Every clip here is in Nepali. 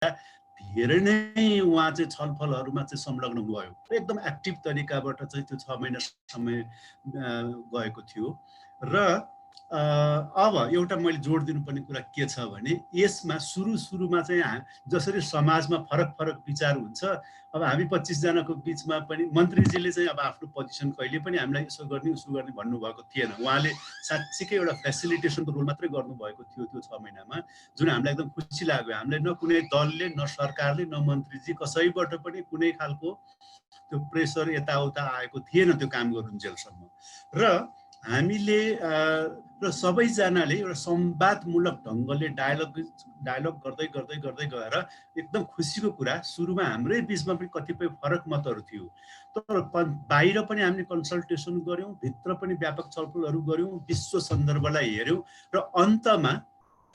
धेरै नै उहाँ चाहिँ छलफलहरूमा चाहिँ संलग्न भयो। एकदम एक्टिभ तरिकाबाट चाहिँ त्यो 6 महिना समय गएको थियो। र अब एउटा मैले जोड दिनुपर्ने कुरा के छ भने यसमा सुरुमा चाहिँ जसरी समाजमा फरक फरक विचार हुन्छ, अब हामी 25 जनाको बिचमा पनि मन्त्रीजीले चाहिँ अब आफ्नो पोजिसन कहिले पनि हामीलाई यसो गर्ने उसो गर्ने भन्नुभएको थिएन। उहाँले साँच्चीकै एउटा फेसिलिटेसनको रोल मात्रै गर्नुभएको थियो त्यो 6 महिनामा, जुन हामीलाई एकदम खुसी लाग्यो। हामीलाई न कुनै दलले, न सरकारले, न मन्त्रीजी कसैबाट पनि कुनै खालको त्यो प्रेसर यताउता आएको थिएन त्यो काम गरुन्जेलसम्म। र हामीले र सबैजनाले एउटा संवादमूलक ढङ्गले डायलग गर्दै गर्दै गर्दै गएर एकदम खुसीको कुरा, सुरुमा हाम्रै बिचमा पनि कतिपय फरक मतहरू थियो, तर बाहिर पनि हामीले कन्सल्टेसन गऱ्यौँ, भित्र पनि व्यापक छलफलहरू गऱ्यौँ, विश्व सन्दर्भलाई हेऱ्यौँ र अन्तमा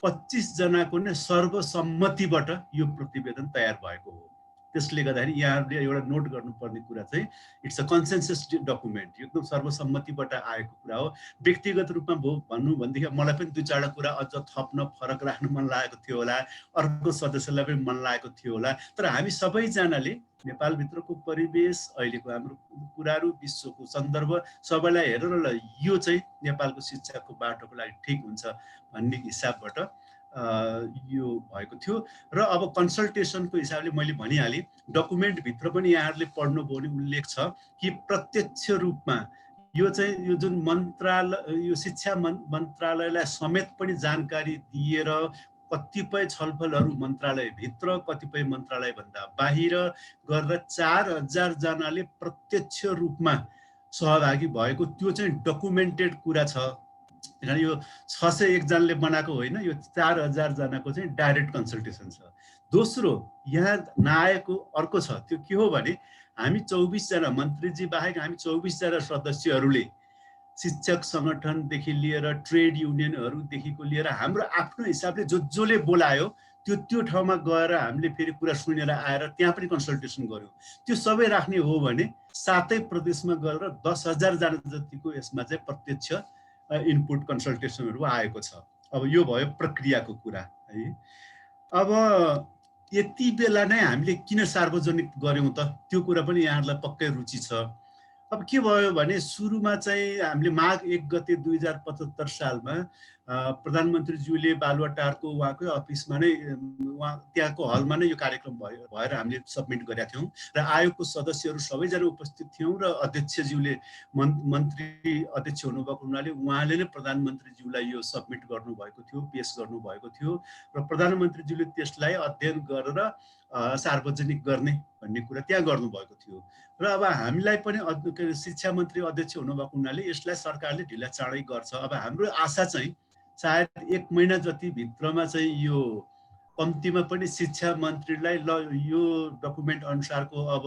25 जनाको नै सर्वसम्मतिबाट यो प्रतिवेदन तयार भएको हो। त्यसले गर्दाखेरि यहाँहरूले एउटा नोट गर्नुपर्ने कुरा चाहिँ इट्स अ कन्सेन्सस डकुमेन्ट, एकदम सर्वसम्मतिबाट आएको कुरा हो। व्यक्तिगत रूपमा भन्नु भनेदेखि मलाई पनि 2-4 कुरा अझ थप्न फरक राख्न मन लागेको थियो होला, अर्को सदस्यलाई पनि मन लागेको थियो होला, तर हामी सबैजनाले नेपालभित्रको परिवेश, अहिलेको हाम्रो कुराहरू, विश्वको सन्दर्भ सबैलाई हेरेर यो चाहिँ नेपालको शिक्षाको बाटोको लागि ठिक हुन्छ भन्ने हिसाबबाट यो भएको थियो। र अब कन्सल्टेसनको हिसाबले मैले भनिहालेँ, डकुमेन्टभित्र पनि यहाँहरूले पढ्नुभयो भने उल्लेख छ कि प्रत्यक्ष रूपमा यो चाहिँ यो जुन मन्त्रालय, यो शिक्षा मन्त्रालयलाई समेत पनि जानकारी दिएर कतिपय छलफलहरू मन्त्रालयभित्र, कतिपय मन्त्रालयभन्दा बाहिर गर्दा 4000 जनाले प्रत्यक्ष रूपमा सहभागी भएको त्यो चाहिँ डकुमेन्टेड कुरा छ। यो 601 जनाले बनाएको होइन, यो 4000 जनाको चाहिँ डाइरेक्ट कन्सल्टेसन छ। दोस्रो यहाँ नआएको अर्को छ, त्यो के हो भने हामी 24 जना मन्त्रीजी बाहेक हामी 24 जना सदस्यहरूले शिक्षक सङ्गठनदेखि लिएर ट्रेड युनियनहरूदेखिको लिएर हाम्रो आफ्नो हिसाबले जसले बोलायो त्यो ठाउँमा गएर हामीले फेरि कुरा सुनेर आएर त्यहाँ पनि कन्सल्टेसन गऱ्यौँ। त्यो सबै राख्ने हो भने 7 प्रदेशमा गएर 10,000 जना जतिको यसमा चाहिँ प्रत्यक्ष इनपुट कन्सल्टेसनहरू आएको छ। अब यो भयो प्रक्रियाको कुरा है। अब यति बेला नै हामीले किन सार्वजनिक गर्यौँ त, त्यो कुरा पनि यहाँहरूलाई पक्कै रुचि छ। अब के भयो भने सुरुमा चाहिँ हामीले माघ 1 गते 2075 सालमा प्रधानमन्त्रीज्यूले बालुवाटारको उहाँकै अफिसमा नै उहाँ त्यहाँको हलमा नै यो कार्यक्रम भएर हामीले सबमिट गरेका थियौँ र आयोगको सदस्यहरू सबैजना उपस्थित थियौँ र अध्यक्षज्यूले मन्त्री अध्यक्ष हुनुभएको हुनाले उहाँले नै प्रधानमन्त्रीज्यूलाई यो सबमिट गर्नुभएको थियो, पेश गर्नुभएको थियो र प्रधानमन्त्रीज्यूले त्यसलाई अध्ययन गरेर सार्वजनिक गर्ने भन्ने कुरा त्यहाँ गर्नुभएको थियो। र अब हामीलाई पनि शिक्षा मन्त्री अध्यक्ष हुनुभएको हुनाले यसलाई सरकारले ढिला चाँडै गर्छ। अब हाम्रो आशा चाहिँ सायद 1 महिना जति भित्रमा चाहिँ यो कम्तीमा पनि शिक्षा मन्त्रीलाई ल यो डकुमेन्ट अनुसारको अब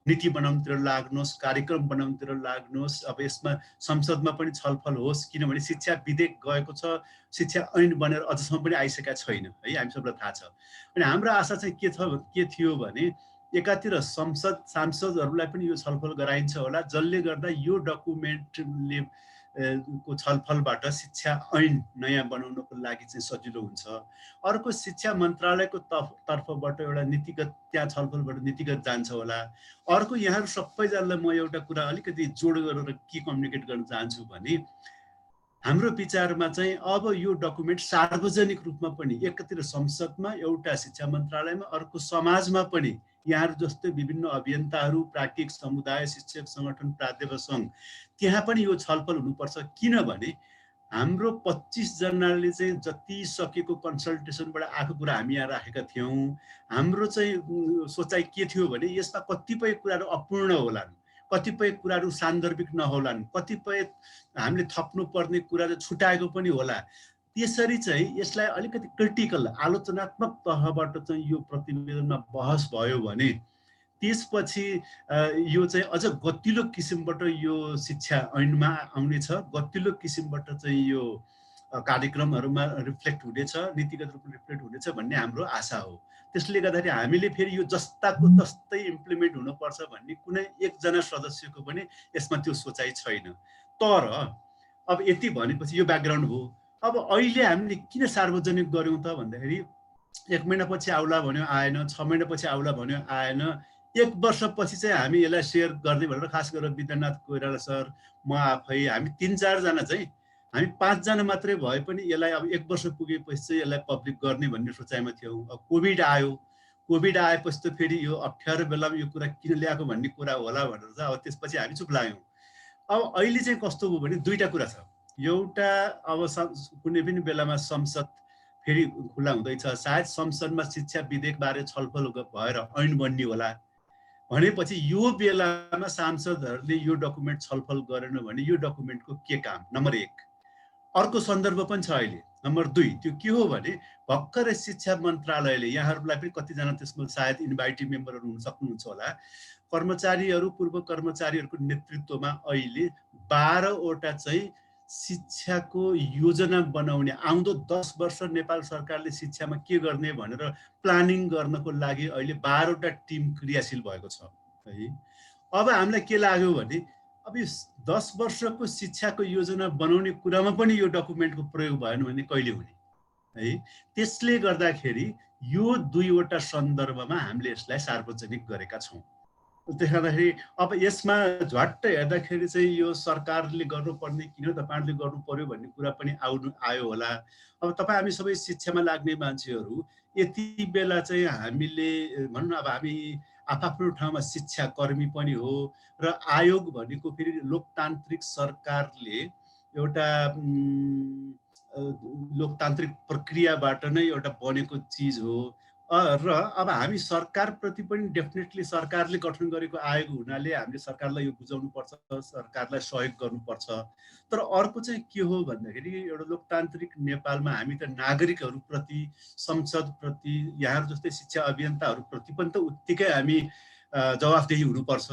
नीति बनाउनुतिर लाग्नुहोस्, कार्यक्रम बनाउनुतिर लाग्नुहोस्, अब यसमा संसदमा पनि छलफल होस्, किनभने शिक्षा विधेयक गएको छ, शिक्षा ऐन बनेर अझसम्म पनि आइसकेका छैन है, हामी सबैलाई थाहा छ। अनि हाम्रो आशा चाहिँ के थियो भने एकातिर सांसदहरूलाई पनि यो छलफल गराइन्छ होला, जसले गर्दा यो डकुमेन्टले को छलफलबाट शिक्षा ऐन नयाँ बनाउनको लागि चाहिँ सजिलो हुन्छ। अर्को शिक्षा मन्त्रालयको तर्फबाट एउटा नीतिगत त्यहाँ छलफलबाट नीतिगत जान्छ होला। अर्को यहाँहरू सबैजनालाई म एउटा कुरा अलिकति जोड गरेर के कम्युनिकेट गर्न चाहन्छु भने हाम्रो विचारमा चाहिँ अब यो डकुमेन्ट सार्वजनिक रूपमा पनि एकातिर संसदमा, एउटा शिक्षा मन्त्रालयमा, अर्को समाजमा पनि यहाँहरू जस्तै विभिन्न अभियन्ताहरू, प्राज्ञिक समुदाय, शिक्षक सङ्गठन, प्राध्यापक सङ्घ त्यहाँ पनि यो छलफल हुनुपर्छ। किनभने हाम्रो 25 जनाले चाहिँ जति सकेको कन्सल्टेसनबाट आएको कुरा हामी यहाँ राखेका थियौँ। हाम्रो चाहिँ सोचाइ के थियो भने यसमा कतिपय कुराहरू अपूर्ण होलान्, कतिपय कुराहरू सान्दर्भिक नहोलान्, कतिपय हामीले थप्नुपर्ने कुराहरू छुटाएको पनि होला। त्यसरी चाहिँ यसलाई अलिकति क्रिटिकल आलोचनात्मक तहबाट चाहिँ यो प्रतिवेदनमा बहस भयो भने त्यसपछि यो चाहिँ अझ गतिलो किसिमबाट यो शिक्षा ऐनमा आउनेछ, गतिलो किसिमबाट चाहिँ यो कार्यक्रमहरूमा रिफ्लेक्ट हुनेछ, नीतिगत रूपमा रिफ्लेक्ट हुनेछ भन्ने हाम्रो आशा हो। त्यसले गर्दाखेरि हामीले फेरि यो जस्ताको तस्तै इम्प्लिमेन्ट हुनुपर्छ भन्ने कुनै एकजना सदस्यको पनि यसमा त्यो सोचाइ छैन। तर अब यति भनेपछि यो ब्याकग्राउन्ड हो। अब अहिले हामीले किन सार्वजनिक गर्यौँ त भन्दाखेरि 1 महिनापछि आउला भन्यो आएन, 6 महिनापछि आउला भन्यो आएन, 1 वर्षपछि चाहिँ हामी यसलाई सेयर गर्ने भनेर खास गरेर विद्यानाथ कोइराला सर, म आफै, हामी 3-4 जना चाहिँ, हामी 5 जना मात्रै भए पनि यसलाई अब 1 वर्ष पुगेपछि चाहिँ यसलाई पब्लिक गर्ने भन्ने सोचाइमा थियौँ। अब कोभिड आयो, कोभिड आएपछि त फेरि यो अप्ठ्यारो बेलामा यो कुरा किन ल्याएको भन्ने कुरा होला भनेर चाहिँ अब त्यसपछि हामी चुप लाग्यौँ। अब अहिले चाहिँ कस्तो हो भने दुईटा कुरा छ। एउटा अब कुनै पनि बेलामा संसद फेरि खुला हुँदैछ, सायद संसदमा शिक्षा विधेयकबारे छलफल भएर ऐन बन्ने होला भनेपछि यो बेलामा सांसदहरूले यो डकुमेन्ट छलफल गरेन भने यो डकुमेन्टको के काम, नम्बर 1। अर्को सन्दर्भ पनि छ अहिले, नम्बर 2। त्यो के हो भने भर्खरै शिक्षा मन्त्रालयले, यहाँहरूलाई पनि कतिजना त्यसमा सायद इन्भाइटेड मेम्बरहरू हुन सक्नुहुन्छ होला, कर्मचारीहरू, पूर्व कर्मचारीहरूको नेतृत्वमा अहिले 12वटा चाहिँ शिक्षाको योजना बनाउने, आउँदो 10 वर्ष नेपाल सरकारले शिक्षामा के गर्ने भनेर प्लानिङ गर्नको लागि अहिले 12वटा टिम क्रियाशील भएको छ है। अब हामीलाई के लाग्यो भने अब यो 10 वर्षको शिक्षाको योजना बनाउने कुरामा पनि यो डकुमेन्टको प्रयोग भएन भने कहिले हुने है। त्यसले गर्दाखेरि यो दुईवटा सन्दर्भमा हामीले यसलाई सार्वजनिक गरेका छौँ। त्यसले गर्दाखेरि अब यसमा झट्ट हेर्दाखेरि चाहिँ यो सरकारले गर्नुपर्ने, किन तपाईँहरूले गर्नु पर्यो भन्ने कुरा पनि आयो होला। अब तपाईँ हामी सबै शिक्षामा लाग्ने मान्छेहरू यति बेला चाहिँ हामीले भनौँ न, अब हामी आफ्नो ठाउँमा शिक्षा कर्मी पनि हो र आयोग भनेको फेरि लोकतान्त्रिक सरकारले एउटा लोकतान्त्रिक प्रक्रियाबाट नै एउटा बनेको चिज हो र अब हामी सरकारप्रति पनि डेफिनेटली सरकारले गठन गरेको आयोग हुनाले हामीले सरकारलाई यो बुझाउनु पर्छ, सरकारलाई सहयोग गर्नुपर्छ। तर अर्को चाहिँ के हो भन्दाखेरि एउटा लोकतान्त्रिक नेपालमा हामी त नागरिकहरूप्रति, संसदप्रति, यहाँहरू जस्तै शिक्षा अभियन्ताहरूप्रति पनि त उत्तिकै हामी जवाफदेही हुनुपर्छ।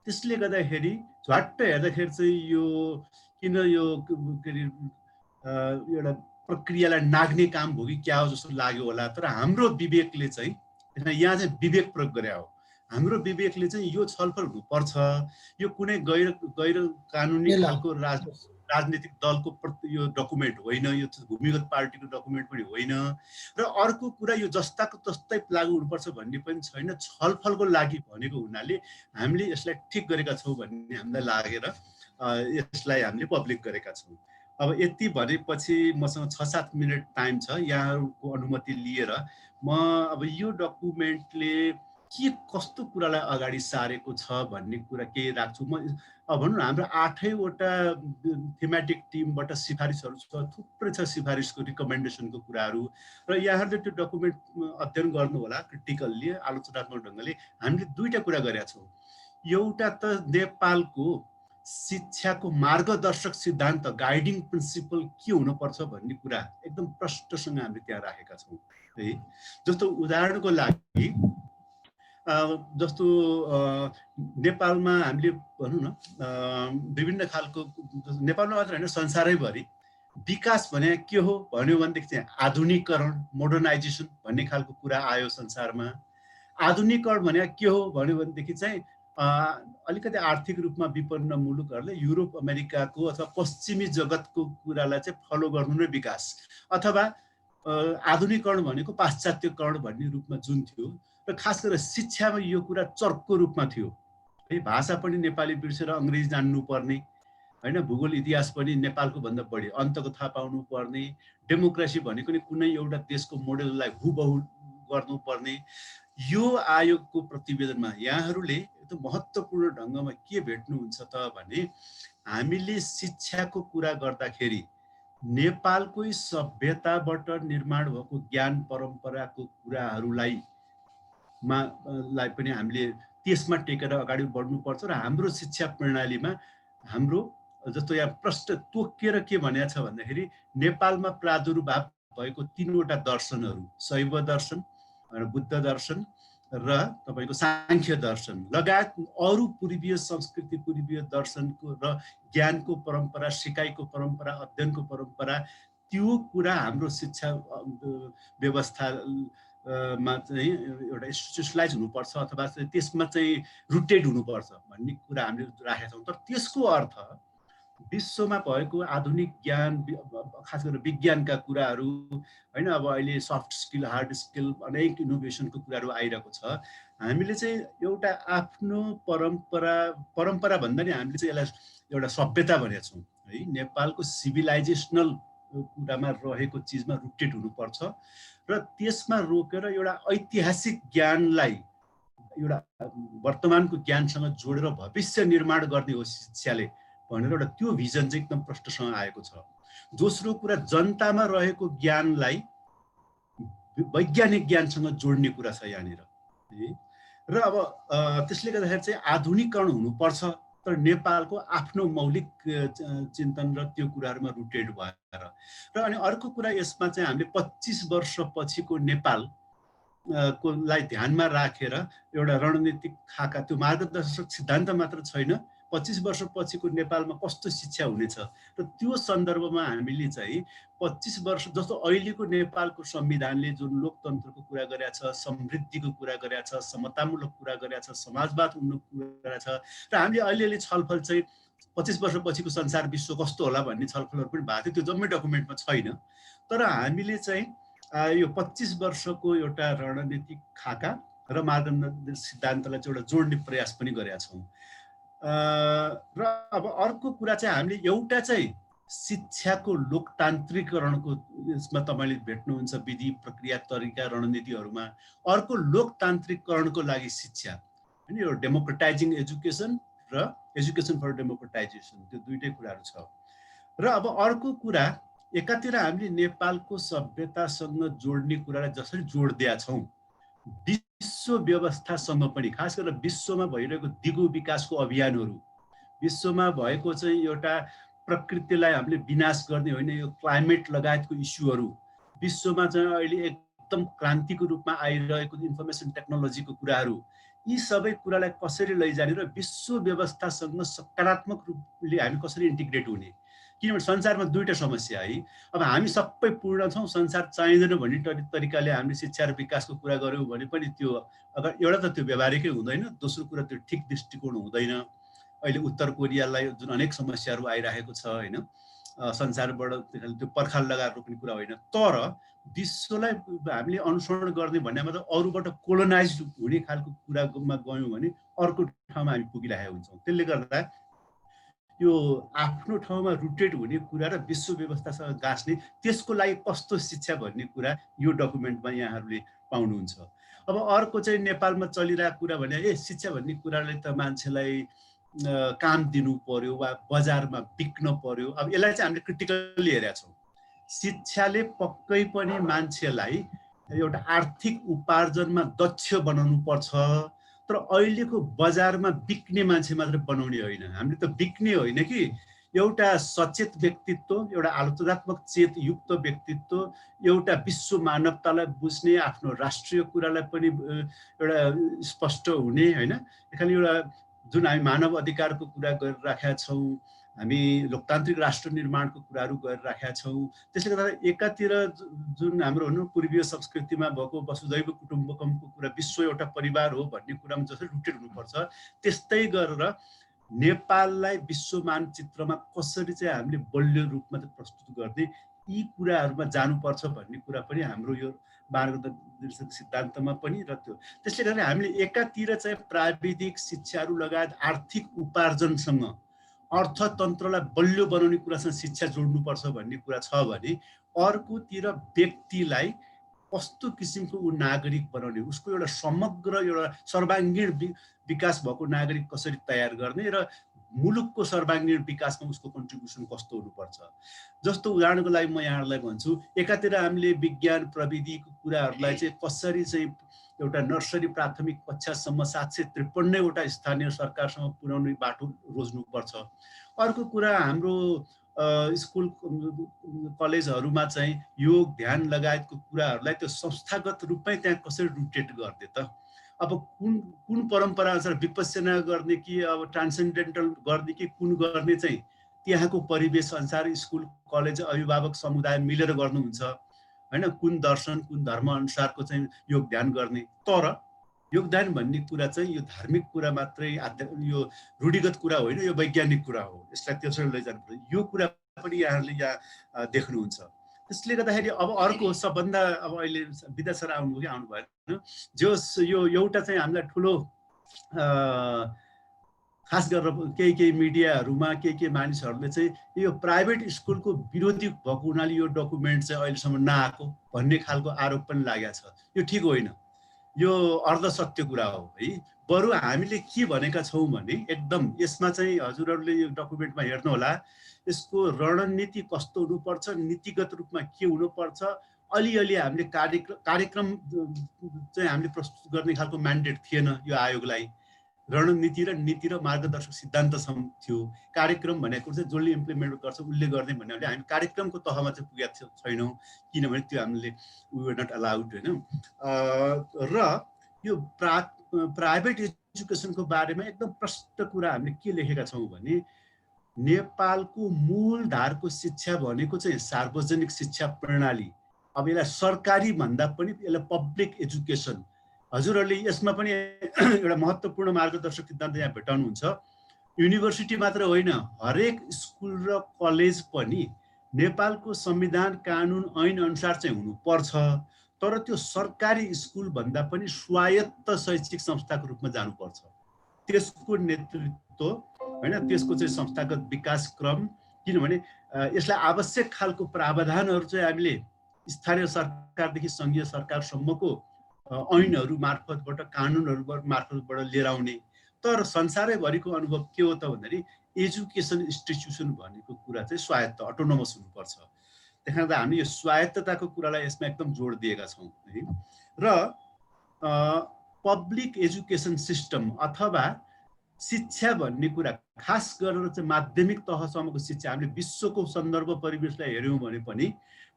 त्यसले गर्दाखेरि झट्ट हेर्दाखेरि चाहिँ यो किन यो के अरे एउटा प्रक्रियालाई नाग्ने काम हो कि क्या हो जस्तो लाग्यो होला। तर हाम्रो विवेकले चाहिँ, यहाँ चाहिँ विवेक प्रयोग गरे हो, हाम्रो विवेकले चाहिँ यो छलफल हुनुपर्छ, यो कुनै गैर कानुनी खालको राजनीतिक दलको यो डकुमेन्ट होइन, यो भूमिगत पार्टीको डकुमेन्ट पनि होइन। र अर्को कुरा यो जस्ताको तस्तै लागू हुनुपर्छ भन्ने पनि छैन, छलफलको लागि भनेको हुनाले हामीले यसलाई ठिक गरेका छौँ भन्ने हामीलाई लागेर यसलाई हामीले पब्लिक गरेका छौँ। अब यति भनेपछि मसँग 6-7 मिनट टाइम छ, यहाँहरूको अनुमति लिएर म अब यो डकुमेन्टले के कस्तो कुरालाई अगाडि सारेको छ भन्ने कुरा केही राख्छु। म अब भनौँ न, हाम्रो 8वटा थीमेटिक टिमबाट सिफारिसहरू छ, थुप्रै छ सिफारिसको, रिकमेन्डेसनको कुराहरू, र यहाँहरूले त्यो डकुमेन्ट अध्ययन गर्नु होला क्रिटिकल्ली, आलोचनात्मक ढङ्गले। हामीले दुईटा कुरा गरेका छौँ। एउटा त नेपालको शिक्षाको मार्गदर्शक सिद्धान्त, गाइडिङ प्रिन्सिपल के हुनुपर्छ भन्ने कुरा एकदम प्रष्टसँग हामीले त्यहाँ राखेका छौँ है। जस्तो उदाहरणको लागि जस्तो नेपालमा हामीले भनौँ न विभिन्न खालको, नेपालमा मात्र होइन संसारैभरि विकास भने के हो भन्यो भनेदेखि चाहिँ आधुनिकीकरण, मोडर्नाइजेसन भन्ने खालको कुरा आयो संसारमा। आधुनिकीकरण भने के हो भन्यो भनेदेखि चाहिँ अलिकति आर्थिक रूपमा विपन्न मुलुकहरूले युरोप अमेरिकाको अथवा पश्चिमी जगतको कुरालाई चाहिँ फलो गर्नु नै विकास, अथवा आधुनिकीकरण भनेको पाश्चात्यकरण भन्ने रूपमा जुन थियो। र खास गरेर शिक्षामा यो कुरा चर्को रूपमा थियो है। भाषा पनि नेपाली बिर्सेर अङ्ग्रेजी जान्नुपर्ने होइन, भूगोल इतिहास पनि नेपालको भन्दा बढी अन्तको थाहा पाउनु पर्ने, डेमोक्रेसी भनेको नि कुनै एउटा देशको मोडेललाई हुबहु गर्नुपर्ने। यो आयोगको प्रतिवेदनमा यहाँहरूले एकदम महत्त्वपूर्ण ढङ्गमा के भेट्नुहुन्छ त भने, हामीले शिक्षाको कुरा गर्दाखेरि नेपालकै सभ्यताबाट निर्माण भएको ज्ञान परम्पराको कुराहरूलाई पनि हामीले त्यसमा टेकेर अगाडि बढ्नुपर्छ। र हाम्रो शिक्षा प्रणालीमा हाम्रो जस्तो यहाँ प्रष्ट तोकिएर के भनेको छ भन्दाखेरि, नेपालमा प्रादुर्भाव भएको 3वटा दर्शनहरू, शैव दर्शन, बुद्ध दर्शन र तपाईँको साङ्ख्य दर्शन लगायत अरू पूर्वीय संस्कृति, पूर्वीय दर्शनको र ज्ञानको परम्परा, सिकाइको परम्परा, अध्ययनको परम्परा, त्यो कुरा हाम्रो शिक्षा व्यवस्थामा चाहिँ एउटा इन्स्टिट्युसनलाइज हुनुपर्छ अथवा त्यसमा चाहिँ रुटेड हुनुपर्छ भन्ने कुरा हामीले राखेका छौँ। तर त्यसको अर्थ विश्वमा भएको आधुनिक ज्ञान खास गरेर विज्ञानका कुराहरू हैन, अब अहिले सफ्ट स्किल हार्ड स्किल अनेक इनोभेसनको कुराहरू आइरहेको छ। हामीले चाहिँ एउटा आफ्नो परम्परा भन्दा नि हामीले चाहिँ यसलाई एउटा सभ्यता भनेका छौँ है। नेपालको सिभिलाइजेसनल कुरामा रहेको चिजमा रुटेड हुनुपर्छ र त्यसमा रोकेर एउटा ऐतिहासिक ज्ञानलाई एउटा वर्तमानको ज्ञानसँग जोडेर भविष्य निर्माण गर्ने हो शिक्षाले भनेर एउटा त्यो भिजन चाहिँ एकदम प्रष्टसँग आएको छ। दोस्रो कुरा, जनतामा रहेको ज्ञानलाई वैज्ञानिक ज्ञानसँग जोड्ने कुरा छ यहाँनिर है। र अब त्यसले गर्दाखेरि चाहिँ आधुनिकीकरण हुनुपर्छ, तर नेपालको आफ्नो मौलिक चिन्तन र त्यो कुराहरूमा रुटेड भएर। र अनि अर्को कुरा यसमा चाहिँ हामीले 25 वर्षपछिको नेपाल को लाई ध्यानमा राखेर एउटा रणनीतिक खाका, त्यो मार्गदर्शक सिद्धान्त मात्र छैन, 25 वर्षपछिको नेपालमा कस्तो शिक्षा हुनेछ र त्यो सन्दर्भमा हामीले चाहिँ 25 वर्ष जस्तो अहिलेको नेपालको संविधानले जुन लोकतन्त्रको कुरा गरेको छ, समृद्धिको कुरा गरेको छ, समतामूलक कुरा गरेको छ, समाजवाद उन्मुख कुरा छ, र हामीले अलिअलि छलफल चाहिँ 25 वर्षपछिको संसार विश्व कस्तो होला भन्ने छलफलहरू पनि भएको थियो, त्यो जम्मै डकुमेन्टमा छैन। तर हामीले चाहिँ यो 25 वर्षको एउटा रणनीतिक खाका र मार्गदर्शक सिद्धान्तलाई चाहिँ एउटा जोड्ने प्रयास पनि गरेका छौँ। र अब अर्को कुरा चाहिँ हामीले एउटा चाहिँ शिक्षाको लोकतान्त्रिकरणको यसमा तपाईँले भेट्नुहुन्छ विधि प्रक्रिया तरिका रणनीतिहरूमा। अर्को लोकतान्त्रिकरणको लागि शिक्षा होइन, यो डेमोक्रेटाइजिङ एजुकेसन र एजुकेसन फर डेमोक्रेटाइजेसन, त्यो दुइटै कुराहरू छ। र अब अर्को कुरा, एकातिर हामीले नेपालको सभ्यतासँग जोड्ने कुरालाई जसरी जोड दिएका छौँ, विश्व व्यवस्थासँग पनि, खास गरेर विश्वमा भइरहेको दिगो विकासको अभियानहरू, विश्वमा भएको चाहिँ एउटा प्रकृतिलाई हामीले विनाश गर्ने होइन, यो क्लाइमेट लगायतको इस्युहरू, विश्वमा चाहिँ अहिले एकदम क्रान्तिको रूपमा आइरहेको इन्फर्मेसन टेक्नोलोजीको कुराहरू, यी सबै कुरालाई कसरी लैजाने र विश्व व्यवस्थासँग सकारात्मक रूपले हामी कसरी इन्टिग्रेट हुने। किनभने संसारमा दुईटा समस्या है। अब हामी सबै पूर्ण छौँ, संसार चाहिँदैन भन्ने तरिकाले हामीले शिक्षा र विकासको कुरा गऱ्यौँ भने पनि त्यो अगर एउटा त त्यो व्यवहारिकै हुँदैन, दोस्रो कुरा त्यो ठिक दृष्टिकोण हुँदैन। अहिले उत्तर कोरियालाई जुन अनेक समस्याहरू आइरहेको छ होइन, संसारबाट त्यो पर्खाल लगाएर रोक्ने कुरा होइन, तर विश्वलाई हामीले अनुसरण गर्ने भन्ने मतलब अरूबाट कोलोनाइज हुने खालको कुरामा गयौँ भने अर्को ठाउँमा हामी पुगिरहेका हुन्छौँ। त्यसले गर्दा यो आफ्नो ठाउँमा रुटेड हुने कुरा र विश्व व्यवस्थासँग गाँच्ने, त्यसको लागि कस्तो शिक्षा भन्ने कुरा यो डकुमेन्टमा यहाँहरूले पाउनुहुन्छ। अब अर्को चाहिँ नेपालमा चलिरहेको कुरा भने शिक्षा भन्ने कुराले त मान्छेलाई काम दिनु पर्यो वा बजारमा बिक्न पर्यो। अब यसलाई चाहिँ हामीले क्रिटिकली हेरेका छौँ। शिक्षाले पक्कै पनि मान्छेलाई एउटा आर्थिक उपार्जनमा दक्ष बनाउनु पर्छ, तर अहिलेको बजारमा बिक्ने मान्छे मात्र बनाउने होइन। हामीले त बिक्ने होइन कि एउटा सचेत व्यक्तित्व, एउटा आलोचनात्मक चेत युक्त व्यक्तित्व, एउटा विश्व मानवतालाई बुझ्ने, आफ्नो राष्ट्रिय कुरालाई पनि एउटा स्पष्ट हुने होइन। खालि एउटा जुन हामी मानव अधिकारको कुरा गरिराखेका छौँ, हामी लोकतान्त्रिक राष्ट्र निर्माणको कुराहरू गरिराखेका छौँ। त्यसले गर्दा एकातिर जुन हाम्रो भनौँ पूर्वीय संस्कृतिमा भएको वसुधैव कुटुम्बकमको कुरा, विश्व एउटा परिवार हो भन्ने कुरामा जसरी रुटेड हुनुपर्छ, त्यस्तै गरेर नेपाललाई विश्व मानचित्रमा कसरी चाहिँ हामीले बलियो रूपमा प्रस्तुत गर्ने, यी कुराहरूमा जानुपर्छ भन्ने कुरा पनि हाम्रो यो मार्गदर्शक सिद्धान्तमा पनि र त्यो। त्यसले गर्दा हामीले एकातिर चाहिँ प्राविधिक शिक्षाहरू लगायत आर्थिक उपार्जनसँग अर्थतन्त्रलाई बलियो बनाउने कुरासँग शिक्षा जोड्नुपर्छ भन्ने कुरा छ भने, अर्कोतिर व्यक्तिलाई कस्तो किसिमको ऊ नागरिक बनाउने, उसको एउटा समग्र एउटा सर्वाङ्गीण विकास भएको नागरिक कसरी तयार गर्ने र मुलुकको सर्वाङ्गीण विकासमा उसको कन्ट्रिब्युसन कस्तो हुनुपर्छ। जस्तो उदाहरणको लागि म यहाँहरूलाई भन्छु, एकातिर हामीले विज्ञान प्रविधिको कुराहरूलाई चाहिँ कसरी चाहिँ एउटा नर्सरी प्राथमिक कक्षासम्म 753वटा स्थानीय सरकारसँग पुर्याउने बाटो रोज्नुपर्छ। अर्को कुरा, हाम्रो स्कुल कलेजहरूमा चाहिँ योग ध्यान लगायतको कुराहरूलाई त्यो संस्थागत रूपमै त्यहाँ कसरी रुटेट गर्ने त। अब कुन परम्परा अनुसार विपश्यना गर्ने कि अब ट्रान्सेन्डेन्टल गर्ने कि कुन गर्ने चाहिँ त्यहाँको परिवेश अनुसार स्कुल कलेज अभिभावक समुदाय मिलेर गर्नुहुन्छ होइन, कुन दर्शन कुन धर्म अनुसारको चाहिँ योग ध्यान गर्ने। तर योगदान भन्ने कुरा चाहिँ यो धार्मिक कुरा मात्रै, यो रूढिगत कुरा होइन, यो वैज्ञानिक कुरा हो। यसलाई त्यसरी लैजानु पर्छ। यो कुरा पनि यहाँहरूले यहाँ देख्नुहुन्छ। त्यसले गर्दाखेरि अब अर्को सबभन्दा अब अहिले विद्या सर आउनुभयो कि आउनु भएन, जोस् यो एउटा चाहिँ हामीलाई ठुलो खास गरेर केही मिडियाहरूमा केही मानिसहरूले चाहिँ यो प्राइभेट स्कुलको विरोधी भएको हुनाले यो डकुमेन्ट चाहिँ अहिलेसम्म नआएको भन्ने खालको आरोप पनि लागेको छ। यो ठिक होइन, यो अर्धसत्य कुरा हो है। बरु हामीले के भनेका छौँ भने एकदम यसमा चाहिँ हजुरहरूले यो डकुमेन्टमा हेर्नुहोला, यसको रणनीति कस्तो हुनुपर्छ, नीतिगत रूपमा के हुनुपर्छ, अलिअलि हामीले कार्यक्रम चाहिँ हामीले प्रस्तुत गर्ने खालको म्यान्डेट थिएन यो आयोगलाई। रणनीति र नीति र मार्गदर्शक सिद्धान्तसम्म थियो। कार्यक्रम भनेको चाहिँ जसले इम्प्लिमेन्ट गर्छ उसले गर्ने भन्नाले हामी कार्यक्रमको तहमा चाहिँ पुगेका छैनौँ, किनभने त्यो हामीले वी वर नट अलाउड होइन। र यो प्राइभेट एजुकेसनको बारेमा एकदम प्रष्ट कुरा हामीले के लेखेका छौँ भने नेपालको मूलधारको शिक्षा भनेको चाहिँ सार्वजनिक शिक्षा प्रणाली। अब यसलाई सरकारी भन्दा पनि यसलाई पब्लिक एजुकेसन। हजुरहरूले यसमा पनि एउटा महत्त्वपूर्ण मार्गदर्शक सिद्धान्त यहाँ भेटाउनुहुन्छ। युनिभर्सिटी मात्र होइन, हरेक स्कुल र कलेज पनि नेपालको संविधान कानुन ऐन अनुसार चाहिँ हुनुपर्छ, तर त्यो सरकारी स्कुल भन्दा पनि स्वायत्त शैक्षिक संस्थाको रूपमा जानुपर्छ। त्यसको नेतृत्व होइन, त्यसको चाहिँ संस्थागत विकास क्रम, किनभने यसलाई आवश्यक खालको प्रावधानहरू चाहिँ हामीले स्थानीय सरकारदेखि सङ्घीय सरकारसम्मको ऐनहरू मार्फतबाट, कानुनहरू मार्फतबाट लिएर आउने। तर संसारैभरिको अनुभव के हो त भन्दाखेरि एजुकेसन इन्स्टिट्युसन भनेको कुरा चाहिँ स्वायत्त, अटोनोमस हुनुपर्छ। त्यस कारण हामी यो स्वायत्तताको कुरालाई यसमा एकदम जोड दिएका छौँ है। र पब्लिक एजुकेसन सिस्टम अथवा शिक्षा भन्ने कुरा खास गरेर चाहिँ माध्यमिक तहसम्मको शिक्षा, हामीले विश्वको सन्दर्भ परिवेशलाई हेऱ्यौँ भने पनि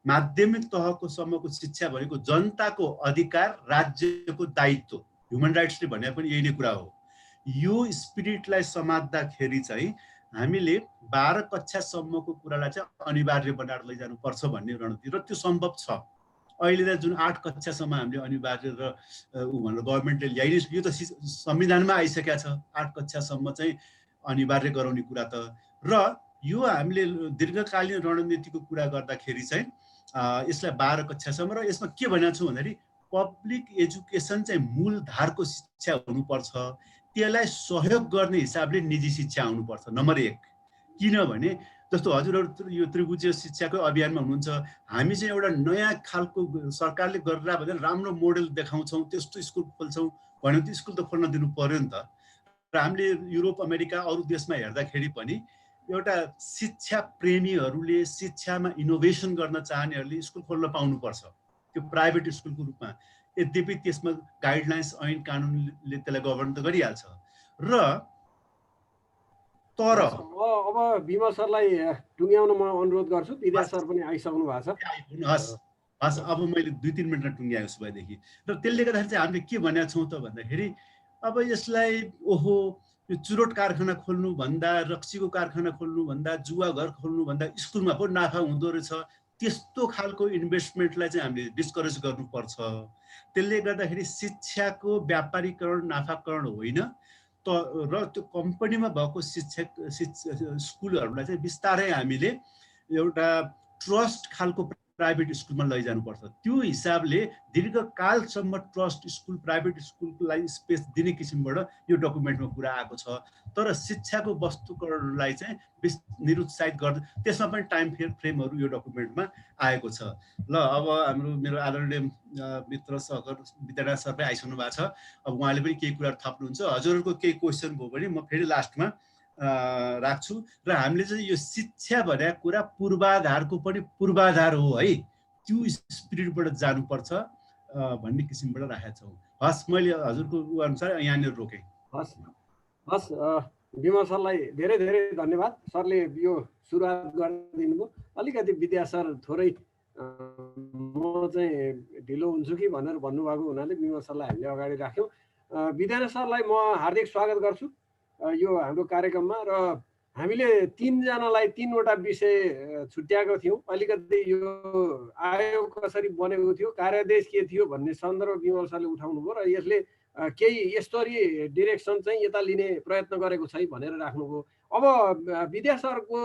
माध्यमिक तहको सम्मको शिक्षा भनेको जनताको अधिकार, राज्यको दायित्व, ह्युमन राइट्सले भने पनि यही नै कुरा हो। यो स्पिरिटलाई समात्दाखेरि चाहिँ हामीले 12 कक्षासम्मको कुरालाई चाहिँ अनिवार्य बनाएर लैजानुपर्छ भन्ने रणनीति, र त्यो सम्भव छ। अहिले जुन 8 कक्षासम्म हामीले अनिवार्य र भनेर गभर्मेन्टले ल्याइदिन्छ, यो त संविधानमा आइसकेको छ 8 कक्षासम्म चाहिँ अनिवार्य गराउने कुरा त। र यो हामीले दीर्घकालीन रणनीतिको कुरा गर्दाखेरि चाहिँ यसलाई 12 कक्षासम्म, र यसमा के भनेको छु भन्दाखेरि पब्लिक एजुकेसन चाहिँ मूलधारको शिक्षा हुनुपर्छ, त्यसलाई सहयोग गर्ने हिसाबले निजी शिक्षा आउनुपर्छ नम्बर 1। किनभने जस्तो हजुरहरू यो त्रिभुजीय शिक्षाको अभियानमा हुनुहुन्छ, हामी चाहिँ एउटा नयाँ खालको सरकारले गरेर भनेर राम्रो मोडेल देखाउँछौँ, त्यस्तो स्कुल खोल्छौँ भने त स्कुल त खोल्न दिनु पर्यो नि त। र हामीले युरोप अमेरिका अरू देशमा हेर्दाखेरि पनि एउटा शिक्षा प्रेमीहरूले, शिक्षामा इनोभेसन गर्न चाहनेहरूले स्कुल खोल्न पाउनुपर्छ, त्यो प्राइभेट स्कुलको रूपमा। यद्यपि त्यसमा गाइडलाइन्स, ऐन कानुनले त्यसलाई गभर्न त गरिहाल्छ। र तर अब विमल सरलाई टुङ्ग्याउन म अनुरोध गर्छु। विद्या सर पनि आइसक्नु भएको छ। हस्, अब मैले 2-3 मिनटमा टुङ्ग्याएको छु भएदेखि। र त्यसले गर्दाखेरि चाहिँ हामीले के भनेका छौँ त भन्दाखेरि अब यसलाई ओहो यो चुरोट कारखाना खोल्नुभन्दा, रक्सीको कारखाना खोल्नुभन्दा, जुवा घर खोल्नुभन्दा स्कुलमा पनि नाफा हुँदो रहेछ, त्यस्तो खालको इन्भेस्टमेन्टलाई चाहिँ हामीले डिस्करेज गर्नुपर्छ। त्यसले गर्दाखेरि शिक्षाको व्यापारीकरण, नाफाकरण होइन, र त्यो कम्पनीमा भएको स्कुलहरूलाई चाहिँ बिस्तारै हामीले एउटा ट्रस्ट खालको प्राइभेट स्कुलमा लैजानुपर्छ। त्यो हिसाबले दीर्घकालसम्म ट्रस्ट स्कुल, प्राइभेट स्कुलको लागि स्पेस दिने किसिमबाट यो डकुमेन्टमा कुरा आएको छ। तर शिक्षाको वस्तुकरणलाई चाहिँ निरुत्साहित गर्दै त्यसमा पनि टाइम फ्रेमहरू यो डकुमेन्टमा आएको छ। ल अब मेरो आदरणीय मित्र सहकर विद्यानाथ सर पनि आइसक्नु भएको छ। अब उहाँले पनि केही कुराहरू थप्नुहुन्छ। हजुरहरूको केही क्वेसन भयो भने म फेरि लास्टमा राख्छु। र हामीले चाहिँ यो शिक्षा भनेको कुरा पूर्वाधारको पनि पूर्वाधार हो है, त्यो स्पिरिटबाट जानुपर्छ भन्ने किसिमबाट राखेका छौँ। हस्, मैले हजुरको अनुसार यहाँनिर रोकेँ। हस्, विमल सरलाई धेरै धेरै धन्यवाद। सरले यो सुरुवात गरिदिनु भयो। अलिकति विद्या सर थोरै म चाहिँ ढिलो हुन्छु कि भनेर भन्नुभएको हुनाले विमल सरलाई हामीले अगाडि राख्यौँ। विद्यानाथ सरलाई म हार्दिक स्वागत गर्छु यो हाम्रो कार्यक्रममा। र हामीले 3 जनालाई 3वटा विषय छुट्याएको थियौँ। अलिकति यो आयोग कसरी बनेको थियो, कार्यादेश के थियो भन्ने सन्दर्भ विमल सरले उठाउनु भयो, र यसले केही स्तरीय डिरेक्सन चाहिँ यता लिने प्रयत्न गरेको छ भनेर राख्नुभयो। अब विद्या सरको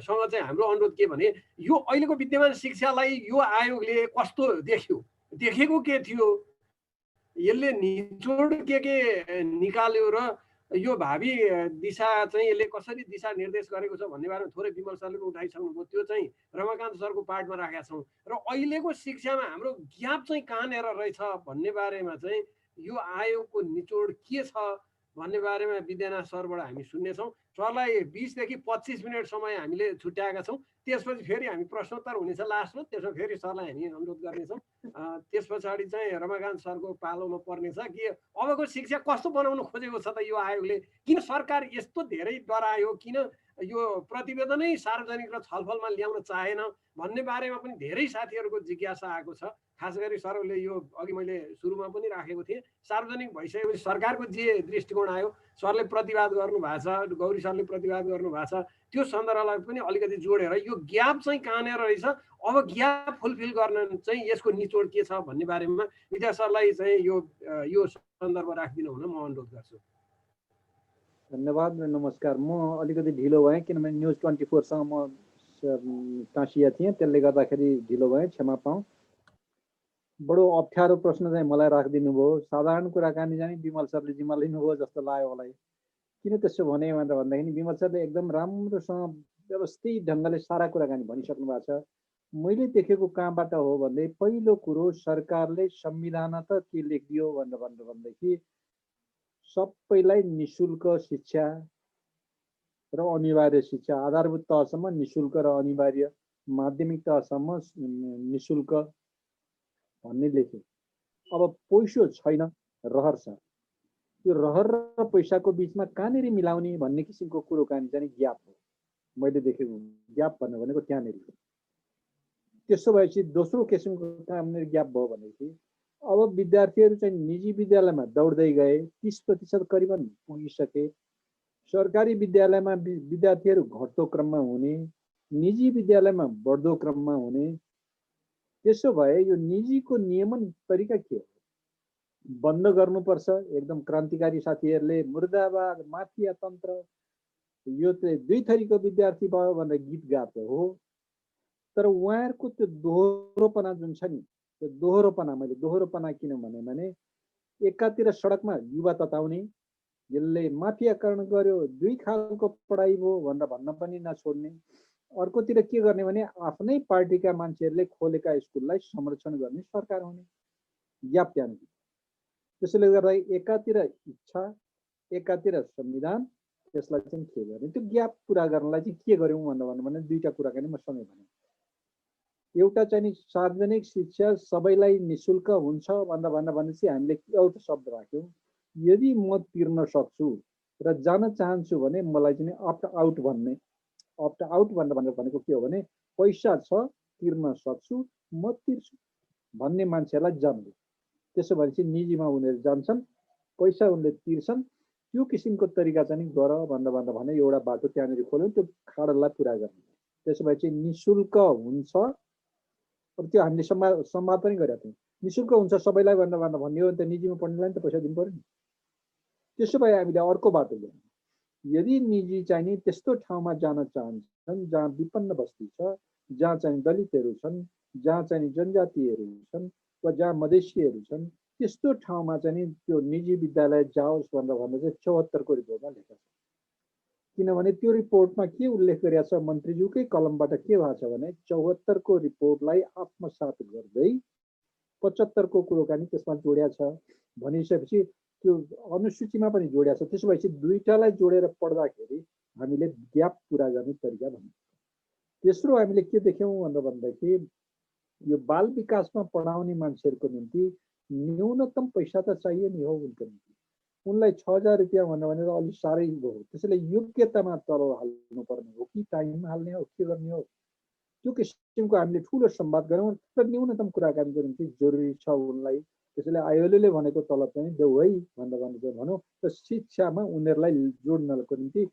सँग चाहिँ हाम्रो अनुरोध के भने यो अहिलेको विद्यमान शिक्षालाई यो आयोगले कस्तो देखेको के थियो, यसले निचोड के निकाल्यो र यो भावी दिशा चाहिँ यसले कसरी दिशा निर्देश गरेको छ भन्ने बारेमा थोरै विमल सरले उठाइसक्नुभयो। त्यो चाहिँ रमाकान्त सरको पार्टमा राखेका छौँ र अहिलेको शिक्षामा हाम्रो ग्याप चाहिँ कहाँनिर रहेछ भन्ने बारेमा चाहिँ यो आयोगको निचोड के छ भन्ने बारेमा विद्यानाथ सरबाट हामी सुन्नेछौँ। सरलाई 20 देखि 25 मिनट समय हामीले छुट्याएका छौँ। त्यसपछि फेरि हामी प्रश्नोत्तर हुनेछ लास्टमा, त्यसमा फेरि सरलाई हामी अनुरोध गर्नेछौँ। त्यस पछाडि चाहिँ रमाकान्त सरको पालोमा पर्नेछ कि अबको शिक्षा कस्तो बनाउन खोजेको छ त यो आयोगले, किन सरकार यस्तो धेरै डरायो, किन यो प्रतिवेदनै सार्वजनिक र छलफलमा ल्याउन चाहेन भन्ने बारेमा पनि धेरै साथीहरूको जिज्ञासा आएको छ। खास गरी सरले यो अघि मैले सुरुमा पनि राखेको थिएँ, सार्वजनिक भइसकेपछि सरकारको जे दृष्टिकोण आयो सरले प्रतिवाद गर्नुभएको छ, गौरी सरले प्रतिवाद गर्नुभएको छ, त्यो सन्दर्भलाई पनि अलिकति जोडेर यो ग्याप चाहिँ कहाँनिर रहेछ, अब ग्याप फुलफिल गर्न चाहिँ यसको निचोड के छ भन्ने बारेमा विद्या सरलाई चाहिँ यो सन्दर्भ राखिदिनु हुन म अनुरोध गर्छु। धन्यवाद र नमस्कार। म अलिकति ढिलो भएँ किनभने न्युज 24 सँग म टाँसिया थिएँ, त्यसले गर्दाखेरि ढिलो भएँ, क्षमा पाऊँ। बडो अप्ठ्यारो प्रश्न चाहिँ मलाई राखिदिनु भयो। साधारण कुराकानी चाहिँ विमल सरले जिम्मा लिनुभयो जस्तो लाग्यो मलाई। किन त्यसो भने भनेर भन्दाखेरि विमल सरले एकदम राम्रोसँग व्यवस्थित ढङ्गले सारा कुराकानी भनिसक्नु भएको छ। मैले देखेको कहाँबाट हो भन्दै पहिलो कुरो सरकारले संविधान त के लेखिदियो भनेर भन्दाखेरि सबैलाई निशुल्क शिक्षा र अनिवार्य शिक्षा, आधारभूत तहसम्म निशुल्क र अनिवार्य, माध्यमिक तहसम्म निशुल्क भन्ने लेख्यो। अब पैसो छैन, रहर छ। त्यो रहर र पैसाको बिचमा कहाँनिर मिलाउने भन्ने किसिमको कुरोकानी चाहिँ ग्याप हो। मैले देखेको ग्याप भनेको त्यहाँनिर। त्यसो भएपछि दोस्रो किसिमको कहाँनिर ग्याप भयो भनेपछि अब विद्यार्थीहरू चाहिँ निजी विद्यालयमा दौड्दै गए, 30% करिबन पुगिसके। सरकारी विद्यालयमा विद्यार्थीहरू घट्दो क्रममा हुने, निजी विद्यालयमा बढ्दो क्रममा हुने। त्यसो भए यो निजीको नियमन तरिका के हो? बन्द गर्नुपर्छ। एकदम क्रान्तिकारी साथीहरूले मुर्दाबाद माफिया तन्त्र, यो चाहिँ दुई थरीको विद्यार्थी भयो भनेर गीत गाएको हो। तर उहाँहरूको त्यो दोहोरोपना जुन छ नि, त्यो दोहोरोपना, मैले दोहोरोपना किन भने एकातिर सडकमा युवा तताउने, यसले माफियाकरण गर्यो, दुई खालको पढाइ भयो भनेर भन्न पनि नछोड्ने। अर्कोतिर के गर्ने भने आफ्नै पार्टीका मान्छेहरूले खोलेका स्कुललाई संरक्षण गर्ने सरकार हुने। ग्याप त्यहाँनिर। त्यसैले गर्दा एकातिर इच्छा, एकातिर संविधान, त्यसलाई चाहिँ के गर्ने, त्यो ग्याप पुरा गर्नलाई चाहिँ के गर्यौँ भनेर भने दुईटा कुराकानी म सँगै भने। एउटा चाहिँ नि सार्वजनिक शिक्षा सबैलाई निशुल्क हुन्छ भनेर भनेपछि हामीले एउटा शब्द राख्यौँ, यदि म तिर्न सक्छु र जान चाहन्छु भने मलाई चाहिँ अप्ट आउट भन्ने, अप्ट आउट भनेर भनेको के हो भने पैसा छ, तिर्न सक्छु, म तिर्छु भन्ने मान्छेलाई जान्नु। त्यसो भएपछि निजीमा उनीहरू जान्छन्, पैसा उनले तिर्छन्। त्यो किसिमको तरिका चाहिँ गर भनेर भने एउटा बाटो त्यहाँनिर खोल्यो, त्यो खाडललाई पुरा गर्ने। त्यसो भएपछि निशुल्क हुन्छ। अब त्यो हामीले संवाद पनि गरेका थियौँ, निशुल्क हुन्छ सबैलाई भनेर भन्ने हो भने त निजीमा पढ्नेलाई नि त पैसा दिनु पर्यो नि। त्यसो भए हामीले अर्को बाटो ल्याउँ। यदि निजी चाहिँ नि त्यस्तो ठाउँमा जान चाहन्छन् जहाँ विपन्न बस्ती छ, जहाँ चाहिँ दलितहरू छन्, जहाँ चाहिँ जनजातिहरू छन् वा जहाँ मधेसीहरू छन्, त्यस्तो ठाउँमा चाहिँ नि त्यो निजी विद्यालय जाओस् भनेर चाहिँ 74 को रिपोर्टमा लेखेको छ। किनभने त्यो रिपोर्टमा के उल्लेख गरेको छ, मन्त्रीज्यूकै कलमबाट के भएको छ भने 74 को रिपोर्टलाई आत्मसात गर्दै 75 को कुरोकानी त्यसमा जोडिया छ भनिसकेपछि त्यो अनुसूचीमा पनि जोडिया छ। त्यसो भएपछि दुईटालाई जोडेर पढ्दाखेरि हामीले ग्याप पुरा गर्ने तरिका भन्यौँ। तेस्रो हामीले के देख्यौँ भनेर भन्दाखेरि यो बाल विकासमा पढाउने मान्छेहरूको निम्ति न्यूनतम पैसा त चाहियो नि हो उनको निम्ति। उनलाई 6000 रुपियाँ भनेर अलिक साह्रै भयो। त्यसैले योग्यतामा तल हाल्नु पर्ने हो कि टाइममा हाल्ने हो, के गर्ने हो, त्यो किसिमको हामीले ठुलो संवाद गऱ्यौँ र न्यूनतम कुराकानीको निम्ति जरुरी छ उनलाई। त्यसैले आयोले भनेको तलब चाहिँ देऊ है भनेर भनौँ र शिक्षामा उनीहरूलाई जोड्नको निम्ति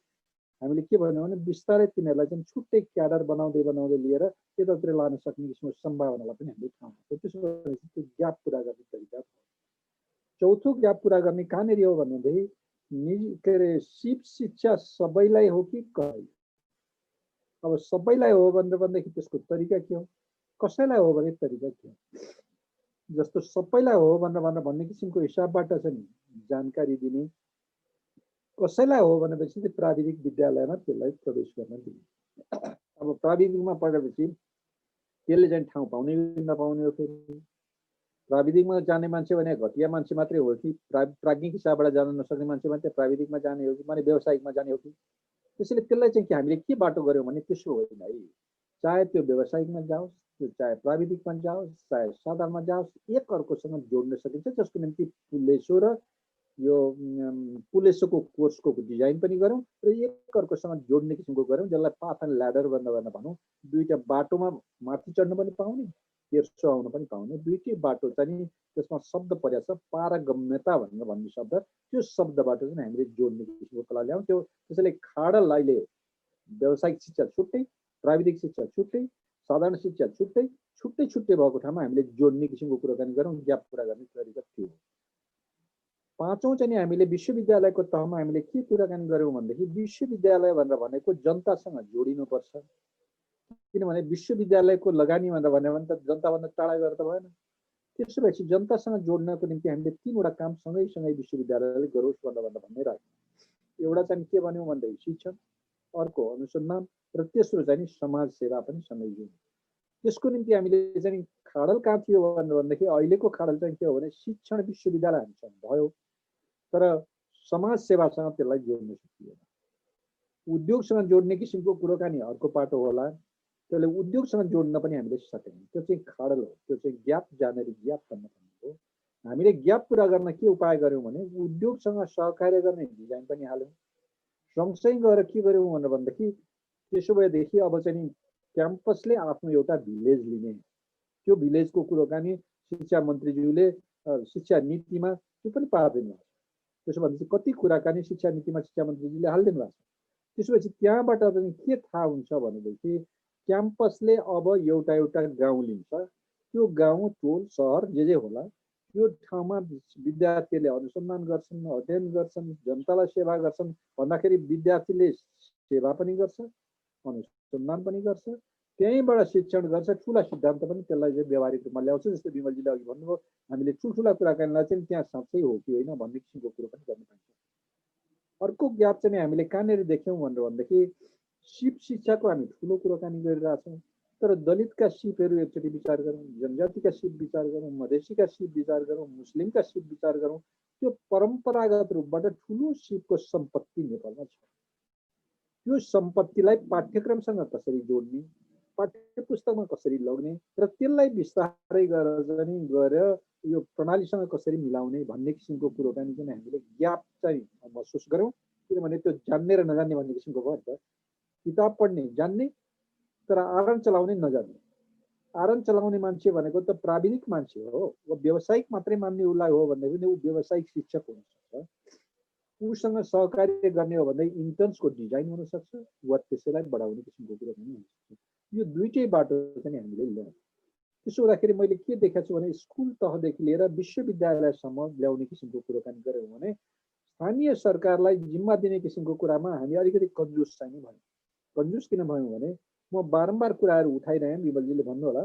हामीले के भन्यौँ भने बिस्तारै तिनीहरूलाई चाहिँ छुट्टै क्याडर बनाउँदै लिएर यतातिर लान सक्ने किसिमको सम्भावनालाई पनि हामीले ठाउँ। त्यसो भएपछि त्यो ग्याप पुरा गर्ने तरिका चौथो ग्याप पुरा गर्ने कहाँनिर हो भन्दाखेरि निजी के अरे सिप शिक्षा सबैलाई हो कि कसै? अब सबैलाई हो भनेर भन्दाखेरि त्यसको तरिका के हो? कसैलाई हो भने तरिका के हो? जस्तो सबैलाई हो भनेर भन्ने किसिमको हिसाबबाट चाहिँ जानकारी दिने, कसैलाई हो भनेपछि चाहिँ प्राविधिक विद्यालयमा त्यसलाई प्रवेश गर्न दिने। अब प्राविधिकमा पढेपछि त्यसले चाहिँ ठाउँ पाउने कि नपाउने हो? फेरि प्राविधिकमा जाने मान्छे भने घटिया मान्छे मात्रै हो कि प्राज्ञिक हिसाबबाट जान नसक्ने मान्छे मात्रै प्राविधिकमा जाने हो कि माने व्यावसायिकमा जाने हो कि? त्यसैले त्यसलाई चाहिँ हामीले के बाटो गर्यौँ भने त्यसो होइन है। चाहे त्यो व्यावसायिकमा जाओस्, त्यो चाहे प्राविधिकमा जाओस्, चाहे साधारणमा जाओस्, एक अर्कोसँग जोड्न सकिन्छ। जसको निम्ति पुलेसो र यो पुलेसोको कोर्सको डिजाइन पनि गरौँ र एक अर्कोसँग जोड्ने किसिमको गरौँ, जसलाई पाथ एन्ड ल्याडर भनेर भनौँ। दुईटा बाटोमा माथि चढ्न पनि पाउने, तेर्सो आउन पनि पाउने, दुईटै बाटो चाहिँ त्यसमा शब्द परेको छ पारगम्यता भनेर भन्ने शब्द, त्यो शब्दबाट चाहिँ हामीले जोड्ने किसिमको कला ल्याउँ। त्यो त्यसैले खाडल अहिले व्यावसायिक शिक्षा छुट्टै, प्राविधिक शिक्षा छुट्टै, साधारण शिक्षा छुट्टै, छुट्टै छुट्टै भएको ठाउँमा हामीले जोड्ने किसिमको कुराकानी गरौँ। ग्याप पुरा गर्ने तरिका त्यो। पाँचौँ चाहिँ हामीले विश्वविद्यालयको तहमा हामीले के कुराकानी गऱ्यौँ भनेदेखि विश्वविद्यालय भनेर भनेको जनतासँग जोडिनुपर्छ। किनभने विश्वविद्यालयको लगानी भनेर भन्यो भने त जनताभन्दा टाढा गएर त भएन। त्यसो भएपछि जनतासँग जोड्नको निम्ति हामीले तीनवटा काम सँगै विश्वविद्यालयले गरोस् भनेर भन्ने राख्यौँ। एउटा चाहिँ के भन्यौँ भन्दाखेरि शिक्षण, अर्को अनुसन्धान र तेस्रो चाहिँ समाज सेवा पनि सँगै जोड्यौँ। त्यसको निम्ति हामीले चाहिँ खाडल कहाँ थियो भनेर भन्दाखेरि अहिलेको खाडल चाहिँ के हो भने शिक्षण विश्वविद्यालय हामीसँग भयो, तर समाज सेवासँग त्यसलाई जोड्न सकिएन। उद्योगसँग जोड्ने किसिमको कुराकानी अर्को पाटो होला, त्यसले उद्योगसँग जोड्न पनि हामीले सकेनौँ। त्यो चाहिँ खाडल हो, त्यो चाहिँ ग्याप जानेर ग्याप भन्न हो। हामीले ग्याप पुरा गर्न के उपाय गऱ्यौँ भने उद्योगसँग सहकार्य गर्ने डिजाइन पनि हाल्यौँ। सँगसँगै गएर के गऱ्यौँ भनेर भन्दाखेरि त्यसो भएदेखि अब चाहिँ क्याम्पसले आफ्नो एउटा भिलेज लिने, त्यो भिलेजको कुराकानी शिक्षा मन्त्रीज्यूले शिक्षा नीतिमा त्यो पनि पारिदिनु भएको छ। त्यसो भनेपछि कति कुराकानी शिक्षा नीतिमा शिक्षा मन्त्रीजीले हालिदिनु भएको छ। त्यसपछि त्यहाँबाट चाहिँ के थाहा हुन्छ भनेदेखि क्याम्पसले अब एउटा एउटा गाउँ लिन्छ, त्यो गाउँ टोल सहर जे होला त्यो ठाउँमा विद्यार्थीले अनुसन्धान गर्छन्, अध्ययन गर्छन्, जनतालाई सेवा गर्छन् भन्दाखेरि विद्यार्थीले सेवा पनि गर्छ, अनुसन्धान पनि गर्छ, त्यहीँबाट शिक्षण गर्छ, ठुला सिद्धान्त पनि त्यसलाई चाहिँ व्यावहारिक रूपमा ल्याउँछ। जस्तो विमलजीले अघि भन्नुभयो, हामीले ठुल्ठुला कुराकानीलाई चाहिँ त्यहाँ साँच्चै हो कि होइन भन्ने किसिमको कुरो पनि गर्न पाइन्छ। अर्को ग्याप चाहिँ हामीले कहाँनिर देख्यौँ भनेर भन्दाखेरि सिप शिक्षाको हामी ठुलो कुराकानी गरिरहेछौँ, तर दलितका सिपहरू एकचोटि विचार गरौँ, जनजातिका सिप विचार गरौँ, मधेसीका सिप विचार गरौँ, मुस्लिमका सिप विचार गरौँ, त्यो परम्परागत रूपबाट ठुलो सिपको सम्पत्ति नेपालमा छ। त्यो सम्पत्तिलाई पाठ्यक्रमसँग कसरी जोड्ने, पाठ्य पुस्तकमा कसरी लग्ने र त्यसलाई बिस्तारै गएर यो प्रणालीसँग कसरी मिलाउने भन्ने किसिमको कुराकानी चाहिँ हामीले ग्याप चाहिँ महसुस गऱ्यौँ। किनभने त्यो जान्ने र नजान्ने भन्ने किसिमको भयो नि त। किताब पढ्ने जान्ने तर आरण चलाउने नजान्ने। आरण चलाउने मान्छे भनेको त प्राविधिक मान्छे हो, व्यावसायिक मात्रै मान्ने उसलाई हो भनेदेखि ऊ व्यावसायिक शिक्षक हुनसक्छ। उसँग सहकार्य गर्ने हो भने इन्टर्न्सको डिजाइन हुनसक्छ वा त्यसैलाई बढाउने किसिमको कुरो पनि हुनसक्छ। यो दुईटै बाटो चाहिँ हामीले ल्यायौँ। त्यसो हुँदाखेरि मैले के देखेको छु भने स्कुल तहदेखि लिएर विश्वविद्यालयसम्म ल्याउने किसिमको कुराकानी गऱ्यौँ भने स्थानीय सरकारलाई जिम्मा दिने किसिमको कुरामा हामी अलिकति कन्जुस चाहिँ भयौँ। कन्जुस किन भयौँ भने म बारम्बार कुराहरू उठाइरहेँ, विमलजीले भन्नुहोला,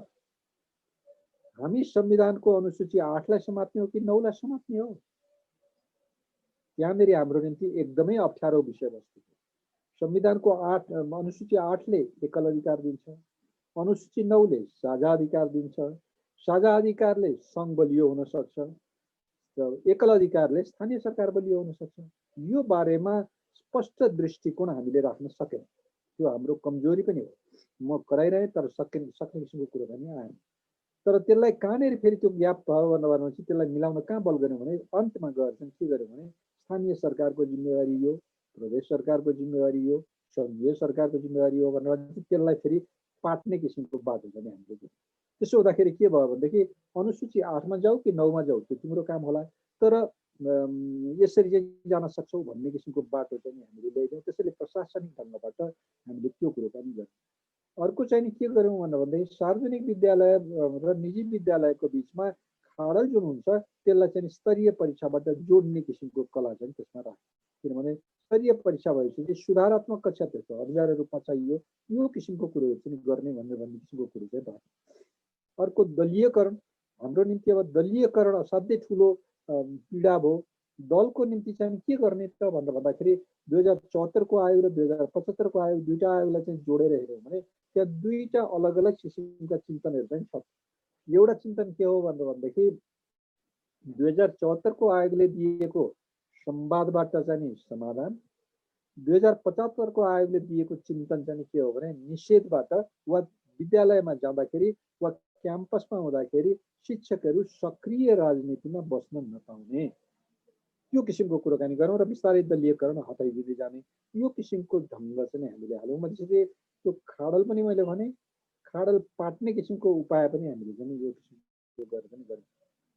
हामी संविधानको अनुसूची 8लाई समात्ने हो कि 9लाई समात्ने हो? त्यहाँनिर हाम्रो निम्ति एकदमै अप्ठ्यारो विषयवस्तु हो। संविधानको अनुसूची 8ले एकल अधिकार दिन्छ, अनुसूची 9ले साझा अधिकार दिन्छ, साझा अधिकारले सङ्घ बलियो हुन सक्छ र एकल अधिकारले स्थानीय सरकार बलियो हुन सक्छ। यो बारेमा स्पष्ट दृष्टिकोण हामीले राख्न सकेनौँ। त्यो हाम्रो कमजोरी पनि हो। म कराइरहेँ तर सक्ने किसिमको कुरो पनि आएन। तर त्यसलाई कहाँनिर फेरि त्यो ग्याप भयो भनेपछि त्यसलाई मिलाउन कहाँ बल गऱ्यौँ भने अन्तमा गएर चाहिँ के गर्यौँ भने स्थानीय सरकारको जिम्मेवारी यो, प्रदेश सरकारको जिम्मेवारी यो, सङ्घीय सरकारको जिम्मेवारी हो भनेर त्यसलाई फेरि पाट्ने किसिमको बाटो पनि हामीले दियौँ। त्यसो हुँदाखेरि के भयो भनेदेखि अनुसूची 8मा जाऊ कि 9मा जाऊ त्यो तिम्रो काम होला, तर यसरी चाहिँ जान सक्छौ भन्ने किसिमको बाटो चाहिँ हामीले ल्याइदियौँ। त्यसैले प्रशासनिक ढङ्गबाट हामीले त्यो कुरो पनि गर्यौँ। अर्को चाहिँ के गर्यौँ भन्दाखेरि सार्वजनिक विद्यालय र निजी विद्यालयको बिचमा खाडल जुन हुन्छ त्यसलाई चाहिँ स्तरीय परीक्षाबाट जोड्ने किसिमको कला चाहिँ त्यसमा राख्यो। किनभने स्तरीय परीक्षा भएपछि सुधारात्मक कक्षा त्यसको अनिवार्य रूपमा चाहियो, यो किसिमको कुरोहरू चाहिँ गर्ने भन्ने किसिमको कुरो चाहिँ भयो। अर्को दलीयकरण, हाम्रो निम्ति अब दलीयकरण असाध्यै ठुलो पीडा भयो। दलको निम्ति चाहिँ के गर्ने त भन्दाखेरि 2074 को आयोग र 2075 को आयोग, दुईटा आयोगलाई चाहिँ जोडेर हेऱ्यौँ भने त्यहाँ दुईटा अलग अलग किसिमका चिन्तनहरू चाहिँ छ। एउटा चिन्तन के हो भन्दाखेरि 2074 को आयोगले दिएको संवादबाट चाहिँ समाधान, 2075 को आयोगले दिएको चिन्तन चाहिँ के हो भने निषेधबाट वा विद्यालयमा जाँदाखेरि वा क्याम्पसमा हुँदाखेरि शिक्षकहरू सक्रिय राजनीतिमा बस्न नपाउने, यो किसिमको कुराकानी गरौँ र बिस्तारै दलीयकरण हटाइदिँदै जाने, यो किसिमको ढङ्ग चाहिँ हामीले हाल्यौँ। त्यसैले त्यो खाडल पनि मैले भने खाडल पाट्ने किसिमको उपाय पनि हामीले चाहिँ यो किसिमको गरेर पनि गर्यौँ।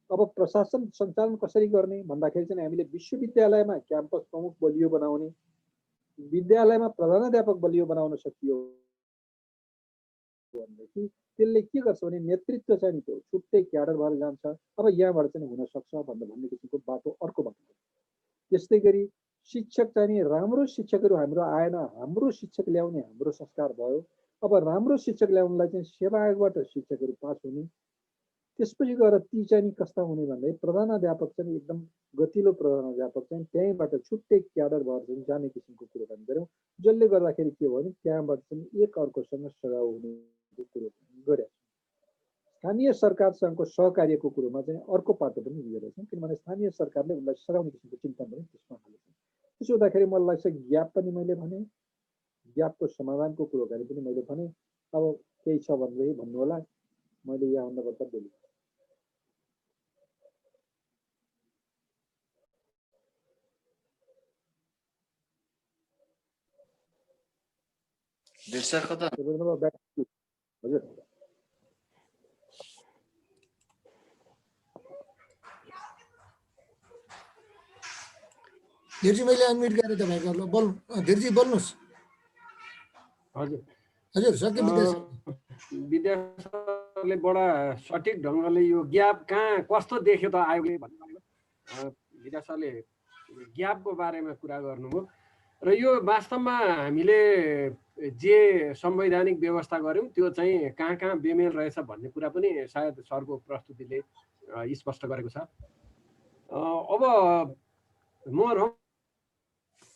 अब प्रशासन सञ्चालन कसरी गर्ने भन्दाखेरि चाहिँ हामीले विश्वविद्यालयमा क्याम्पस प्रमुख बलियो बनाउने, विद्यालयमा प्रधानाध्यापक बलियो बनाउन सकियो भनेदेखि त्यसले के गर्छ भने नेतृत्व चाहिँ त्यो छुट्टै क्याडर भएर जान्छ। अब यहाँबाट चाहिँ हुन सक्छ भन्ने किसिमको बाटो अर्को बाटो। त्यस्तै गरी शिक्षक चाहिँ राम्रो शिक्षकहरू हाम्रो आएन, हाम्रो शिक्षक ल्याउने हाम्रो संस्कार भयो। अब राम्रो शिक्षक ल्याउनलाई चाहिँ सेवा आयोगबाट शिक्षकहरू पास हुने, त्यसपछि गएर ती चाहिँ कस्ता हुने भन्दै प्रधानाध्यापक चाहिँ एकदम गतिलो प्रधानाध्यापक चाहिँ त्यहीँबाट छुट्टै क्याडर भएर चाहिँ जाने किसिमको कुराकानी गऱ्यौँ, जसले गर्दाखेरि के भयो भने त्यहाँबाट चाहिँ एक अर्कोसँग सघाउ हुने कुरो गरे। स्थानीय सरकारसँगको सहकार्यको कुरोमा चाहिँ अर्को पाटो पनि लिएर छौँ, किनभने स्थानीय सरकारले उसलाई सघाउने किसिमको चिन्तन पनि त्यसमा हालेको छ। त्यसो हुँदाखेरि मलाई लाग्छ ग्याप पनि मैले भने, ग्यापको समाधानको कुरोकानी पनि मैले भने। अब केही छ भनेदेखि भन्नु होला, मैले यहाँभन्दा बढ्ता बोलेँ। हजुर धीरजी मैले अनम्युट गरेँ तपाईँको, बोल धीरजी बोल्नुहोस्। हजुर हजुर सके विद्यार्थीले बडा सठिक ढङ्गले यो ग्याप कहाँ कस्तो देख्यो त आयोगले भन्नुभयो। विद्यार्थीले ग्यापको बारेमा कुरा गर्नुभयो र यो वास्तवमा हामीले जे संवैधानिक व्यवस्था गऱ्यौँ त्यो चाहिँ कहाँ कहाँ बेमेल रहेछ भन्ने कुरा पनि सायद सरको प्रस्तुतिले स्पष्ट गरेको छ। अब म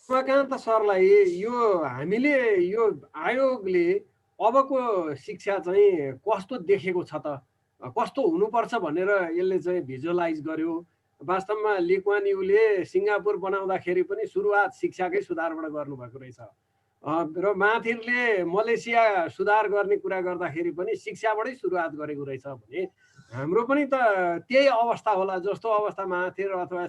रमाकान्त सरलाई यो हामीले यो आयोगले अबको शिक्षा चाहिँ कस्तो देखेको छ त, कस्तो हुनुपर्छ भनेर यसले चाहिँ भिजुअलाइज गर्यो। वास्तवमा ली कुवान यूले सिङ्गापुर बनाउँदाखेरि पनि सुरुवात शिक्षाकै सुधारबाट गर्नुभएको रहेछ र माथिरले मलेसिया सुधार गर्ने कुरा गर्दाखेरि पनि शिक्षाबाटै सुरुवात गरेको रहेछ भने हाम्रो पनि त त्यही अवस्था होला जस्तो अवस्था माथिर अथवा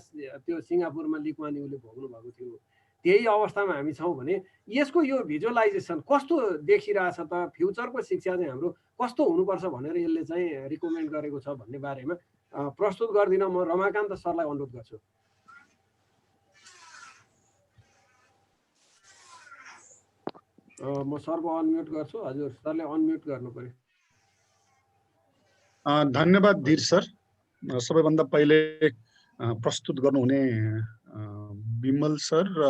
त्यो सिङ्गापुरमा ली कुवान यूले भोग्नु भएको थियो त्यही अवस्थामा हामी छौँ भने यसको यो भिजुअलाइजेसन कस्तो देखिरहेछ त, फ्युचरको शिक्षा चाहिँ हाम्रो कस्तो हुनुपर्छ भनेर यसले चाहिँ रिकमेन्ड गरेको छ भन्ने बारेमा प्रस्तुत गर्दिन म रमाकान्त सरलाई अनुरोध गर्छु। म सरको अनम्युट गर्छु। हजुर सरले अनम्युट गर्नु पर्यो। धन्यवाद धीर सर। सबैभन्दा पहिले प्रस्तुत गर्नुहुने विमल सर र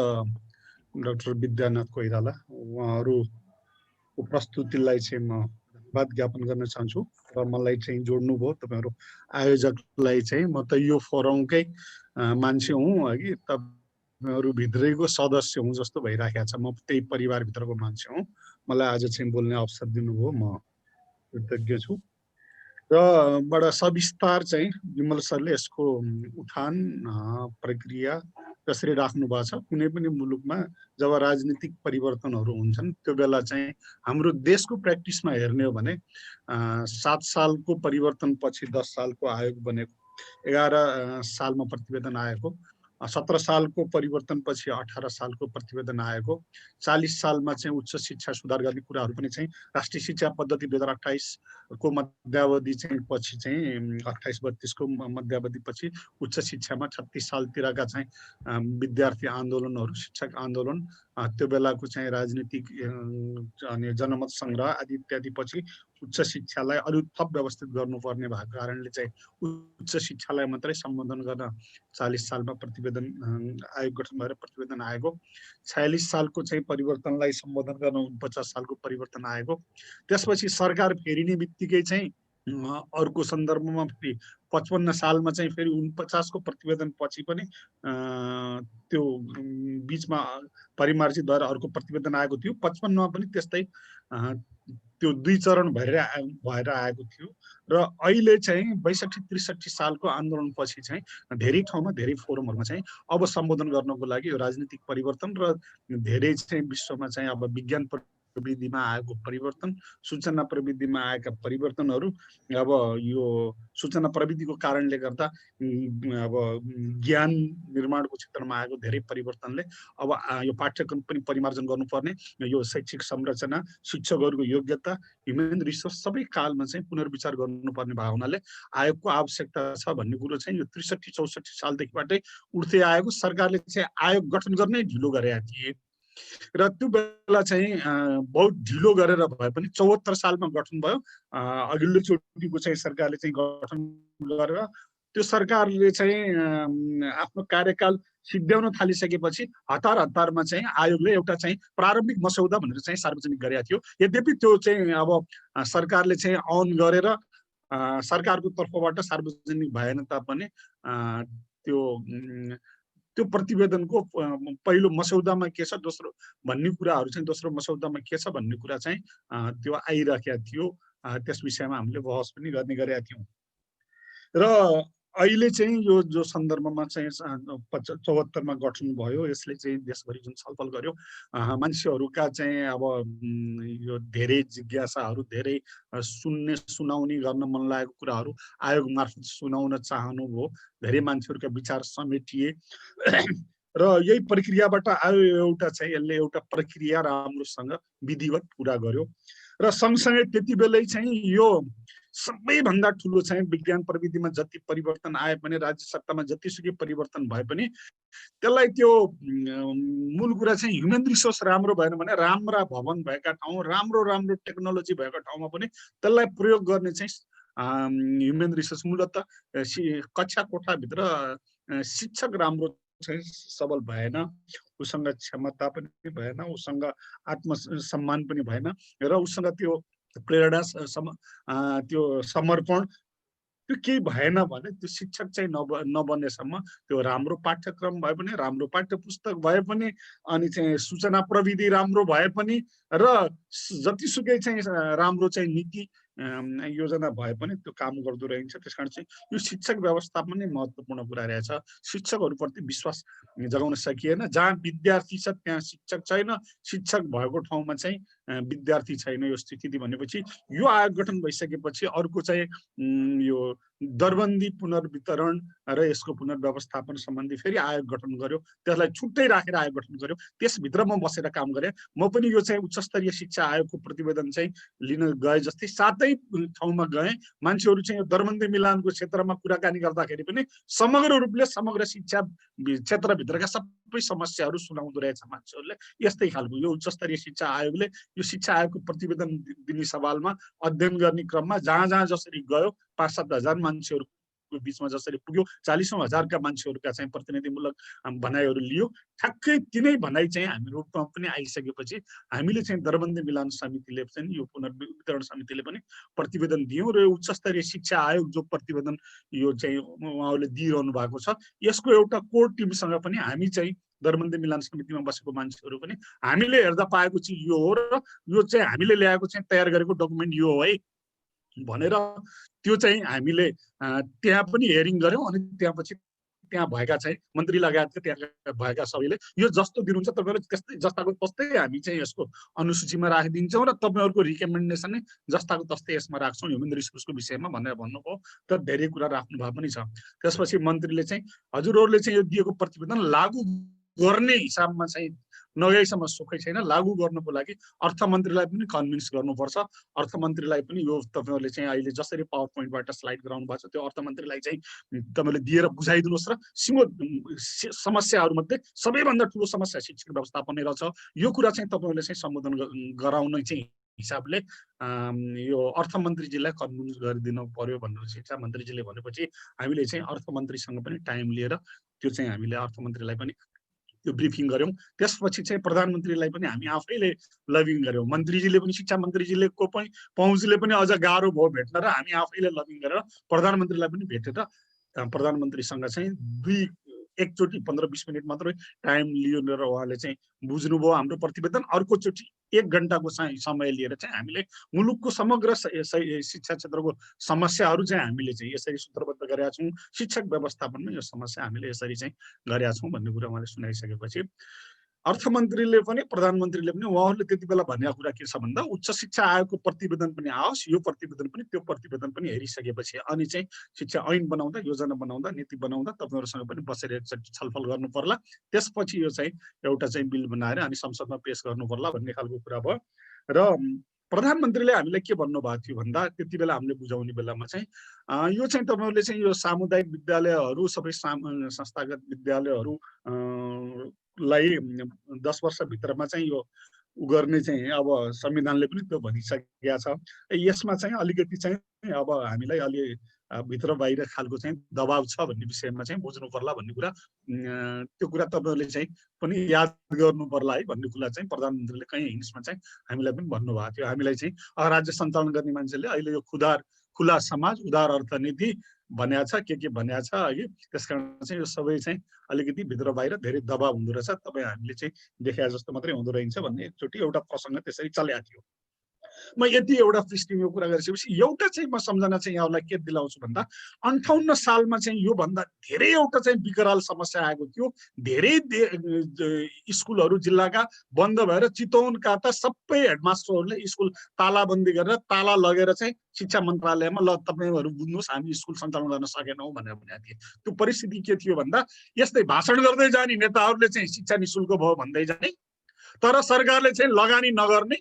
डाक्टर विद्यानाथ कोइराला उहाँहरूको प्रस्तुतिलाई चाहिँ म धन्यवाद ज्ञापन गर्न चाहन्छु र मलाई चाहिँ जोड्नुभयो तपाईँहरू आयोजकलाई चाहिँ। म त यो फोरमकै मान्छे हुँ अघि तपाईँहरू भित्रैको सदस्य हुँ जस्तो भइराखेको छ। म त्यही परिवारभित्रको मान्छे हुँ। मलाई आज चाहिँ बोल्ने अवसर दिनुभयो, म कृतज्ञ छु। र बडा सविस्तार चाहिँ विमल सरले यसको उठान प्रक्रिया कसरी राख्नु भएको छ। कुनै पनि मुलुकमा जब राजनीतिक परिवर्तनहरू हुन्छन् त्यो बेला चाहिँ हाम्रो देशको प्र्याक्टिसमा हेर्ने हो भने 7 सालको परिवर्तन पछि 10 सालको आयोग बनेको, 11 सालमा प्रतिवेदन आएको, 17 सालको परिवर्तन पछि 18 सालको प्रतिवेदन आएको, 40 सालमा चाहिँ उच्च शिक्षा सुधार गर्ने कुराहरू पनि चाहिँ राष्ट्रिय शिक्षा पद्धति 2028 को मध्यावधि चाहिँ पछि चाहिँ 28-32 को मध्यावधि पछि उच्च शिक्षामा 36 सालतिरका चाहिँ विद्यार्थी आन्दोलनहरू, शिक्षक आन्दोलन, त्यो बेलाको चाहिँ राजनीतिक अनि जनमत सङ्ग्रह आदि इत्यादि पछि उच्च शिक्षालाई अरु थप व्यवस्थित गर्नुपर्ने भएको कारणले चाहिँ उच्च शिक्षालाई मात्रै सम्बोधन गर्न 40 सालमा प्रतिवेदन आयोग गठन भएर प्रतिवेदन आएको, 46 सालको चाहिँ परिवर्तनलाई सम्बोधन गर्न 49 सालको परिवर्तन आएको। त्यसपछि सरकार फेरिने बित्तिकै चाहिँ अर्को सन्दर्भमा फेरि 55 सालमा चाहिँ फेरि 49 को प्रतिवेदन पछि पनि त्यो बीचमा परिमार्जित भएर अर्को प्रतिवेदन आएको थियो। 55 मा पनि त्यस्तै त्यो 2 चरण भएर आएको थियो र अहिले चाहिँ 62-63 सालको आन्दोलनपछि चाहिँ धेरै ठाउँमा धेरै फोरमहरुमा चाहिँ अब सम्बोधन गर्नको लागि यो राजनीतिक परिवर्तन र धेरै चाहिँ विश्वमा चाहिँ अब विज्ञान प्रविधिमा आएको परिवर्तन, सूचना प्रविधिमा आएका परिवर्तनहरू, अब यो सूचना प्रविधिको कारणले गर्दा अब ज्ञान निर्माणको क्षेत्रमा आएको धेरै परिवर्तनले अब यो पाठ्यक्रम पनि परिमार्जन गर्नुपर्ने, यो शैक्षिक संरचना, शिक्षकहरूको योग्यता, ह्युमन रिसोर्स सबै कालमा चाहिँ पुनर्विचार गर्नुपर्ने भएको हुनाले आयोगको आवश्यकता छ भन्ने कुरो चाहिँ यो 63-64 सालदेखिबाटै उठ्दै आएको। सरकारले चाहिँ आयोग गठन गर्नै ढिलो गरेका थिए र त्यो बेला चाहिँ बहुत ढिलो गरेर भए पनि 74 सालमा गठन भयो। अघिल्लो चोटिको चाहिँ सरकारले चाहिँ गठन गरेर त्यो सरकारले चाहिँ आफ्नो कार्यकाल सिद्ध्याउन थालिसकेपछि हतारमा चाहिँ आयोगले एउटा चाहिँ प्रारम्भिक मसौदा भनेर चाहिँ सार्वजनिक गरेका थियो। यद्यपि त्यो चाहिँ अब सरकारले चाहिँ अन गरेर सरकारको तर्फबाट सार्वजनिक भएन तापनि त्यो प्रतिवेदनको पहिलो मसौदामा के छ, दोस्रो भन्ने कुराहरू चाहिँ दोस्रो मसौदामा के छ भन्ने कुरा चाहिँ त्यो आइराखेको थियो। त्यस विषयमा हामीले बहस पनि गर्ने गरेका थियौं र अहिले चाहिँ यो जो सन्दर्भमा चाहिँ 74 मा गठन भयो, यसले चाहिँ देशभरि जुन छलफल गर्यो, मान्छेहरूका चाहिँ अब यो धेरै जिज्ञासाहरू, धेरै सुन्ने सुनाउने गर्न मन लागेको कुराहरू आयोग मार्फत सुनाउन चाहनु भयो, धेरै मान्छेहरूका विचार समेटिए र यही प्रक्रियाबाट आयो एउटा चाहिँ यसले एउटा प्रक्रिया राम्रोसँग विधिवत पूरा गर्यो र सँगसँगै त्यति बेलै चाहिँ यो सबैभन्दा ठुलो चाहिँ विज्ञान प्रविधिमा जति परिवर्तन आए पनि, राज्य सत्तामा जतिसुकै परिवर्तन भए पनि त्यसलाई त्यो मूल कुरा चाहिँ ह्युमन रिसोर्स राम्रो भएन भने राम्रा भवन भएका ठाउँ, राम्रो टेक्नोलोजी भएका ठाउँमा पनि त्यसलाई प्रयोग गर्ने चाहिँ ह्युमन रिसोर्स मूलतः कक्षा कोठाभित्र शिक्षक राम्रो चाहिँ सबल भएन, उसँग क्षमता पनि भएन, उसँग आत्मसम्मान पनि भएन र उसँग त्यो प्रेरणा त्यो समर्पण त्यो केही भएन भने त्यो शिक्षक चाहिँ नबनेसम्म त्यो राम्रो पाठ्यक्रम भए पनि, राम्रो पाठ्य पुस्तक भए पनि, अनि चाहिँ सूचना प्रविधि राम्रो भए पनि र जतिसुकै चाहिँ राम्रो चाहिँ नीति योजना भए पनि त्यो काम गर्दो रहन्छ। त्यसकारण चाहिँ यो शिक्षक व्यवस्थापन नै महत्त्वपूर्ण कुरा रहेछ। शिक्षकहरूप्रति विश्वास जगाउन सकिएन। जहाँ विद्यार्थी छ त्यहाँ शिक्षक छैन, शिक्षक भएको ठाउँमा चाहिँ विद्यार्थी छैन। यो स्थिति भनेपछि यो आयोग गठन भइसकेपछि अर्को चाहिँ यो दरबन्दी पुनर्वितरण र यसको पुनर्व्यवस्थापन सम्बन्धी फेरि आयोग गठन गर्यो। त्यसलाई छुट्टै राखेर आयोग गठन गर्यो। त्यसभित्र म बसेर काम गरेँ। म पनि यो चाहिँ उच्च स्तरीय शिक्षा आयोगको प्रतिवेदन चाहिँ लिन गए जस्तै सातै ठाउँमा गएँ। मान्छेहरू चाहिँ यो दरबन्दी मिलानको क्षेत्रमा कुराकानी गर्दाखेरि पनि समग्र रूपले समग्र शिक्षा क्षेत्रभित्रका सबै समस्याहरू सुनाउँदो रहेछ मान्छेहरूले। यस्तै खालको यो उच्च स्तरीय शिक्षा आयोगले यो शिक्षा आयोगको प्रतिवेदन दिने सवालमा अध्ययन गर्ने क्रममा जहाँ जसरी गयो 5-7 हजार मान्छेहरूको बीचमा जसरी पुग्यो, 40औं हजारका मान्छेहरूका चाहिँ प्रतिनिधिमूलक भनाइहरू लियो। ठ्याक्कै तिनै भनाइ चाहिँ हामी रूपमा पनि आइसकेपछि हामीले चाहिँ दरबन्दी मिलान समितिले चाहिँ यो पुनर्वितरण समितिले पनि प्रतिवेदन दियौँ र उच्च स्तरीय शिक्षा आयोग जो प्रतिवेदन यो चाहिँ उहाँहरूले दिइरहनु भएको छ, यसको एउटा कोर टिमसँग पनि हामी चाहिँ दरबन्दी मिलान समितिमा बसेको मान्छेहरू पनि हामीले हेर्दा पाएको चाहिँ यो हो र यो चाहिँ हामीले ल्याएको चाहिँ तयार गरेको डकुमेन्ट यो हो है भनेर त्यो चाहिँ हामीले त्यहाँ पनि हेरिङ गर्यौं। अनि त्यहाँ भएका चाहिँ मन्त्री लगायतका त्यहाँ भएका सबैले यो जस्तो दिनुहुन्छ तपाईहरु त्यस्तै जस्ताको तस्तै हामी चाहिँ यसको अनुसूचीमा राखिदिन्छौँ र तपाईहरुको रिकमेन्डेसन नै जस्ताको तस्तै यसमा राख्छौँ ह्युमन रिसोर्सको विषयमा भनेर भन्नुभयो। तर धेरै कुरा राख्नु भएको पनि छ। त्यसपछि मन्त्रीले चाहिँ हजुरहरुले चाहिँ यो दिएको प्रतिवेदन लागू गर्ने हिसाबमा चाहिँ नगएसम्म सुखै छैन, लागू गर्नको लागि अर्थमन्त्रीलाई पनि कन्भिन्स गर्नुपर्छ। अर्थमन्त्रीलाई पनि यो तपाईहरुले चाहिँ अहिले जसरी पावर पोइन्टबाट स्लाइड गराउनु भएको छ त्यो अर्थमन्त्रीलाई चाहिँ तपाईले दिएर बुझाइदिनुस् र सिंगो समस्याहरु मध्ये सबैभन्दा ठूलो समस्या शिक्षक व्यवस्थापन नै रहेछ। यो कुरा चाहिँ तपाईहरुले चाहिँ सम्बोधन गराउन चाहिँ हिसाबले यो अर्थमन्त्रीजीलाई कन्भिन्स गरिदिनु पर्यो भनेर शिक्षा मन्त्रीजीले भनेपछि हामीले चाहिँ अर्थमन्त्रीसँग पनि टाइम लिएर त्यो चाहिँ हामीले अर्थमन्त्रीलाई पनि त्यो ब्रिफिङ गऱ्यौँ। त्यसपछि चाहिँ प्रधानमन्त्रीलाई पनि हामी आफैले लबिङ गऱ्यौँ। मन्त्रीजीले पनि शिक्षा मन्त्रीजीले को पनि पहुँचले पनि अझ गाह्रो भयो भेट्न र हामी आफैले लबिङ गरेर प्रधानमन्त्रीलाई पनि भेटेर प्रधानमन्त्रीसँग चाहिँ एकचोटि 15-20 मिनट मात्रै टाइम लियो र उहाँले चाहिँ बुझ्नुभयो हाम्रो प्रतिवेदन। अर्कोचोटि 1 घण्टाको समय लिएर चाहिँ हामीले मुलुकको समग्र शिक्षा क्षेत्रको समस्याहरू चाहिँ हामीले चाहिँ यसरी सूत्रबद्ध गरेका छौँ। शिक्षक व्यवस्थापनमा यो समस्या हामीले यसरी चाहिँ गरेका छौँ भन्ने कुरा उहाँले सुनाइसकेपछि अर्थमन्त्रीले पनि प्रधानमन्त्रीले पनि उहाँहरूले त्यति बेला भनेको कुरा के छ भन्दा उच्च शिक्षा आयोगको प्रतिवेदन पनि आओस्, यो प्रतिवेदन पनि त्यो प्रतिवेदन पनि हेरिसकेपछि अनि चाहिँ शिक्षा ऐन बनाउँदा, योजना बनाउँदा, नीति बनाउँदा तपाईँहरूसँग पनि बसेर एकचोटि छलफल गर्नु पर्ला, त्यसपछि यो चाहिँ एउटा चाहिँ बिल बनाएर अनि संसदमा पेश गर्नु पर्ला भन्ने खालको कुरा भयो। र प्रधानमन्त्रीले हामीलाई के भन्नुभएको थियो भन्दा त्यति बेला हामीले बुझाउने बेलामा चाहिँ यो चाहिँ तपाईँहरूले चाहिँ यो सामुदायिक विद्यालयहरू सबै संस्थागत विद्यालयहरू लाई 10 वर्षभित्रमा चाहिँ यो गर्ने चाहिँ अब संविधानले पनि त्यो भनिसकेका छ। यसमा चाहिँ अलिकति चाहिँ अब हामीलाई अलि भित्र बाहिर खालको चाहिँ दबाब छ भन्ने विषयमा चाहिँ बुझ्नु पर्ला भन्ने कुरा त्यो कुरा तपाईँहरूले चाहिँ पनि याद गर्नु पर्ला है भन्ने कुरा चाहिँ प्रधानमन्त्रीले कहीँ हिन्समा चाहिँ हामीलाई पनि भन्नुभएको थियो। हामीलाई चाहिँ राज्य सञ्चालन गर्ने मान्छेले अहिले यो खुला समाज उदार अर्थनीति भनेको छ, के भनेको छ है, त्यसकारण चाहिँ यो सबै चाहिँ अलिकति भित्र बाहिर धेरै दबाब हुँदो रहेछ, तपाईँ हामीले चाहिँ देखाए जस्तो मात्रै हुँदो रहेछ भन्ने एकचोटि एउटा प्रसङ्ग त्यसरी चलेको थियो। म यति एउटा पृष्ठभूमिको कुरा गरिसकेपछि एउटा चाहिँ म सम्झना चाहिँ यहाँलाई के दिलाउँछु भन्दा 58 सालमा चाहिँ योभन्दा धेरै एउटा चाहिँ विकराल समस्या आएको थियो। धेरै स्कुलहरू जिल्लाका बन्द भएर चितवनका त सबै हेडमास्टरहरूले स्कुल तालाबन्दी गरेर ताला लगेर चाहिँ शिक्षा मन्त्रालयमा ल तपाईँहरू बुझ्नुहोस् हामी स्कुल सञ्चालन गर्न सकेनौँ भनेर भनेको थिए। त्यो परिस्थिति के थियो भन्दा यस्तै भाषण गर्दै जाने नेताहरूले चाहिँ शिक्षा निःशुल्क भयो भन्दै जाने, तर सरकारले चाहिँ लगानी नगर्ने,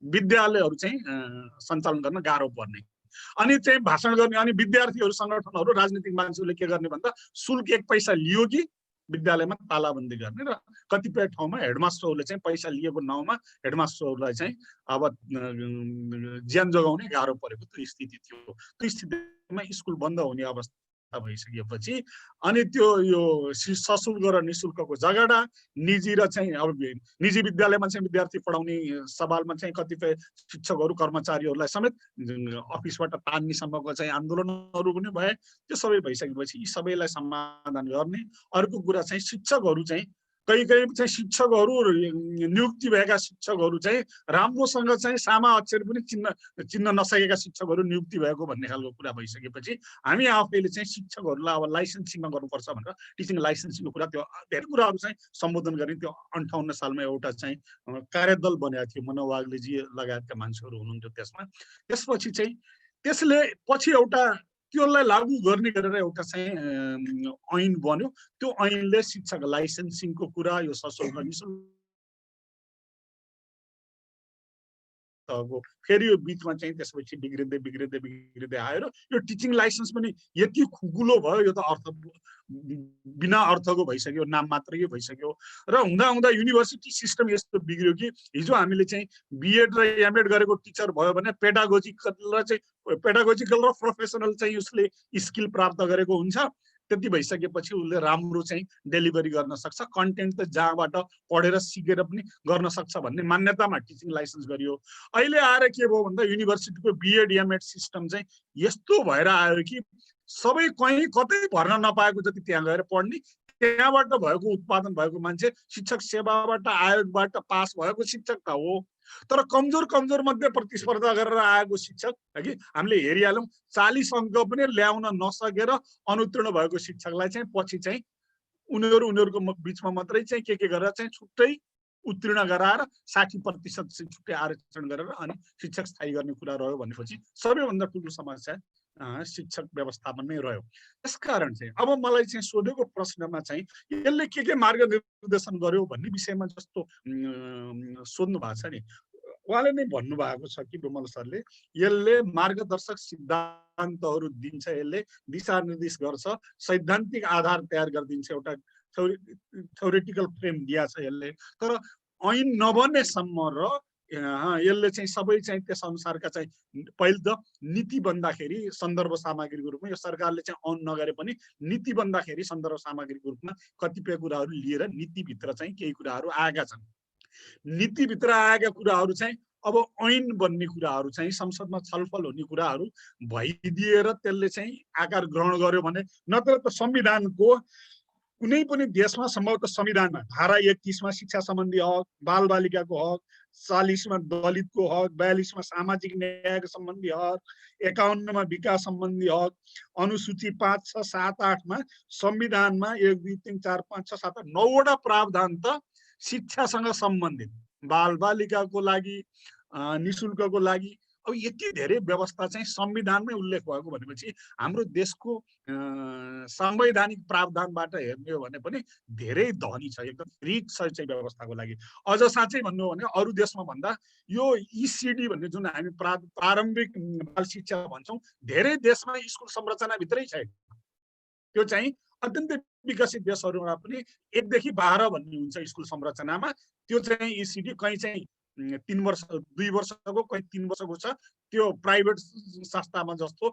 विद्यालयहरू चाहिँ सञ्चालन गर्न गाह्रो पर्ने, अनि चाहिँ भाषण गर्ने, अनि विद्यार्थीहरू सङ्गठनहरू राजनीतिक मान्छेहरूले के गर्ने भन्दा शुल्क 1 पैसा लियो कि विद्यालयमा तालाबन्दी गर्ने र कतिपय ठाउँमा हेडमास्टरहरूले चाहिँ पैसा लिएको नाउँमा हेडमास्टरहरूलाई चाहिँ अब ज्यान जोगाउने गाह्रो परेको त्यो स्थिति थियो। त्यो स्थितिमा स्कुल बन्द हुने अवस्था भइसकेपछि अनि त्यो यो सशुल्क र निःशुल्कको झगडा, निजी र चाहिँ अब निजी विद्यालयमा चाहिँ विद्यार्थी पढाउने सवालमा चाहिँ कतिपय शिक्षकहरू कर्मचारीहरूलाई समेत अफिसबाट तान्नेसम्मको चाहिँ आन्दोलनहरू पनि भए। त्यो सबै भइसकेपछि यी सबैलाई समाधान गर्ने। अर्को कुरा चाहिँ शिक्षकहरू चाहिँ कहीँ चाहिँ शिक्षकहरू नियुक्ति भएका शिक्षकहरू चाहिँ राम्रोसँग चाहिँ सामा अक्षर पनि चिन्न नसकेका शिक्षकहरू नियुक्ति भएको भन्ने खालको कुरा भइसकेपछि हामी आफैले चाहिँ शिक्षकहरूलाई अब लाइसेन्सिङमा गर्नुपर्छ भनेर टिचिङ लाइसेन्सिङको कुरा त्यो धेरै कुराहरू चाहिँ सम्बोधन गर्ने। त्यो 58 सालमा एउटा चाहिँ कार्यदल बनाएको थियो, मनोहर वाग्लेजी लगायतका मान्छेहरू हुनुहुन्थ्यो त्यसमा। त्यसपछि चाहिँ त्यसले पछि एउटा त्यसलाई लागू गर्ने गरेर एउटा चाहिँ ऐन बन्यो। त्यो ऐनले शिक्षक लाइसेन्सिङको कुरा, यो सशुल्क निःशुल्क फेरि यो बिचमा चाहिँ त्यसपछि बिग्रिँदै आयो र यो टिचिङ लाइसेन्स पनि यति खुकुलो भयो, यो त बिना अर्थको भइसक्यो, नाम मात्रै भइसक्यो। र हुँदा युनिभर्सिटी सिस्टम यस्तो बिग्रियो कि हिजो हामीले चाहिँ बिएड र एमएड गरेको टिचर भयो भने पेडागोजिकल र प्रोफेसनल चाहिँ उसले स्किल प्राप्त गरेको हुन्छ। त्यति भइसकेपछि उसले राम्रो चाहिँ डेलिभरी गर्न सक्छ, कन्टेन्ट त जहाँबाट पढेर सिकेर पनि गर्न सक्छ भन्ने मान्यतामा टिचिङ लाइसेन्स गरियो। अहिले आएर के भयो भन्दा युनिभर्सिटीको बिएड एमएड सिस्टम चाहिँ यस्तो भएर आयो कि सबै कहीँ कतै भर्न नपाएको जति त्यहाँ गएर पढ्ने, त्यहाँबाट भएको उत्पादन भएको मान्छे शिक्षक सेवाबाट आयोगबाट पास भएको शिक्षक त हो, तर कमजोर मध्ये प्रतिस्पर्धा गरेर आएको शिक्षक कि हामीले हेरिहाल्यौँ। 40 अङ्क पनि ल्याउन नसकेर अनुत्तीर्ण भएको शिक्षकलाई चाहिँ पछि चाहिँ उनीहरूको बिचमा मात्रै चाहिँ के गरेर चाहिँ छुट्टै उत्तीर्ण गराएर 60% चाहिँ छुट्टै आरक्षण गरेर अनि शिक्षक स्थायी गर्ने कुरा रह्यो भनेपछि सबैभन्दा ठुलो समस्या शिक्षक व्यवस्थापनमै रह्यो। त्यसकारण चाहिँ अब मलाई चाहिँ सोधेको प्रश्नमा चाहिँ यसले के मार्गनिर्देशन गर्यो भन्ने विषयमा जस्तो सोध्नु भएको छ नि, उहाँले नै भन्नुभएको छ कि विमल सरले यसले मार्गदर्शक सिद्धान्तहरू दिन्छ, यसले दिशानिर्देश गर्छ, सैद्धान्तिक आधार तयार गरिदिन्छ, एउटा थ्योरेटिकल फ्रेम दिया छ यसले। तर ऐन नबन्नेसम्म र यसले चाहिँ सबै चाहिँ त्यस अनुसारका चाहिँ पहिले त नीति बन्दाखेरि सन्दर्भ सामग्रीको रूपमा यो सरकारले चाहिँ अन नगरे पनि नीति बन्दाखेरि सन्दर्भ सामग्रीको रूपमा कतिपय कुराहरू लिएर नीतिभित्र चाहिँ केही कुराहरू आएका छन्। नीतिभित्र आएका कुराहरू चाहिँ अब ऐन बन्ने कुराहरू चाहिँ संसदमा छलफल हुने कुराहरू भइदिएर त्यसले चाहिँ आकार ग्रहण गर्यो भने, नत्र त संविधानको कुनै पनि देशमा सम्भवतः संविधानमा धारा 31 मा शिक्षा सम्बन्धी हक, बालबालिकाको हक, 40 मा दलितको हक, 42 मा सामाजिक न्यायको सम्बन्धी हक, 51 मा विकास सम्बन्धी हक, अनुसूची 5, 6, 7, 8 मा संविधानमा 1, 2, 3, 4, 5, 6, 7, 9 वटा प्रावधान त शिक्षासँग सम्बन्धित, बालबालिकाको लागि, निशुल्कको लागि, अब यति धेरै व्यवस्था चाहिँ संविधानमै उल्लेख भएको भनेपछि हाम्रो देशको संवैधानिक प्रावधानबाट हेर्ने हो भने पनि धेरै धनी छ, एकदम रिच छ चाहिँ व्यवस्थाको लागि। अझ साँच्चै भन्नु हो भने अरू देशमा भन्दा यो ECD भन्ने जुन हामी प्रारम्भिक बाल शिक्षा भन्छौँ, धेरै देशमा स्कुल संरचनाभित्रै छ। त्यो चाहिँ अत्यन्तै विकसित देशहरूमा पनि 1 देखि 12 भन्ने हुन्छ स्कुल संरचनामा। त्यो चाहिँ ECD कहीँ चाहिँ 3 वर्ष 2 वर्षको, कहीँ 3 वर्षको छ। त्यो प्राइभेट संस्थामा जस्तो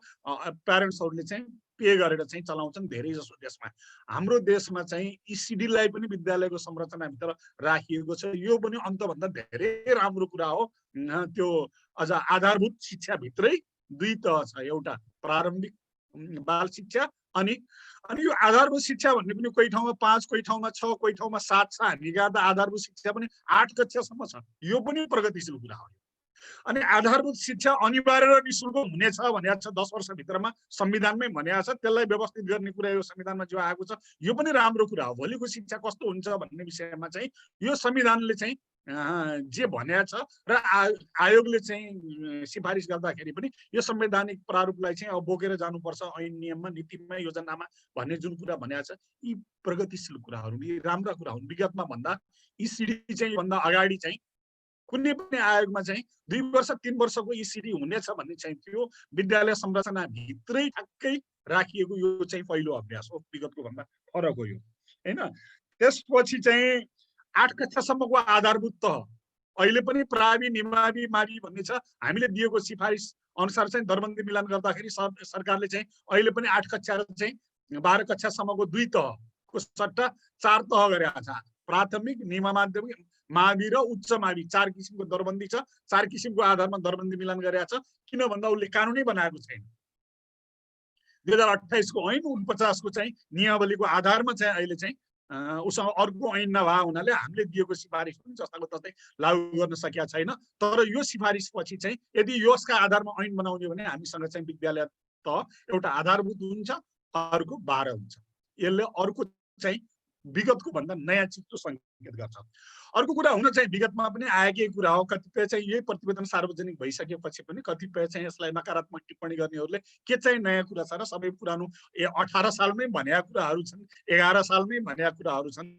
प्यारेन्ट्सहरूले चाहिँ पे गरेर चाहिँ चलाउँछन् धेरै जसो देशमा। हाम्रो देशमा चाहिँ ECD-लाई पनि विद्यालयको संरचनाभित्र राखिएको छ। यो पनि अन्तभन्दा धेरै राम्रो कुरा हो। त्यो अझ आधारभूत शिक्षाभित्रै 2 तह छ, एउटा प्रारम्भिक बाल शिक्षा अनि यो आधारभूत शिक्षा भन्ने पनि कोही ठाउँमा 5, कोही ठाउँमा 6, कोही ठाउँमा 7 छ। हामी गर्दा आधारभूत शिक्षा पनि 8 कक्षासम्म छ। यो पनि प्रगतिशील कुरा हो। अनि आधारभूत शिक्षा अनिवार्य र निशुल्क हुनेछ भनेको छ 10 वर्षभित्रमा संविधानमै भनेको छ। त्यसलाई व्यवस्थित गर्ने कुरा यो संविधानमा जो आएको छ यो पनि राम्रो कुरा हो। भोलिको शिक्षा कस्तो हुन्छ भन्ने विषयमा चाहिँ यो संविधानले चाहिँ जे भनेको छ र आयोगले चाहिँ सिफारिस गर्दाखेरि पनि यो संवैधानिक प्रारूपलाई चाहिँ अब बोकेर जानुपर्छ ऐन नियममा, नीतिमा, योजनामा भन्ने जुन कुरा भनेको छ, यी प्रगतिशील कुराहरू, यी राम्रा कुरा हुन्। विगतमा भन्दा ECD चाहिँ भन्दा अगाडि चाहिँ कुनै पनि आयोगमा चाहिँ 2 वर्ष 3 वर्षको ECD हुनेछ भन्ने चाहिँ त्यो विद्यालय संरचना भित्रै ठ्याक्कै राखिएको यो चाहिँ पहिलो अभ्यास हो। विगतको भन्दा फरक हो यो, हैन। त्यसपछि चाहिँ 8 कक्षासम्मको आधारभूत तह अहिले पनि प्रावि, निमावि, मावि भन्ने छ। हामीले दिएको सिफारिस अनुसार चाहिँ दरबन्दी मिलान गर्दाखेरि सरकारले चाहिँ अहिले पनि 8 कक्षा र चाहिँ 12 कक्षासम्मको 2 तहको सट्टा 4 तह गरेको छ। प्राथमिक, निम्न माध्यमिक, मावि र उच्च मावि 4 किसिमको दरबन्दी छ। 4 किसिमको आधारमा दरबन्दी मिलान गरेको छ। किन भन्दा उसले कानुनै बनाएको छैन। 2028 को ऐन 49 को चाहिँ नियमावलीको आधारमा चाहिँ अहिले चाहिँ उसँग अर्को ऐन नभए हुनाले हामीले दिएको सिफारिस पनि जस्ताको तस्तै लागू गर्न सकेका छैन। तर यो सिफारिस पछि चाहिँ यदि यसका आधारमा ऐन बनाउने भने हामीसँग चाहिँ विद्यालय तह एउटा आधारभूत हुन्छ, अर्को 12 हुन्छ। यसले अर्को चाहिँ विगतको भन्दा नयाँ चित्त संकेत गर्छ। अर्को कुरा हुन चाहिँ विगतमा पनि आएकै कुरा हो। कतिपय चाहिँ यही प्रतिवेदन सार्वजनिक भइसकेपछि पनि कतिपय चाहिँ यसलाई नकारात्मक टिप्पणी गर्नेहरूले के चाहिँ नयाँ कुरा छ र सबै पुरानो 18 सालमै भनेका कुराहरू छन्, 11 सालमै भनेका कुराहरू छन्,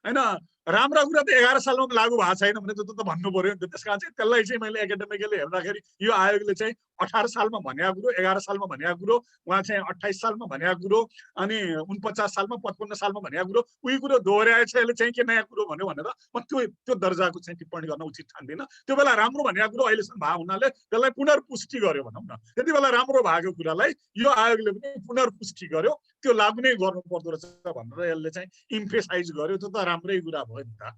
हैन। राम्रा कुरा त 11 सालमा लागू भएको छैन भने त भन्नु पर्यो नि त। त्यसकारण चाहिँ त्यसलाई चाहिँ मैले एकाडेमिकली हेर्दाखेरि यो आयोगले चाहिँ 18 सालमा भनेको कुरो, 11 सालमा भनेको कुरो, उहाँ चाहिँ 28 सालमा भनेको कुरो, अनि 49 सालमा 55 सालमा भनेको कुरो, उही कुरो दोहोऱ्याएछ। यसले चाहिँ के नयाँ कुरो भन्यो भनेर म त्यो दर्जाको चाहिँ टिप्पणी गर्न उचित ठान्दिनँ। त्यो बेला राम्रो भनेको कुरो अहिलेसम्म भएको हुनाले त्यसलाई पुनर्पुष्टि गर्यो भनौँ न। त्यति बेला राम्रो भएको कुरालाई यो आयोगले पनि पुनर्पुष्टि गर्यो, त्यो लागू नै गर्नु पर्दो रहेछ भनेर यसले चाहिँ इम्फेसाइज गर्यो। त्यो त राम्रै कुरा भयो नि त।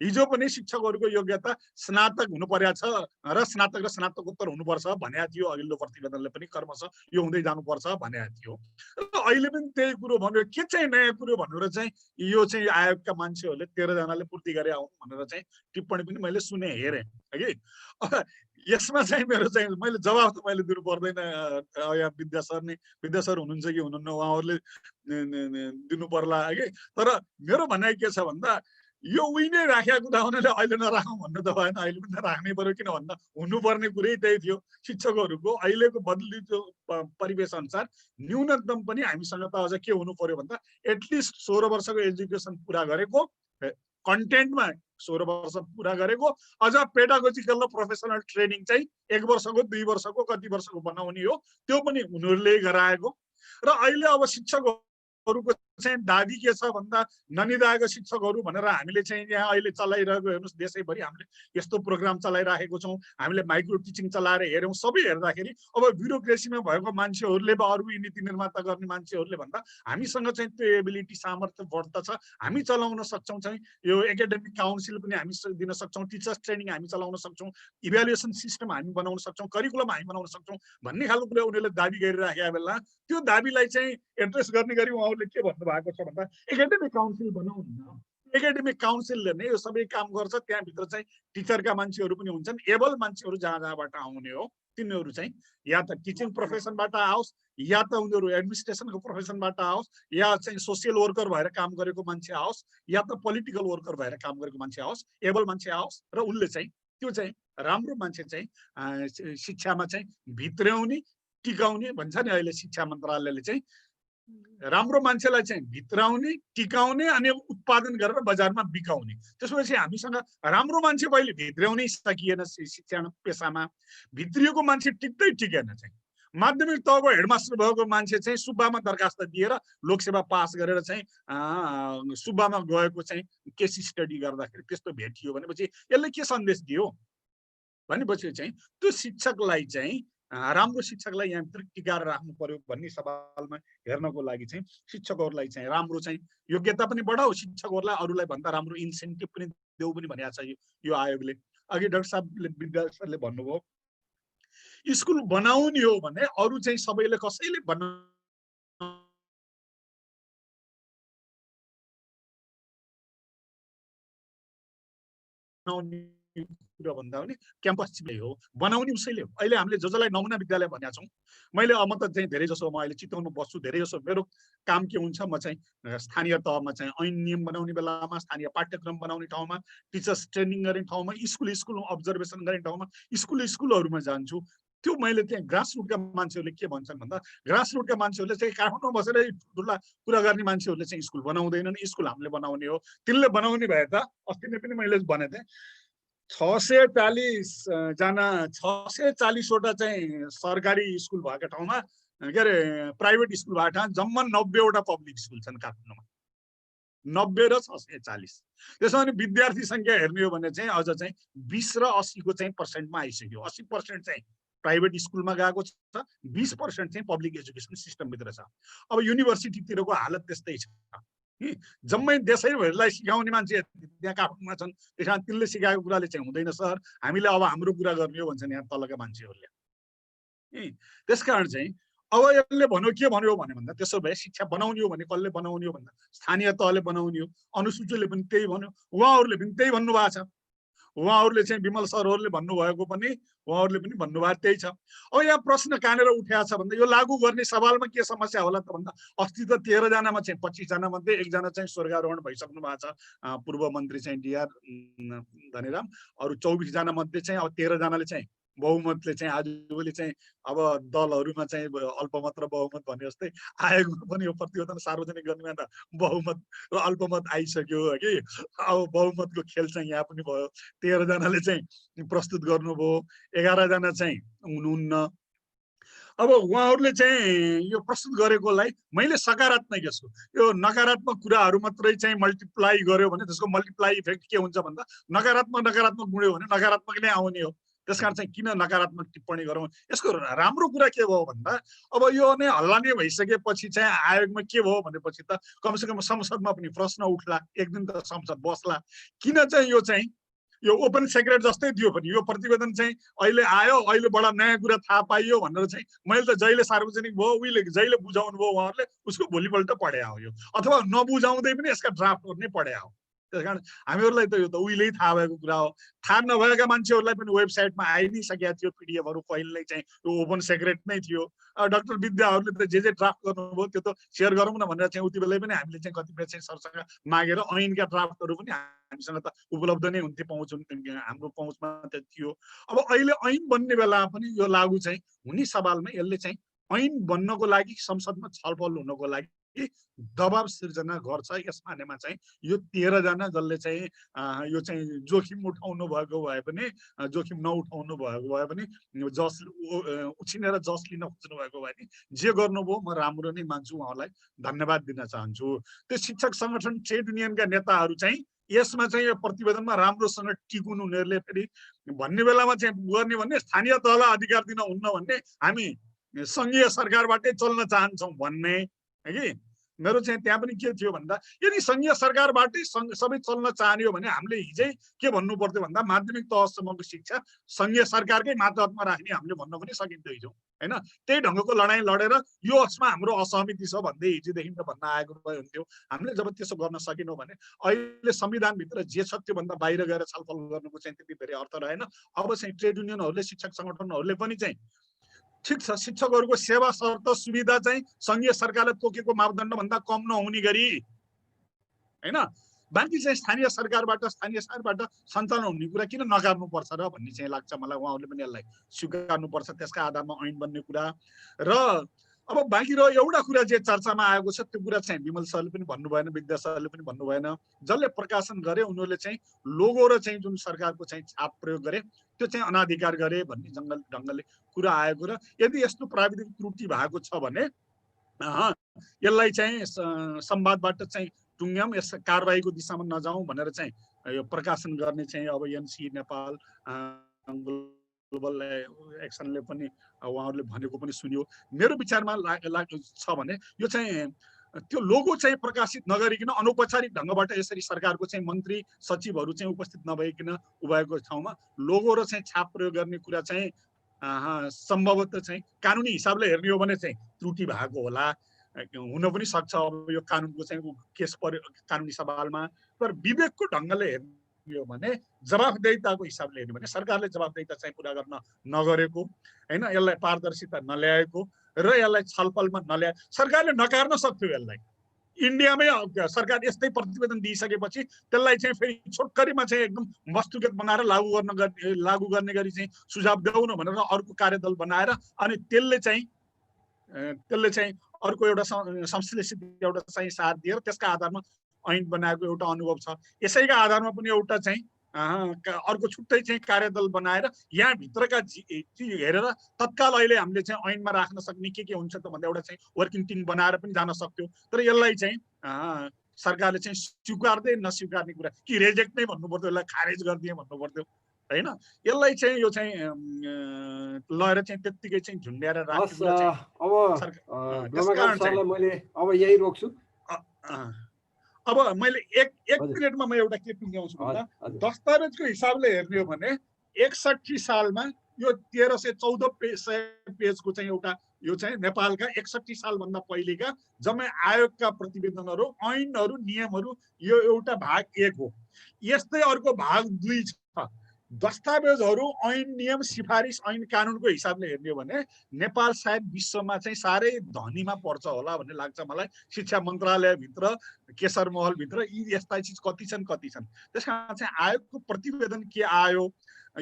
हिजो पनि शिक्षकहरूको योग्यता स्नातक हुनु पर्या छ र स्नातक र स्नातकोत्तर हुनुपर्छ भनेको थियो। अघिल्लो प्रतिवेदनले पनि क्रमशः यो हुँदै जानुपर्छ भनेको थियो। अहिले पनि त्यही कुरो भन्यो। के चाहिँ नयाँ कुरो भनेर चाहिँ यो चाहिँ आयोगका मान्छेहरूले 13 जनाले पूर्ति गरे आउनु भनेर चाहिँ टिप्पणी पनि मैले सुने, हेरेँ कि। यसमा चाहिँ मेरो चाहिँ मैले जवाफ त मैले दिनु पर्दैन। यहाँ विद्या सर हुनुहुन्छ कि हुनुहुन्न, उहाँहरूले दिनु पर्ला कि। तर मेरो भनाइ के छ भन्दा यो उही नै राखेको कुरा हुनाले अहिले नराखौँ भन्नु त भएन। अहिले पनि राख्नै पर्यो। किन भन्दा हुनुपर्ने कुरै त्यही थियो। शिक्षकहरूको अहिलेको बदलिँदो परिवेश अनुसार न्यूनतम पनि हामीसँग त अझ के हुनु पर्यो भन्दा एटलिस्ट 16 वर्षको एजुकेसन पुरा गरेको, कन्टेन्टमा 16 वर्ष पुरा गरेको, अझ पेडागोजिकल र प्रोफेसनल ट्रेनिङ चाहिँ 1 वर्षको, 2 वर्षको, कति वर्षको बनाउने हो, त्यो पनि उनीहरूले गराएको। र अहिले अब शिक्षकहरूको चाहिँ दाबी के छ भन्दा ननिदाएको शिक्षकहरू भनेर हामीले चाहिँ यहाँ अहिले चलाइरहेको हेर्नुहोस् देशैभरि हामीले यस्तो प्रोग्राम चलाइराखेको छौँ, हामीले माइक्रो टिचिङ चलाएर हेऱ्यौँ। सबै हेर्दाखेरि अब ब्युरोक्रेसीमा भएको मान्छेहरूले वा अरू नीति निर्माता गर्ने मान्छेहरूले भन्दा हामीसँग चाहिँ त्यो एबिलिटी सामर्थ्य बढ्दछ, हामी चलाउन सक्छौँ। चाहिँ यो एकाडेमिक काउन्सिल पनि हामी दिन सक्छौँ, टिचर्स ट्रेनिङ हामी चलाउन सक्छौँ, इभ्यालुएसन सिस्टम हामी बनाउन सक्छौँ, करिकुलम हामी बनाउन सक्छौँ भन्ने खालको कुरा उनीहरूले दाबी गरिराखेका बेला त्यो दाबीलाई चाहिँ एड्रेस गर्ने गरी उहाँहरूले के भन्नुभएको छ भन्दा एकाडेमिक काउन्सिल बनाउँ न। एकाडेमिक काउन्सिलले नै यो सबै काम गर्छ। त्यहाँभित्र चाहिँ टिचरका मान्छेहरू पनि हुन्छन्, एबल मान्छेहरू जहाँ जहाँबाट आउने हो तिनीहरू चाहिँ या त टिचिङ प्रोफेसनबाट आओस्, या त उनीहरू एडमिनिस्ट्रेसनको प्रोफेसनबाट आओस्, या चाहिँ सोसियल वर्कर भएर काम गरेको मान्छे आओस्, या त पोलिटिकल वर्कर भएर काम गरेको मान्छे आओस्, एबल मान्छे आओस् र उनले चाहिँ त्यो चाहिँ राम्रो मान्छे चाहिँ शिक्षामा चाहिँ भित्र्याउने टिकाउने भन्छ नि अहिले शिक्षा मन्त्रालयले चाहिँ राम्रो मान्छेलाई चाहिँ भित्राउने टिकाउने अनि उत्पादन गरेर बजारमा बिकाउने। त्यसपछि हामीसँग राम्रो मान्छे पहिले भित्र्याउनै सकिएन शिक्षा पेसामा, भित्रिएको मान्छे टिक्दै टिकेन। चाहिँ माध्यमिक तहको हेडमास्टर भएको मान्छे चाहिँ सुब्बामा दरखास्त दिएर लोकसेवा पास गरेर चाहिँ सुब्बामा गएको चाहिँ केस स्टडी गर्दाखेरि त्यस्तो भेटियो भनेपछि यसले के सन्देश दियो भनेपछि चाहिँ त्यो शिक्षकलाई चाहिँ राम्रो शिक्षकलाई यहाँभित्र टिकाएर राख्नु पर्यो भन्ने सवालमा हेर्नको लागि चाहिँ शिक्षकहरूलाई चाहिँ राम्रो चाहिँ योग्यता पनि बढाऊ, शिक्षकहरूलाई अरूलाई भन्दा राम्रो इन्सेन्टिभ पनि देऊ पनि भनेको छ यो आयोगले। अघि डाक्टर साहबले विद्या सरले भन्नुभयो स्कुल बनाउने हो भने अरू चाहिँ सबैले कसैले कुरा भन्दा पनि क्याम्पस चाहिँ हो बनाउने उसैले हो। अहिले हामीले जसलाई नमुना विद्यालय भनेका छौँ, मैले म त चाहिँ धेरै जसो म अहिले चितवनमा बस्छु, धेरै जसो मेरो काम के हुन्छ म चाहिँ स्थानीय तहमा चाहिँ ऐन नियम बनाउने बेलामा, स्थानीय पाठ्यक्रम बनाउने ठाउँमा, टिचर्स ट्रेनिङ गर्ने ठाउँमा, स्कुल अब्जर्भेसन गर्ने ठाउँमा, स्कुलहरूमा जान्छु। त्यो मैले त्यहाँ ग्रासरुटका मान्छेहरूले के भन्छन् भन्दा ग्रासरुटका मान्छेहरूले चाहिँ काठमाडौँ बसेर ठुला कुरा गर्ने मान्छेहरूले चाहिँ स्कुल बनाउँदैनन्, स्कुल हामीले बनाउने हो। तिनले बनाउने भए त अस्ति नै पनि मैले भनेको थिएँ 640वटा चाहिँ सरकारी स्कुल भएका ठाउँमा के अरे प्राइभेट स्कुल भएका ठाउँ जम्मा 90वटा पब्लिक स्कुल छन् काठमाडौँमा, 90 र 640। त्यसो भने विद्यार्थी संख्या हेर्ने हो भने चाहिँ अझ चाहिँ 20 र 80को चाहिँ पर्सेन्टमा आइसक्यो। 80% चाहिँ प्राइभेट स्कुलमा गएको छ, 20% चाहिँ पब्लिक एजुकेसन सिस्टमभित्र छ। अब युनिभर्सिटीतिरको हालत त्यस्तै छ। जम्मै देशैभरिलाई सिकाउने मान्छे त्यहाँ काठमाडौँमा छन्, त्यसमा तिनले सिकाएको कुराले चाहिँ हुँदैन सर, हामीले अब हाम्रो कुरा गर्ने हो भन्छन् यहाँ तलका मान्छेहरूले। त्यसकारण चाहिँ अब यसले भन्यो के भन्यो भन्दा त्यसो भए शिक्षा बनाउने हो भने कसले बनाउने हो भन्दा स्थानीय तहले बनाउने हो। अनुसूचीले पनि त्यही भन्यो, उहाँहरूले पनि त्यही भन्नुभएको छ। उहाँहरूले चाहिँ विमल सरहरूले भन्नुभएको पनि उहाँहरूले पनि भन्नुभएको त्यही छ। अब यहाँ प्रश्न कहाँनिर उठेको छ भन्दा यो लागू गर्ने सवालमा के समस्या होला त भन्दा अस्ति त 13 जनामा चाहिँ 25 जना मध्ये 1 जना चाहिँ स्वर्गारोहण भइसक्नु भएको छ, पूर्व मन्त्री चाहिँ डीआर धनीराम। अरू 24 जना मध्ये चाहिँ अब 13 जनाले चाहिँ बहुमतले चाहिँ आजभोलि चाहिँ अब दलहरूमा चाहिँ अल्पमत र बहुमत भने जस्तै आयोगमा पनि यो प्रतिवेदन सार्वजनिक गर्नेमा त बहुमत र अल्पमत आइसक्यो कि। अब बहुमतको खेल चाहिँ यहाँ पनि भयो। 13 जनाले चाहिँ प्रस्तुत गर्नुभयो, 11 जना चाहिँ हुनुहुन्न। अब उहाँहरूले चाहिँ यो प्रस्तुत गरेकोलाई मैले सकारात्मक यसको यो नकारात्मक कुराहरू मात्रै चाहिँ मल्टिप्लाई गर्यो भने त्यसको मल्टिप्लाई इफेक्ट के हुन्छ भन्दा नकारात्मक गुण्यो भने नकारात्मक नै आउने हो। त्यसकारण चाहिँ किन नकारात्मक टिप्पणी गरौँ। यसको राम्रो कुरा के भयो भन्दा अब यो नै हल्ला नै भइसकेपछि चाहिँ आयोगमा के भयो भनेपछि त कमसेकम संसदमा पनि प्रश्न उठ्ला, एक दिन त संसद बस्ला। किन चाहिँ यो ओपन सेक्रेट जस्तै दियो पनि यो प्रतिवेदन चाहिँ अहिले आयो, अहिले बडा नयाँ कुरा थाहा पाइयो भनेर चाहिँ मैले त जहिले सार्वजनिक भयो उहिले जहिले बुझाउनु भयो उहाँहरूले उसको भोलिपल्ट पढे आयो यो, अथवा नबुझाउँदै पनि यसका ड्राफ्टहरू नै पढे आयो। त्यसकारण हामीहरूलाई त यो त उहिल्यै थाहा भएको कुरा हो। थाहा नभएका मान्छेहरूलाई पनि वेबसाइटमा आइ नै सकेको थियो पिडिएफहरू, पहिल्यै चाहिँ यो ओपन सेक्रेट नै थियो। डाक्टर विद्याहरूले त जे ड्राफ्ट गर्नुभयो त्यो त सेयर गरौँ न भनेर चाहिँ उति बेलै पनि हामीले चाहिँ कतिपय चाहिँ सरसँग मागेर ऐनका ड्राफ्टहरू पनि हामीसँग त उपलब्ध नै हुन्थे, हाम्रो पहुँचमा त थियो। अब अहिले ऐन बन्ने बेला पनि यो लागू चाहिँ हुने सवालमा यसले चाहिँ ऐन बन्नको लागि संसदमा छलफल हुनको लागि कि दबाब सिर्जना गर्छ। यस मानेमा चाहिँ यो 13 जना जसले चाहिँ यो चाहिँ जोखिम उठाउनु भएको भए पनि जोखिम नउठाउनु भएको भए पनि जस उछिनेर जस लिन खोज्नु भएको भए नि जे गर्नुभयो म राम्रो नै मान्छु, उहाँलाई धन्यवाद दिन चाहन्छु। त्यो शिक्षक संगठन ट्रेड युनियनका नेताहरू चाहिँ यसमा चाहिँ यो प्रतिवेदनमा राम्रोसँग टिकुन उनीहरूले फेरि भन्ने बेलामा चाहिँ गर्ने भन्ने स्थानीय तहलाई अधिकार दिन हुन्न भन्ने, हामी सङ्घीय सरकारबाटै चल्न चाहन्छौँ भन्ने कि मेरो चाहिँ त्यहाँ पनि के थियो भन्दा यदि सङ्घीय सरकारबाटै सबै चल्न चाहने हो भने हामीले हिजै के भन्नु पर्थ्यो भन्दा माध्यमिक तहसम्मको शिक्षा सङ्घीय सरकारकै मातहतमा राख्ने हामीले भन्न पनि सकिन्थ्यो हिजो हैन। त्यही ढङ्गको लडाइँ लडेर यो यसमा हाम्रो असहमति छ भन्दै हिजोदेखि त भन्न आएको भए हुन्थ्यो। हामीले जब त्यसो गर्न सकेनौँ भने अहिले संविधानभित्र जे छ त्योभन्दा बाहिर गएर छलफल गर्नुको चाहिँ त्यति धेरै अर्थ रहेन। अब चाहिँ ट्रेड युनियनहरूले शिक्षक सङ्गठनहरूले पनि चाहिँ ठिक छ, शिक्षकहरूको सेवा शर्त सुविधा चाहिँ सङ्घीय सरकारले तोकेको मापदण्डभन्दा कम नहुने गरी हैन, बाँकी चाहिँ स्थानीय सरकारबाट सञ्चालन हुने कुरा किन नकार्नुपर्छ र भन्ने चाहिँ लाग्छ मलाई। उहाँहरूले पनि यसलाई स्वीकार्नुपर्छ, त्यसका आधारमा ऐन बन्ने कुरा। र अब बाँकी र एउटा कुरा जे चर्चामा आएको छ त्यो कुरा चाहिँ विमल सरले पनि भन्नु भएन, विद्या सरले पनि भन्नु भएन। जसले प्रकाशन गरे उनीहरूले चाहिँ लोगो र चाहिँ जुन सरकारको चाहिँ छाप प्रयोग गरे त्यो चाहिँ अनाधिकार गरे भन्ने ढङ्गले कुरा आएको। र यदि यस्तो प्राविधिक त्रुटि भएको छ भने यसलाई चाहिँ संवादबाट चाहिँ टुङ्ग्याउँ, यस कारबाहीको दिशामा नजाउँ भनेर चाहिँ यो प्रकाशन गर्ने चाहिँ अब एनसी नेपाल ग्लोबल एक्सनले पनि उहाँहरूले भनेको पनि सुन्यो। मेरो विचारमा छ भने यो चाहिँ त्यो लोगो चाहिँ प्रकाशित नगरिकन अनौपचारिक ढङ्गबाट यसरी सरकारको चाहिँ मन्त्री सचिवहरू चाहिँ उपस्थित नभइकन उभएको ठाउँमा लोगो र चाहिँ छाप प्रयोग गर्ने कुरा चाहिँ सम्भवतः चाहिँ कानुनी हिसाबले हेर्ने हो भने चाहिँ त्रुटि भएको होला, हुन पनि सक्छ। अब यो कानुनको चाहिँ केस पर्यो कानुनी सवालमा, तर विवेकको ढङ्गले हेर्ने हो भने जवाफदेहिताको हिसाबले हेर्ने भने सरकारले जवाफदेहिता चाहिँ पुरा गर्न नगरेको हैन, यसलाई पारदर्शिता नल्याएको र यसलाई छलफलमा नल्याए सरकारले नकार्न सक्थ्यो। यसलाई इन्डियामै सरकार यस्तै प्रतिवेदन दिइसकेपछि त्यसलाई चाहिँ फेरि छोटकरीमा चाहिँ एकदम वस्तुगत बनाएर लागू गर्ने गरी चाहिँ सुझाव देऊ न भनेर अर्को कार्यदल बनाएर अनि त्यसले चाहिँ अर्को एउटा संश्लेषित एउटा चाहिँ साथ दिएर त्यसका आधारमा ऐन बनाएको एउटा अनुभव छ। यसैका आधारमा पनि एउटा चाहिँ अर्को छुट्टै चाहिँ कार्यदल बनाएर यहाँ भित्रका हेरेर तत्काल अहिले हामीले चाहिँ ऐनमा राख्न सक्ने के हुन्छ त भन्दा एउटा चाहिँ वर्किङ टिम बनाएर पनि जान सक्थ्यो। तर यसलाई चाहिँ सरकारले चाहिँ स्वीकार्दै नस्वीकार्ने कुरा कि रिजेक्ट नै भन्नु पर्थ्यो, यसलाई खारेज गरिदिए भन्नु पर्थ्यो हैन। यसलाई चाहिँ यो चाहिँ लगेर चाहिँ त्यत्तिकै चाहिँ झुन्ड्याएर राख्नु मैले अब यही रोक्छु। अब मैले एक मिनटमा म एउटा के टुङ्ग्याउँछु भन्दा दस्तावेजको हिसाबले हेर्ने हो भने 61 सालमा यो 1314 पेजको चाहिँ एउटा यो चाहिँ नेपालका 61 सालभन्दा पहिलेका जम्मै आयोगका प्रतिवेदनहरू ऐनहरू नियमहरू यो एउटा भाग 1 हो। यस्तै अर्को भाग 2 छ। दस्तावेजहरू ऐन नियम सिफारिस ऐन कानुनको हिसाबले हेर्ने हो भने नेपाल सायद विश्वमा चाहिँ साह्रै धनीमा पर्छ होला भन्ने लाग्छ मलाई। शिक्षा मन्त्रालयभित्र केशर महलभित्र यी यस्ता चिज कति छन् त्यस कारण चाहिँ आयोगको प्रतिवेदन के आयो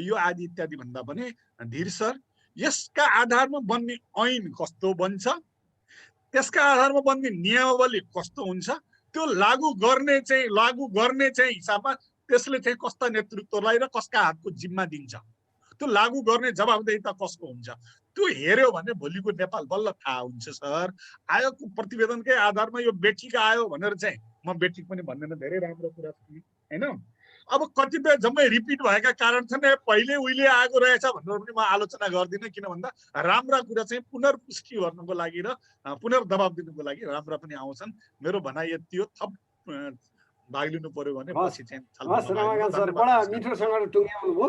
यो आदि इत्यादि भन्दा पनि धीर सर यसका आधारमा बन्ने ऐन कस्तो बन्छ, त्यसका आधारमा बन्ने नियमावली कस्तो हुन्छ, त्यो लागू गर्ने चाहिँ हिसाबमा त्यसले चाहिँ कस्ता नेतृत्वलाई र कसका हातको जिम्मा दिन्छ, त्यो लागू गर्ने जवाबदेहिता कसको हुन्छ त्यो हेर्यो भने भोलिको नेपाल बल्ल थाहा हुन्छ सर। आयोगको प्रतिवेदनकै आधारमा यो बेठिक आयो भनेर चाहिँ म बेठिक पनि भन्दैन, धेरै राम्रो कुरा छ हैन। अब कतिपय जम्मै रिपिट भएका कारण छन्, पहिले उहिले आएको रहेछ भनेर पनि म आलोचना गर्दिनँ, किन भन्दा राम्रा कुरा चाहिँ पुनर्पुष्टि गर्नको लागि र पुनर्दबाब दिनुको लागि राम्रा पनि आउँछन्। मेरो भनाइ यति हो। थप भाग लिनु पर्यो भने पछि चाहिँ रमाकान्त सर बडा मिठोसँग टुङ्ग्याउनु भयो।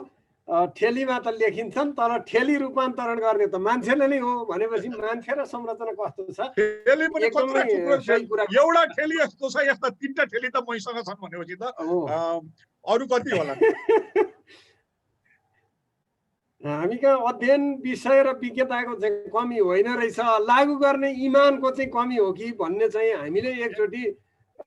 ठेलीमा त लेखिन्छन् तर ठेली रूपान्तरण गर्ने त मान्छेले नै हो भनेपछि मान्छे र संरचना कस्तो छ? ठेली पनि एउटा ठेली यस्तो छ, यस्ता 3टा ठेली त मैसँग छन् भनेपछि त अरु कति होला? हामी कहाँ अध्ययन विषय र विज्ञताको चाहिँ कमी होइन रहेछ, लागू गर्ने इमानको चाहिँ कमी हो कि भन्ने चाहिँ हामीले एकचोटि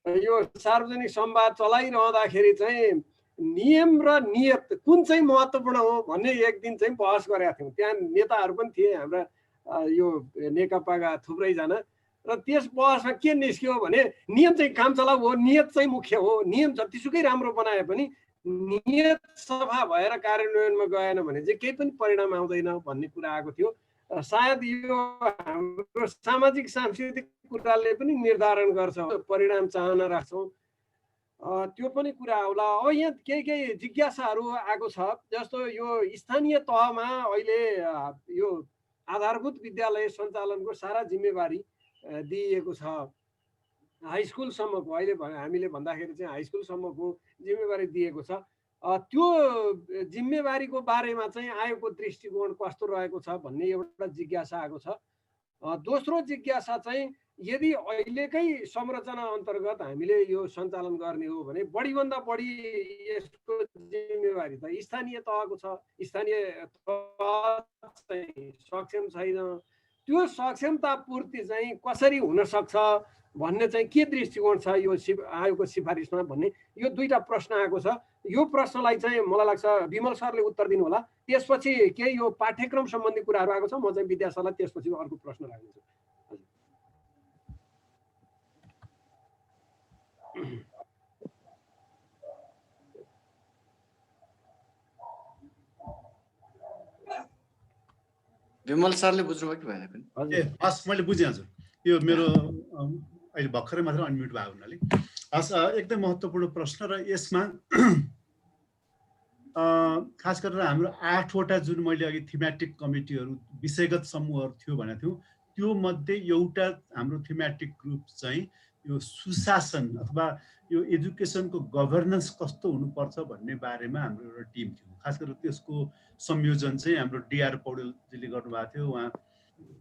यो सार्वजनिक संवाद चलाइरहँदाखेरि चाहिँ नियम र नियत कुन चाहिँ महत्त्वपूर्ण हो भन्ने एक दिन चाहिँ बहस गरेका थियौँ। त्यहाँ नेताहरू पनि थिए हाम्रा यो नेकपाका थुप्रैजना र त्यस बहसमा के निस्क्यो भने नियम चाहिँ काम चलाउ हो, नियत चाहिँ मुख्य हो। नियम जतिसुकै राम्रो बनाए पनि नियत सफा भएर कार्यान्वयनमा गएन भने चाहिँ केही पनि परिणाम आउँदैन भन्ने कुरा आएको थियो। सायद यो हाम्रो सामाजिक सांस्कृतिक कुराले पनि निर्धारण गर्छ, परिणाम चाहना राख्छौँ, त्यो पनि कुरा आउला। अब यहाँ केही जिज्ञासाहरू आएको छ, जस्तो यो स्थानीय तहमा अहिले यो आधारभूत विद्यालय सञ्चालनको सारा जिम्मेवारी दिइएको छ। हाई स्कुलसम्मको अहिले हामीले भन्दाखेरि चाहिँ हाई स्कुलसम्मको जिम्मेवारी दिएको छ। त्यो जिम्मेवारीको बारेमा चाहिँ आयोगको दृष्टिकोण कस्तो रहेको छ भन्ने एउटा जिज्ञासा आएको छ। दोस्रो जिज्ञासा चाहिँ यदि अहिलेकै संरचना अन्तर्गत हामीले यो सञ्चालन गर्ने हो भने बढीभन्दा बढी यसको जिम्मेवारी त स्थानीय तहको छ। स्थानीय तह चाहिँ सक्षम छैन, त्यो सक्षमता पूर्ति चाहिँ कसरी हुन सक्छ भन्ने चाहिँ के दृष्टिकोण छ यो आयोगको सिफारिसमा भन्ने यो दुईटा प्रश्न आएको छ। यो प्रश्नलाई चाहिँ मलाई लाग्छ विमल सरले उत्तर दिनु होला। त्यसपछि केही यो पाठ्यक्रम सम्बन्धी कुराहरू आएको छ, म चाहिँ विद्या सरलाई त्यसपछि अर्को प्रश्न राख्छु। विमल सरले बुझ्नुभयो कि भएन पनि? ए हस्, मैले बुझेँ हजुर। यो मेरो अहिले भर्खरै मात्र अनम्युट भयो हुनाले। हस्, एकदम महत्त्वपूर्ण प्रश्न र यसमा खास गरेर हाम्रो 8वटा जुन मैले अघि थीमेटिक कमिटीहरू विषयगत समूहहरू थियो भनेको थियौँ, त्यो मध्ये एउटा हाम्रो थीमेटिक ग्रुप चाहिँ यो सुशासन अथवा यो एजुकेसनको गभर्नेन्स कस्तो हुनुपर्छ भन्ने बारेमा हाम्रो एउटा टिम थियो। खास गरेर त्यसको संयोजन चाहिँ हाम्रो डिआर पौडेलजीले गर्नुभएको थियो। उहाँ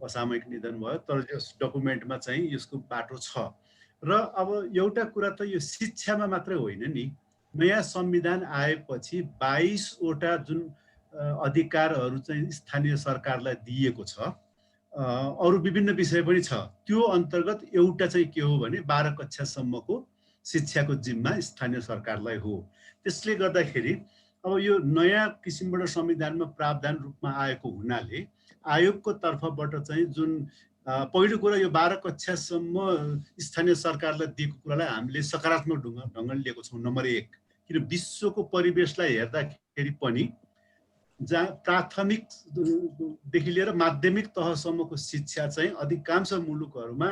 असामयिक निधन भयो, तर यस डकुमेन्टमा चाहिँ यसको बाटो छ। र अब एउटा कुरा त यो शिक्षामा मात्रै होइन नि, नयाँ संविधान आएपछि 22वटा जुन अधिकारहरू चाहिँ स्थानीय सरकारलाई दिएको छ, अरू विभिन्न विषय पनि छ। त्यो अन्तर्गत एउटा चाहिँ के हो भने 12 कक्षासम्मको शिक्षाको जिम्मा स्थानीय सरकारलाई हो। त्यसले गर्दाखेरि अब यो नयाँ किसिमबाट संविधानमा प्रावधान रूपमा आएको हुनाले आयोगको तर्फबाट चाहिँ जुन पहिलो कुरा यो 12 कक्षासम्म स्थानीय सरकारलाई दिएको कुरालाई हामीले सकारात्मक ढङ्गले लिएको छौँ। नम्बर 1, किन विश्वको परिवेशलाई हेर्दाखेरि पनि जहाँ प्राथमिकदेखि लिएर माध्यमिक तहसम्मको शिक्षा चाहिँ अधिकांश मुलुकहरूमा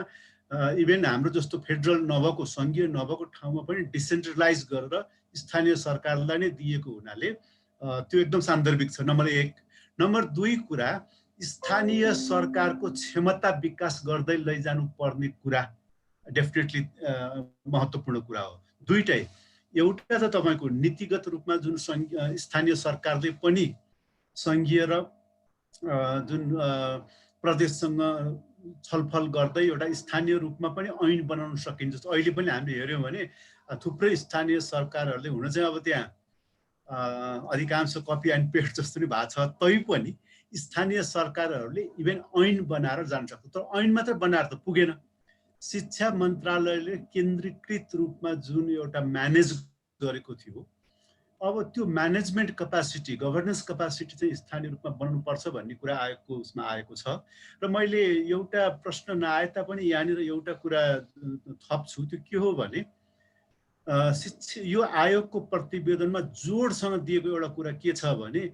इभेन हाम्रो जस्तो फेडरल नभएको, सङ्घीय नभएको ठाउँमा पनि डिसेन्ट्रलाइज गरेर स्थानीय सरकारलाई नै दिएको हुनाले त्यो एकदम सान्दर्भिक छ। नम्बर 1। नम्बर 2 कुरा, स्थानीय सरकारको क्षमता विकास गर्दै लैजानु पर्ने कुरा डेफिनेटली महत्त्वपूर्ण कुरा हो। दुईटै, एउटा त तपाईँको नीतिगत रूपमा जुन स्थानीय सरकारले पनि सङ्घीय र जुन प्रदेशसँग छलफल गर्दै एउटा स्थानीय रूपमा पनि ऐन बनाउन सकिन्छ। जस्तो अहिले पनि हामीले हेऱ्यौँ भने थुप्रै स्थानीय सरकारहरूले हुन चाहिँ अब त्यहाँ अधिकांश कपी एन्ड पेस्ट जस्तो नै भएको छ, तैपनि स्थानीय सरकारहरूले इभेन ऐन बनाएर जान सक्छ। तर ऐन मात्र बनाएर त पुगेन। शिक्षा मन्त्रालयले केन्द्रीकृत रूपमा जुन एउटा म्यानेज गरेको थियो, अब त्यो म्यानेजमेन्ट क्यापासिटी, गभर्नेन्स क्यापासिटी चाहिँ स्थानीय रूपमा बनाउनुपर्छ भन्ने कुरा आयोगको उसमा आएको छ। र मैले एउटा प्रश्न नआए तापनि यहाँनिर एउटा कुरा थप्छु। त्यो के हो भने यो आयोगको प्रतिवेदनमा जोडसँग दिएको एउटा कुरा के छ भने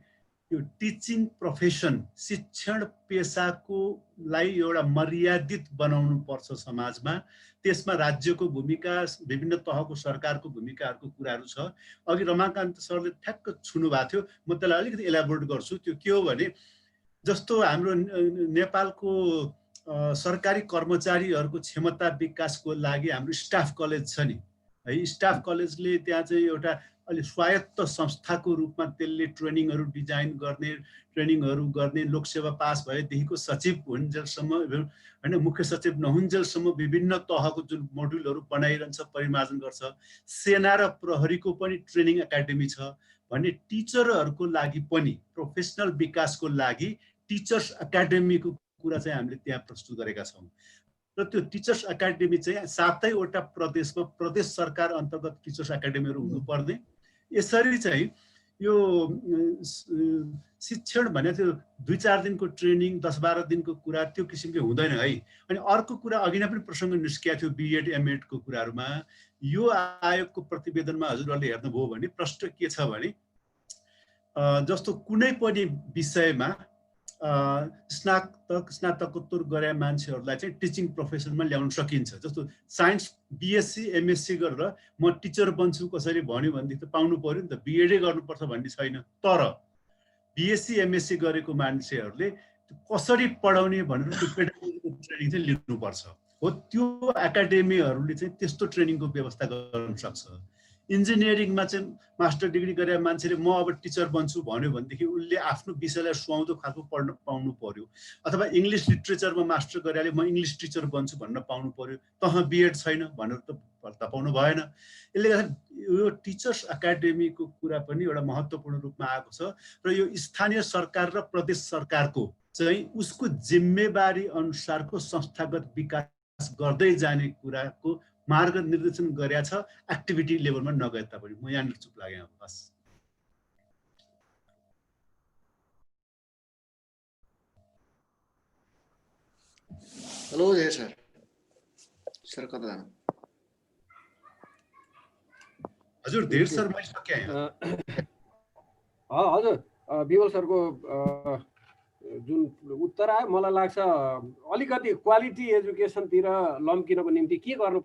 यो टिचिङ प्रोफेसन, शिक्षण पेसाकोलाई एउटा मर्यादित बनाउनु पर्छ समाजमा। त्यसमा राज्यको भूमिका, विभिन्न तहको सरकारको भूमिकाहरूको कुराहरू छ। अघि रमाकान्त सरले ठ्याक्क छुनु भएको थियो, म त्यसलाई अलिकति एलाबोरेट गर्छु। त्यो के हो भने जस्तो हाम्रो नेपालको सरकारी कर्मचारीहरूको क्षमता विकासको लागि हाम्रो स्टाफ कलेज छ नि है। स्टाफ कलेजले त्यहाँ चाहिँ एउटा अलि स्वायत्त संस्थाको रूपमा त्यसले ट्रेनिङहरू डिजाइन गर्ने, ट्रेनिङहरू गर्ने, लोकसेवा पास भएदेखिको सचिव हुन्जेलसम्म होइन, मुख्य सचिव नहुन्जेलसम्म विभिन्न तहको जुन मोड्युलहरू बनाइरहन्छ, परिमार्जन गर्छ। सेना र प्रहरीको पनि ट्रेनिङ एकाडेमी छ भने टिचरहरूको लागि पनि प्रोफेसनल विकासको लागि टिचर्स एकाडेमीको कुरा चाहिँ हामीले त्यहाँ प्रस्तुत गरेका छौँ। र त्यो टिचर्स एकाडेमी चाहिँ 7वटा प्रदेशमा प्रदेश सरकार अन्तर्गत टिचर्स एकाडेमीहरू हुनुपर्ने। यसरी चाहिँ यो शिक्षण भने त्यो 2-4 दिनको ट्रेनिङ 10-12 दिनको कुरा त्यो किसिमले हुँदैन है। अनि अर्को कुरा अघि नै पनि प्रसङ्ग निस्किएको थियो बिएड एमएड को कुराहरूमा। यो आयोगको प्रतिवेदनमा हजुरहरूले हेर्नुभयो भने प्रश्न के छ भने जस्तो कुनै पनि विषयमा स्नातकोत्तर गरे मान्छेहरूलाई चाहिँ टिचिङ प्रोफेसनमा ल्याउन सकिन्छ। जस्तो साइन्स बिएससी एमएससी गरेर म टिचर बन्छु कसैले भन्यो भनेदेखि त पाउनु पर्यो नि त, बिएडै गर्नुपर्छ भन्ने छैन। तर बिएससी एमएससी गरेको मान्छेहरूले कसरी पढाउने भनेर त्यो पेडागोजीको ट्रेनिङ चाहिँ लिनुपर्छ। हो त्यो एकाडेमीहरूले चाहिँ त्यस्तो ट्रेनिङको व्यवस्था गर्न सक्छ। इन्जिनियरिङमा चाहिँ मास्टर डिग्री गरेर मान्छेले म अब टिचर बन्छु भन्यो भनेदेखि उसले आफ्नो विषयलाई सुहाउँदो खालको पढ्न पाउनु पर्यो। अथवा इङ्ग्लिस लिटरेचरमा मास्टर गरेर म इङ्ग्लिस टिचर बन्छु भन्न पाउनु पर्यो। तह बिएड छैन भनेर त पाउनु भएन। यसले गर्दा यो टिचर्स एकाडेमीको कुरा पनि एउटा महत्त्वपूर्ण रूपमा आएको छ र यो स्थानीय सरकार र प्रदेश सरकारको चाहिँ उसको जिम्मेवारी अनुसारको संस्थागत विकास गर्दै जाने कुराको मार्ग निर्देशन गरेका छ, एक्टिभिटी लेभलमा नगए तापनि। म यहाँनिर चुप लागेँ बस। हेलो जय सर, सर कता जानु? हजुर धेर सर मैले सकेँ। हजुर विमल सरको जुन उत्तर आयो मलाई लाग्छ अलिकति क्वालिटी एजुकेसनतिर लम्किनको निम्ति के गर्नु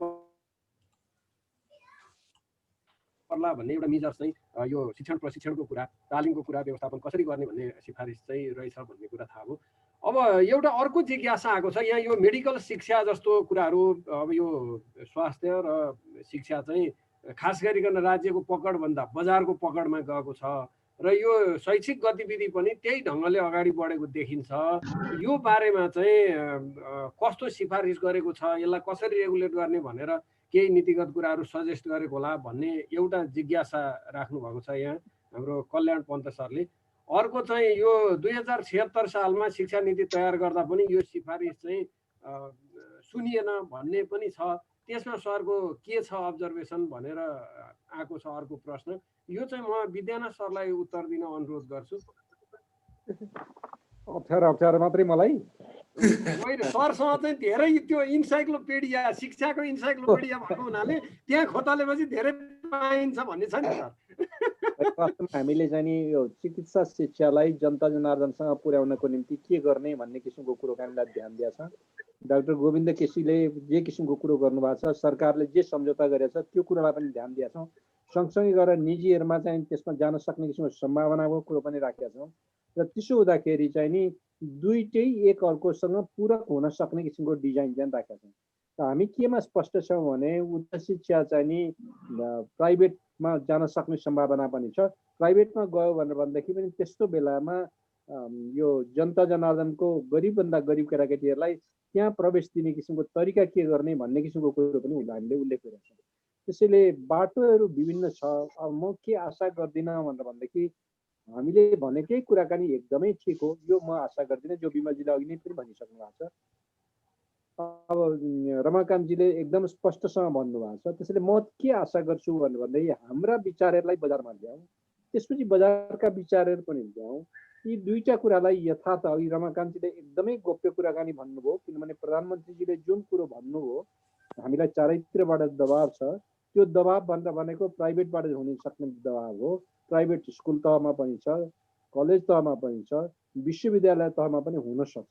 पर्ला भन्ने एउटा मिजर चाहिँ यो शिक्षण प्रशिक्षणको कुरा, तालिमको कुरा, व्यवस्थापन कसरी गर्ने भन्ने सिफारिस चाहिँ रहेछ भन्ने कुरा थाहा भयो। अब एउटा अर्को जिज्ञासा आएको छ यहाँ, यो मेडिकल शिक्षा जस्तो कुराहरू, अब यो स्वास्थ्य र शिक्षा चाहिँ खास गरिकन राज्यको पकडभन्दा बजारको पकडमा गएको छ र यो शैक्षिक गतिविधि पनि त्यही ढङ्गले अगाडि बढेको देखिन्छ। यो बारेमा चाहिँ कस्तो सिफारिस गरेको छ, यसलाई कसरी रेगुलेट गर्ने भनेर केही नीतिगत कुराहरू सजेस्ट गरेको होला भन्ने एउटा जिज्ञासा राख्नु भएको छ यहाँ हाम्रो कल्याण पन्त सरले। अर्को चाहिँ यो 2076 सालमा शिक्षा नीति तयार गर्दा पनि यो सिफारिस चाहिँ सुनिएन भन्ने पनि छ। त्यसमा सरको के छ अब्जर्भेसन भनेर आएको छ अर्को प्रश्न। यो चाहिँ म विद्यानाथ सरलाई उत्तर दिन अनुरोध गर्छु। अप्ठ्यारो मात्रै मलाई होइन, सरसँग चाहिँ धेरै त्यो इन्साइक्लोपिडिया, शिक्षाको इन्साइक्लोपिडिया भएको हुनाले त्यहाँ खोतालेपछि धेरै पाइन्छ भन्ने छ नि सर। हामीले चाहिँ नि यो चिकित्सा शिक्षालाई जनता जनार्दनसँग पुर्याउनको निम्ति के गर्ने भन्ने किसिमको कुरोकानीलाई ध्यान दिएछ। डाक्टर गोविन्द केसीले जे किसिमको कुरो गर्नुभएको छ, सरकारले जे सम्झौता गरेछ त्यो कुरालाई पनि ध्यान दिएछौँ। सँगसँगै गरेर निजीहरूमा चाहिँ त्यसमा जान सक्ने किसिमको सम्भावनाको कुरो पनि राखेका छौँ र त्यसो हुँदाखेरि चाहिँ नि दुईटै एक अर्कोसँग पूरक हुन सक्ने किसिमको डिजाइन चाहिँ राखेका छौँ। र हामी केमा स्पष्ट छौँ भने उच्च शिक्षा चाहिँ नि प्राइभेटमा जान सक्ने सम्भावना पनि छ। प्राइभेटमा गयो भनेर भन्दाखेरि पनि त्यस्तो बेलामा यो जनता जनार्दनको गरिबभन्दा गरिब केटाकेटीहरूलाई त्यहाँ प्रवेश दिने किसिमको तरिका के गर्ने भन्ने किसिमको कुरो पनि हामीले उल्लेख गरेका छौँ। त्यसैले बाटोहरू विभिन्न छ। अब म के आशा गर्दिनँ भनेर भन्दाखेरि हामीले भनेकै कुराकानी एकदमै ठिक हो, यो म आशा गर्दिनँ, जो विमलजीले अघि नै पनि भनिसक्नु भएको छ। अब रमाकान्तजीले एकदम स्पष्टसँग भन्नुभएको छ। त्यसैले म के आशा गर्छु भनेर भन्दाखेरि हाम्रा विचारहरूलाई बजारमा ल्याउँ, त्यसपछि बजारका विचारहरू पनि ल्याउँ। यी दुईटा कुरालाई यथार्थ, अघि रमाकान्तजीले एकदमै गोप्य कुराकानी भन्नुभयो, किनभने प्रधानमन्त्रीजीले जुन कुरो भन्नुभयो हामीलाई चारैतिरबाट दबाब छ, त्यो दबाब भनेर भनेको प्राइभेटबाट हुन सक्ने दबाब हो। प्राइभेट स्कुल तहमा पनि छ, कलेज तहमा पनि छ, विश्वविद्यालय तहमा पनि हुन सक्छ।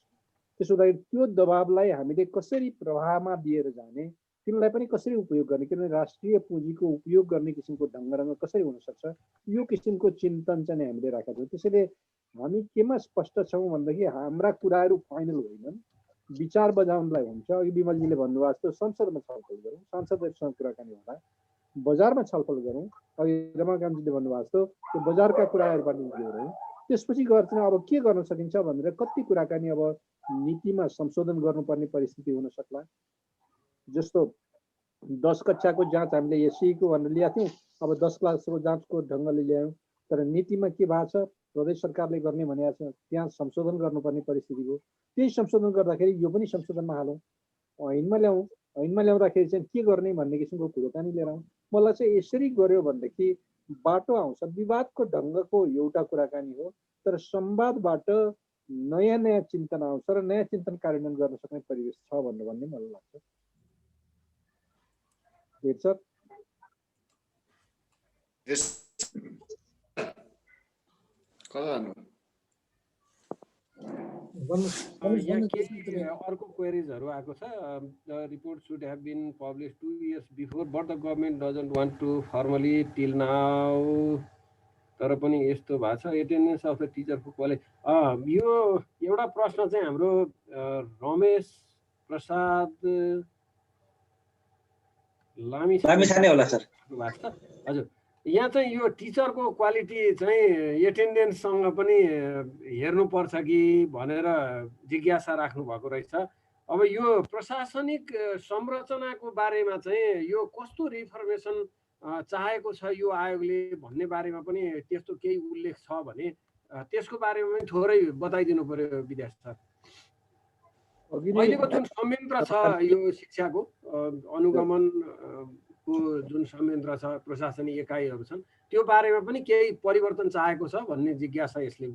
त्यसो हुँदाखेरि त्यो दबाबलाई हामीले कसरी प्रभावमा दिएर जाने, तिनलाई पनि कसरी उपयोग गर्ने, किनभने राष्ट्रिय पुँजीको उपयोग गर्ने किसिमको ढङ्गरङ्ग कसरी हुनसक्छ, यो किसिमको चिन्तन चाहिँ हामीले राखेका छौँ। त्यसैले हामी केमा स्पष्ट छौँ भनेदेखि हाम्रा कुराहरू फाइनल होइनन्, विचार बजाउनलाई हुन्छ। अघि विमलजीले भन्नुभएको जस्तो संसदमा छलफल गरौँ, सांसदहरूसँग कुराकानी होला, बजारमा छलफल गरौँ। अघि रमाकान्तजीले भन्नुभएको जस्तो त्यो बजारका कुराहरूबाट जोडौँ। त्यसपछि गएर चाहिँ अब के गर्न सकिन्छ भनेर कति कुराकानी अब नीतिमा संशोधन गर्नुपर्ने परिस्थिति हुन सक्ला। जस्तो 10 कक्षाको जाँच हामीले एससीको भनेर ल्याएको थियौँ, अब 10 क्लासको जाँचको ढङ्गले ल्यायौँ। तर नीतिमा के भएको छ, प्रदेश सरकारले गर्ने भनेको छ, त्यहाँ संशोधन गर्नुपर्ने परिस्थिति हो। त्यही संशोधन गर्दाखेरि यो पनि संशोधनमा हालौँ, ऐनमा ल्याउँ। ऐनमा ल्याउँदाखेरि चाहिँ के गर्ने भन्ने किसिमको कुरोकानी लिएर आउँ। मलाई चाहिँ यसरी गऱ्यो भनेदेखि बाटो आउँछ। विवादको ढङ्गको एउटा कुराकानी हो, तर संवादबाट नयाँ नयाँ चिन्तन आउँछ र नयाँ चिन्तन कार्यान्वयन गर्न सक्ने परिवेश छ भन्ने मलाई लाग्छ। सर यहाँ केही अर्को क्वेरिजहरू आएको छ। The report should have been publish 2 years before but the government doesn't want to firmly till now. तर पनि यस्तो भएको छ एटेन्डेन्स अफ द टिचरको क्वालिटी। यो एउटा प्रश्न चाहिँ हाम्रो रमेश प्रसाद लामिछाने होला सर। हजुर, यहाँ चाहिँ यो टिचरको क्वालिटी चाहिँ एटेन्डेन्ससँग पनि हेर्नुपर्छ कि भनेर जिज्ञासा राख्नु भएको रहेछ। अब यो प्रशासनिक संरचनाको बारेमा चाहिँ यो कस्तो रिफर्मेसन चाहेको छ यो आयोगले भन्ने बारेमा पनि त्यस्तो केही उल्लेख छ भने त्यसको बारेमा पनि थोरै बताइदिनु पर्यो विद्यार्थी सर। अहिलेको जुन संयन्त्र छ यो शिक्षाको अनुगमन को जुन संयन्त्र छ, प्रशासनिक एकाइहरू छन्, त्यो बारेमा पनि केही परिवर्तन चाहेको छ भन्ने जिज्ञासा यसले।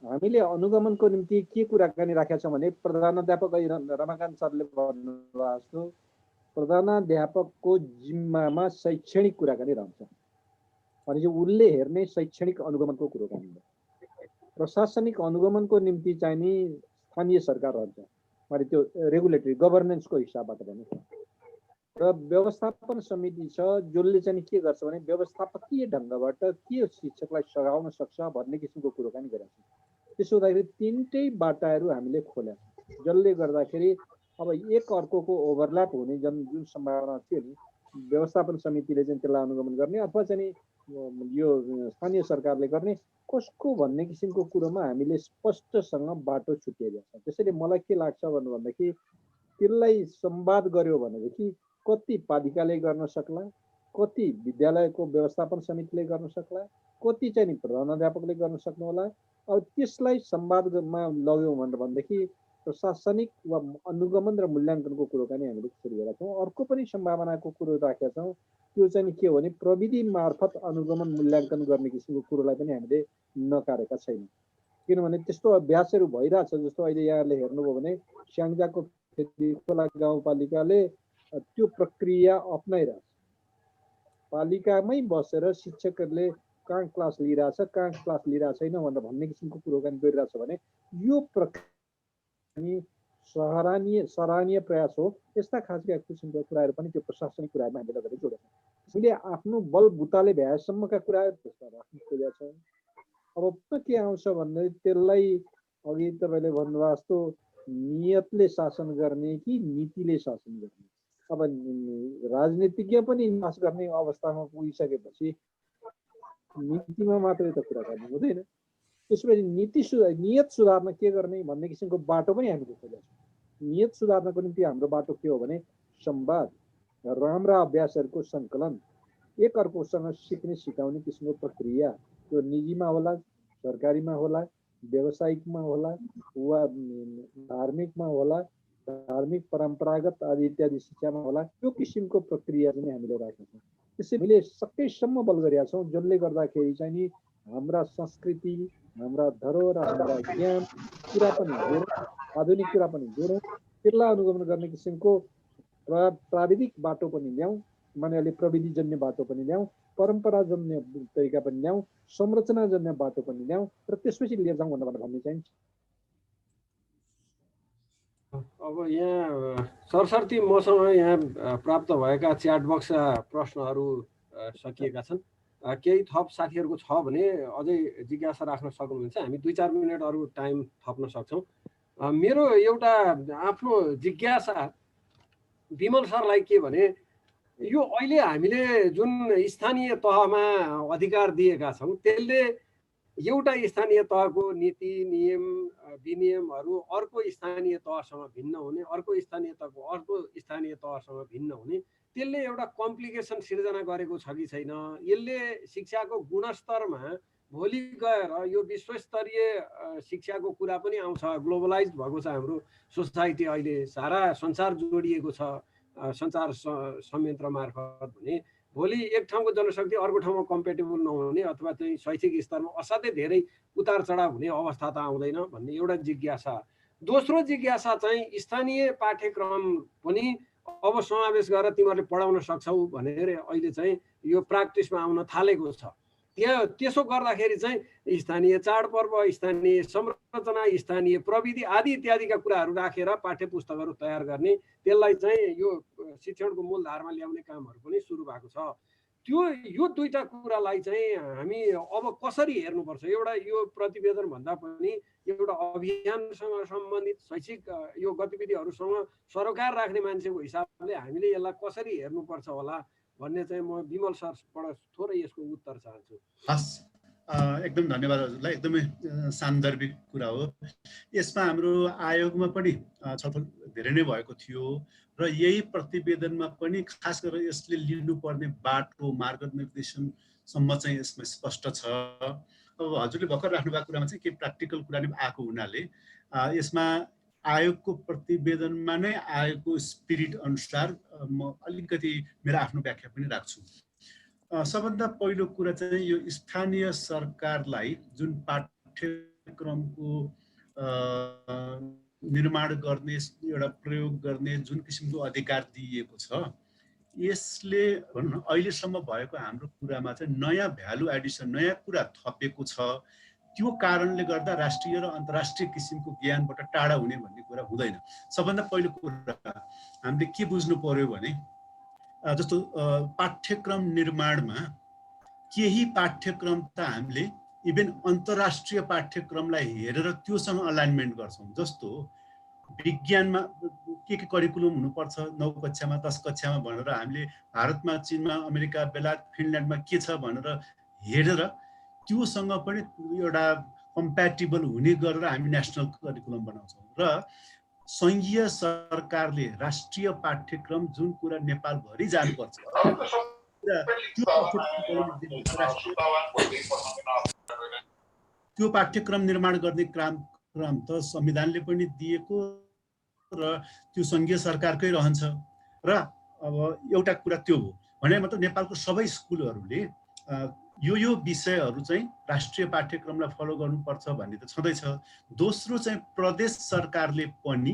हामीले अनुगमनको निम्ति के कुराकानी राखेका छौँ भने प्रधानाध्यापक रमाकान्त सरले भन्नुभएको जस्तो प्रधानाध्यापकको जिम्मामा शैक्षणिक कुराकानी रहन्छ। भनेपछि उसले हेर्ने शैक्षणिक अनुगमनको कुराकानी हो। प्रशासनिक अनुगमनको निम्ति चाहिँ नि स्थानीय सरकार रहन्छ, भने त्यो रेगुलेटरी गभर्नेन्सको हिसाबबाट भने। र व्यवस्थापन समिति छ जसले चाहिँ के गर्छ भने व्यवस्थापकीय ढङ्गबाट के शिक्षकलाई सघाउन सक्छ भन्ने किसिमको कुराकानी गरेका छौँ। त्यसो हुँदाखेरि तिनटै बाटाहरू हामीले खोल्या छौँ, जसले गर्दाखेरि अब एक अर्कोको ओभरल्याप हुने जुन सम्भावना थियो नि, व्यवस्थापन समितिले चाहिँ त्यसलाई अनुगमन गर्ने अथवा चाहिँ यो स्थानीय सरकारले गर्ने कसको भन्ने किसिमको कुरोमा हामीले स्पष्टसँग बाटो छुट्याइदिएको छ। त्यसैले मलाई के लाग्छ भन्दाखेरि त्यसलाई संवाद गर्यो भनेदेखि कति पालिकाले गर्न सक्ला, कति विद्यालयको व्यवस्थापन समितिले गर्न सक्ला, कति चाहिँ प्रधानाध्यापकले गर्न सक्नु होला। अब त्यसलाई संवादमा लग्यौँ भनेदेखि प्रशासनिक वा अनुगमन र मूल्याङ्कनको कुराकानी हामीले सुरु गरेका छौँ। अर्को पनि सम्भावनाको कुरो राखेका छौँ, त्यो चाहिँ के हो भने प्रविधि मार्फत अनुगमन मूल्याङ्कन गर्ने किसिमको कुरोलाई पनि हामीले नकारेका छैनौँ। किनभने त्यस्तो अभ्यासहरू भइरहेछ। जस्तो अहिले यहाँले हेर्नुभयो भने स्याङ्जाको खोला गाउँपालिकाले त्यो प्रक्रिया अप्नाइरहेछ। पालिकामै बसेर शिक्षकहरूले कहाँ क्लास लिइरहेछ, कहाँ क्लास लिइरहेको छैन भनेर भन्ने किसिमको कुराकानी गरिरहेछ भने यो प्रक्रिया सराहनीय प्रयास हो। यस्ता खास किसिमका कुराहरू पनि त्यो प्रशासनिक कुराहरूमा हामीले लगेर जोडेका छौँ। हामीले आफ्नो बलबुताले भ्याएसम्मका कुराहरू त्यसमा राख्न खोजेका छौँ। अब के आउँछ भन्दा त्यसलाई अघि तपाईँले भन्नुभएको जस्तो नियतले शासन गर्ने कि नीतिले शासन गर्ने। अब राजनीतिज्ञ पनि नाश गर्ने अवस्थामा पुगिसकेपछि नीतिमा मात्रै त कुरा गर्नु हुँदैन। त्यसपछि नियत सुधार्न के गर्ने भन्ने किसिमको बाटो पनि हामीले खोजेका छौँ। नियत सुधार्नको निम्ति हाम्रो बाटो के हो भने संवाद, राम्रा अभ्यासहरूको सङ्कलन, एक अर्कोसँग सिक्ने सिकाउने किसिमको प्रक्रिया, त्यो निजीमा होला, सरकारीमा होला, व्यावसायिकमा होला वा धार्मिकमा होला, धार्मिक परम्परागत आदि इत्यादि शिक्षामा होला, त्यो किसिमको प्रक्रिया चाहिँ हामीले राखेका छौँ। त्यसै हामीले सकेसम्म बल गरेका छौँ, जसले गर्दाखेरि चाहिँ नि हाम्रा संस्कृति, हाम्रा धरोहर, हाम्रा ज्ञान कुरा पनि जोडौँ, आधुनिक कुरा पनि जोडौँ, त्यसलाई अनुगमन गर्ने किसिमको प्राविधिक बाटो पनि ल्याउँ, माने अहिले प्रविधिजन्य बाटो पनि ल्याउँ, परम्पराजन्य तरिका पनि ल्याउँ, संरचनाजन्य बाटो पनि ल्याउँ र त्यसपछि लिएर जाउँ भनेर भन्ने चाहिँ। अब यहाँ सरसर्ती मसँग यहाँ प्राप्त भएका च्याट बक्स प्रश्नहरू सकिएका छन्। केही थप साथीहरूको छ भने अझै जिज्ञासा राख्न सक्नुहुन्छ। हामी 2-4 मिनट अरू टाइम थप्न सक्छौँ। मेरो एउटा आफ्नो जिज्ञासा विमल सरलाई के भने यो अहिले हामीले जुन स्थानीय तहमा अधिकार दिएका छौँ त्यसले एउटा स्थानीय तहको नीति नियम विनियमहरू अर्को स्थानीय तहसँग भिन्न हुने, अर्को स्थानीय तहको अर्को स्थानीय तहसँग भिन्न हुने, त्यसले एउटा कम्प्लिकेसन सिर्जना गरेको छ कि छैन? यसले शिक्षाको गुणस्तरमा भोलि गएर यो विश्वस्तरीय शिक्षाको कुरा पनि आउँछ। ग्लोबलाइज भएको छ हाम्रो सोसाइटी, अहिले सारा संसार जोडिएको छ सञ्चार संयन्त्र मार्फत भने भोलि एक ठाउँको जनशक्ति अर्को ठाउँमा कम्पेटेबल नहुने अथवा चाहिँ शैक्षिक स्तरमा असाध्यै धेरै उतार चढाव हुने अवस्था त आउँदैन भन्ने एउटा जिज्ञासा। दोस्रो जिज्ञासा चाहिँ स्थानीय पाठ्यक्रम पनि अब समावेश गरेर तिमीहरूले पढाउन सक्छौ भनेर अहिले चाहिँ यो प्र्याक्टिसमा आउन थालेको छ। त्यसो गर्दाखेरि चाहिँ स्थानीय चाडपर्व, स्थानीय संरचना, स्थानीय प्रविधि आदि इत्यादिका कुराहरू राखेर पाठ्य पुस्तकहरू तयार गर्ने, त्यसलाई चाहिँ यो शिक्षणको मूलधारमा ल्याउने कामहरू पनि सुरु भएको छ। यो दुईटा कुरालाई चाहिँ हामी अब कसरी हेर्नुपर्छ? एउटा यो प्रतिवेदन भन्दा पनि एउटा अभियानसँग सम्बन्धित शैक्षिक यो गतिविधिहरूसँग सरोकार राख्ने मान्छेको हिसाबले हामीले यसलाई कसरी हेर्नुपर्छ होला भन्ने चाहिँ म विमल सरबाट थोरै यसको उत्तर चाहन्छु। हस्, एकदम धन्यवाद हजुरलाई। एकदमै सान्दर्भिक कुरा हो। यसमा हाम्रो आयोगमा पनि छलफल धेरै नै भएको थियो र यही प्रतिवेदनमा पनि खास गरेर यसले लिनुपर्ने बाटो, मार्गनिर्देशनसम्म चाहिँ यसमा स्पष्ट छ। अब हजुरले भर्खर राख्नु भएको कुरामा चाहिँ के प्र्याक्टिकल कुरा नै आएको हुनाले यसमा आयोगको प्रतिवेदनमा नै आयोगको स्पिरिट अनुसार म अलिकति मेरो आफ्नो व्याख्या पनि राख्छु। सबभन्दा पहिलो कुरा चाहिँ यो स्थानीय सरकारलाई जुन पाठ्यक्रमको निर्माण गर्ने, एउटा प्रयोग गर्ने जुन किसिमको अधिकार दिइएको छ, यसले भनौँ न अहिलेसम्म भएको हाम्रो कुरामा चाहिँ नयाँ भ्यालु एडिसन, नयाँ कुरा थपेको छ। त्यो कारणले गर्दा राष्ट्रिय र अन्तर्राष्ट्रिय किसिमको ज्ञानबाट टाढा हुने भन्ने कुरा हुँदैन। सबभन्दा पहिलो कुरा हामीले के बुझ्नु पर्यो भने जस्तो पाठ्यक्रम निर्माणमा केही पाठ्यक्रम त हामीले इभन अन्तर्राष्ट्रिय पाठ्यक्रमलाई हेरेर त्योसँग अलाइनमेन्ट गर्छौँ। जस्तो विज्ञानमा के करिकुलम हुनुपर्छ 9 कक्षामा 10 कक्षामा भनेर हामीले भारतमा, चीनमा, अमेरिका, बेलायत, फिनल्यान्डमा के छ भनेर हेरेर त्योसँग पनि एउटा कम्प्याटिबल हुने गरेर हामी नेसनल करिकुलम बनाउँछौँ। र सङ्घीय सरकारले राष्ट्रिय पाठ्यक्रम जुन कुरा नेपालभरि जानुपर्छ त्यो पाठ्यक्रम निर्माण गर्ने क्रम त संविधानले पनि दिएको र त्यो सङ्घीय सरकारकै रहन्छ। र अब एउटा कुरा त्यो हो भने मतलब नेपालको सबै स्कुलहरूले यो विषयहरू चाहिँ राष्ट्रिय पाठ्यक्रमलाई फलो गर्नुपर्छ भन्ने त छँदैछ। दोस्रो चाहिँ प्रदेश सरकारले पनि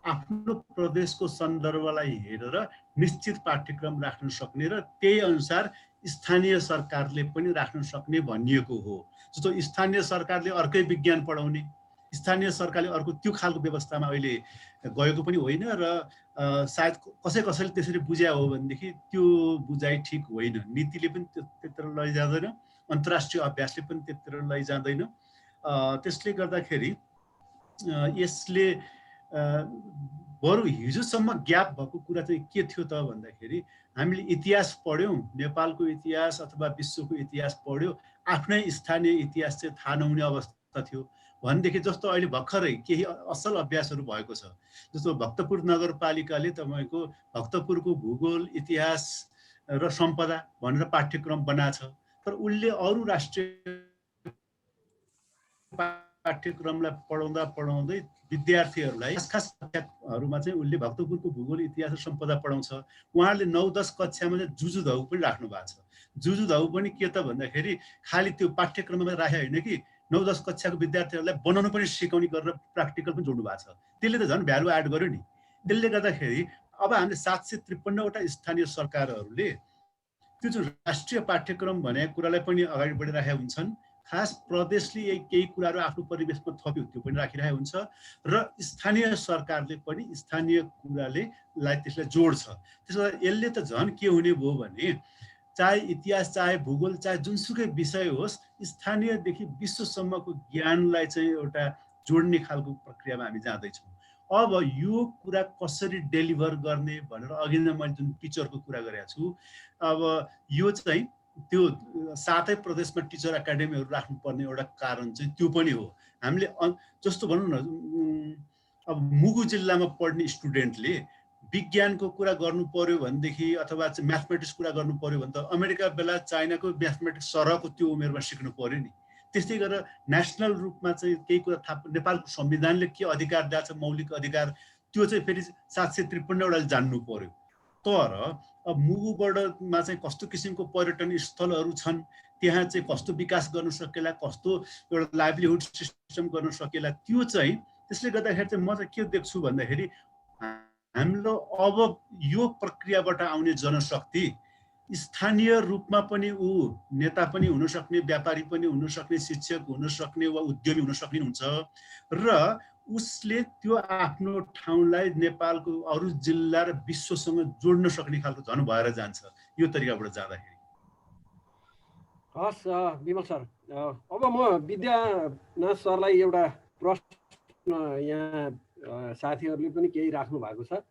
आफ्नो प्रदेशको सन्दर्भलाई हेरेर निश्चित पाठ्यक्रम राख्न सक्ने र त्यही अनुसार स्थानीय सरकारले पनि राख्न सक्ने भनिएको हो। जस्तो स्थानीय सरकारले अर्कै विज्ञान पढाउने, स्थानीय सरकारले अर्को त्यो खालको व्यवस्थामा अहिले गएको पनि होइन र सायद कसैले त्यसरी बुझ्या हो भनेदेखि त्यो बुझाइ ठिक होइन। नीतिले पनि त्यतिर लैजाँदैन, अन्तर्राष्ट्रिय अभ्यासले पनि त्यतिर लैजाँदैन। त्यसले गर्दाखेरि यसले बरु हिजोसम्म ग्याप भएको कुरा चाहिँ के थियो त भन्दाखेरि हामीले इतिहास पढ्यौँ, नेपालको इतिहास अथवा विश्वको इतिहास पढ्यो, आफ्नै स्थानीय इतिहास चाहिँ थाहा नहुने अवस्था थियो भनेदेखि जस्तो अहिले भर्खरै केही असल अभ्यासहरू भएको छ। जस्तो भक्तपुर नगरपालिकाले तपाईँको भक्तपुरको भूगोल, इतिहास र सम्पदा भनेर पाठ्यक्रम बनाएको छ, तर उसले अरू राष्ट्रिय पाठ्यक्रमलाई पढाउँदै विद्यार्थीहरूलाई खास कक्षाहरूमा चाहिँ उसले भक्तपुरको भूगोल, इतिहास र सम्पदा पढाउँछ। उहाँहरूले 9-10 कक्षामा चाहिँ जुजुधाउ पनि राख्नु भएको छ। जुजुधाउ पनि के त भन्दाखेरि खालि त्यो पाठ्यक्रममा राखे होइन कि 9-10 कक्षाको विद्यार्थीहरूलाई बनाउनु पनि सिकाउने गरेर प्र्याक्टिकल पनि जोड्नु भएको छ। त्यसले त झन् भ्यालु एड गर्यो नि। त्यसले गर्दाखेरि अब हामीले 753वटा स्थानीय सरकारहरूले त्यो जुन राष्ट्रिय पाठ्यक्रम भनेको कुरालाई पनि अगाडि बढिरहेका हुन्छन्। खास प्रदेशले केही कुराहरू आफ्नो परिवेशमा थप्यो त्यो पनि राखिरहेको हुन्छ र स्थानीय सरकारले पनि स्थानीय कुराले त्यसलाई जोड्छ। त्यसो भए यसले त झन् के हुने भयो भने चाहे इतिहास, चाहे भूगोल, चाहे जुनसुकै विषय होस्, स्थानीयदेखि विश्वसम्मको ज्ञानलाई चाहिँ एउटा जोड्ने खालको प्रक्रियामा हामी जाँदैछौँ। अब यो कुरा कसरी डेलिभर गर्ने भनेर अघि नै मैले जुन टिचरको कुरा गरेको छु, अब यो चाहिँ त्यो 7 प्रदेशमा टिचर एकाडेमीहरू राख्नुपर्ने एउटा कारण चाहिँ त्यो पनि हो। हामीले जस्तो भनौँ न, अब मुगु जिल्लामा पढ्ने स्टुडेन्टले विज्ञानको कुरा गर्नु पर्यो भनेदेखि अथवा चाहिँ म्याथमेटिक्स कुरा गर्नु पर्यो भने त अमेरिका, बेलायत, चाइनाको म्याथमेटिक्स सरहको त्यो उमेरमा सिक्नु पर्यो नि। त्यस्तै गरेर नेसनल रूपमा चाहिँ केही कुरा थाहा, नेपालको संविधानले के अधिकार दिएको छ, मौलिक अधिकार, त्यो चाहिँ फेरि 753वटाले जान्नु पर्यो। तर अब मुगुबडमा चाहिँ कस्तो किसिमको पर्यटन स्थलहरू छन्, त्यहाँ चाहिँ कस्तो विकास गर्न सकेला, कस्तो एउटा लाइभलीहुड सिस्टम गर्न सकेला, त्यो चाहिँ त्यसले गर्दाखेरि चाहिँ म चाहिँ के देख्छु भन्दाखेरि हाम्रो अब यो प्रक्रियाबाट आउने जनशक्ति स्थानीय रूपमा पनि ऊ नेता पनि हुन सक्ने, व्यापारी पनि हुन सक्ने, शिक्षक हुन सक्ने वा उद्यमी हुन सक्ने हुन्छ र उसले त्यो आफ्नो ठाउँलाई नेपालको अरू जिल्ला र विश्वसँग जोड्न सक्ने खालको झन् भएर जान्छ यो तरिकाबाट जाँदाखेरि। हस् विमल सर, अब म विद्यानाथ सरलाई एउटा प्रश्न यहाँ साथीहरूले पनि केही राख्नु भएको छ।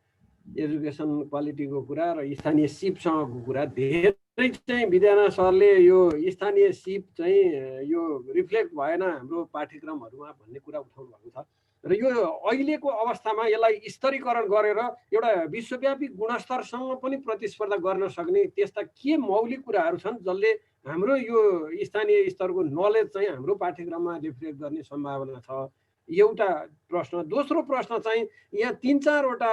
एजुकेसन क्वालिटीको कुरा र स्थानीय सिपसँगको कुरा धेरै चाहिँ विद्यानाथ सरले यो स्थानीय सिप चाहिँ यो रिफ्लेक्ट भएन हाम्रो पाठ्यक्रमहरूमा भन्ने कुरा उठाउनु भएको छ र यो अहिलेको अवस्थामा यसलाई स्तरीकरण गरेर एउटा विश्वव्यापी गुणस्तरसँग पनि प्रतिस्पर्धा गर्न सक्ने त्यस्ता के मौलिक कुराहरू छन् जसले हाम्रो यो स्थानीय स्तरको नलेज चाहिँ हाम्रो पाठ्यक्रममा रिफ्लेक्ट गर्ने सम्भावना छ? एउटा प्रश्न। दोस्रो प्रश्न चाहिँ यहाँ 3-4वटा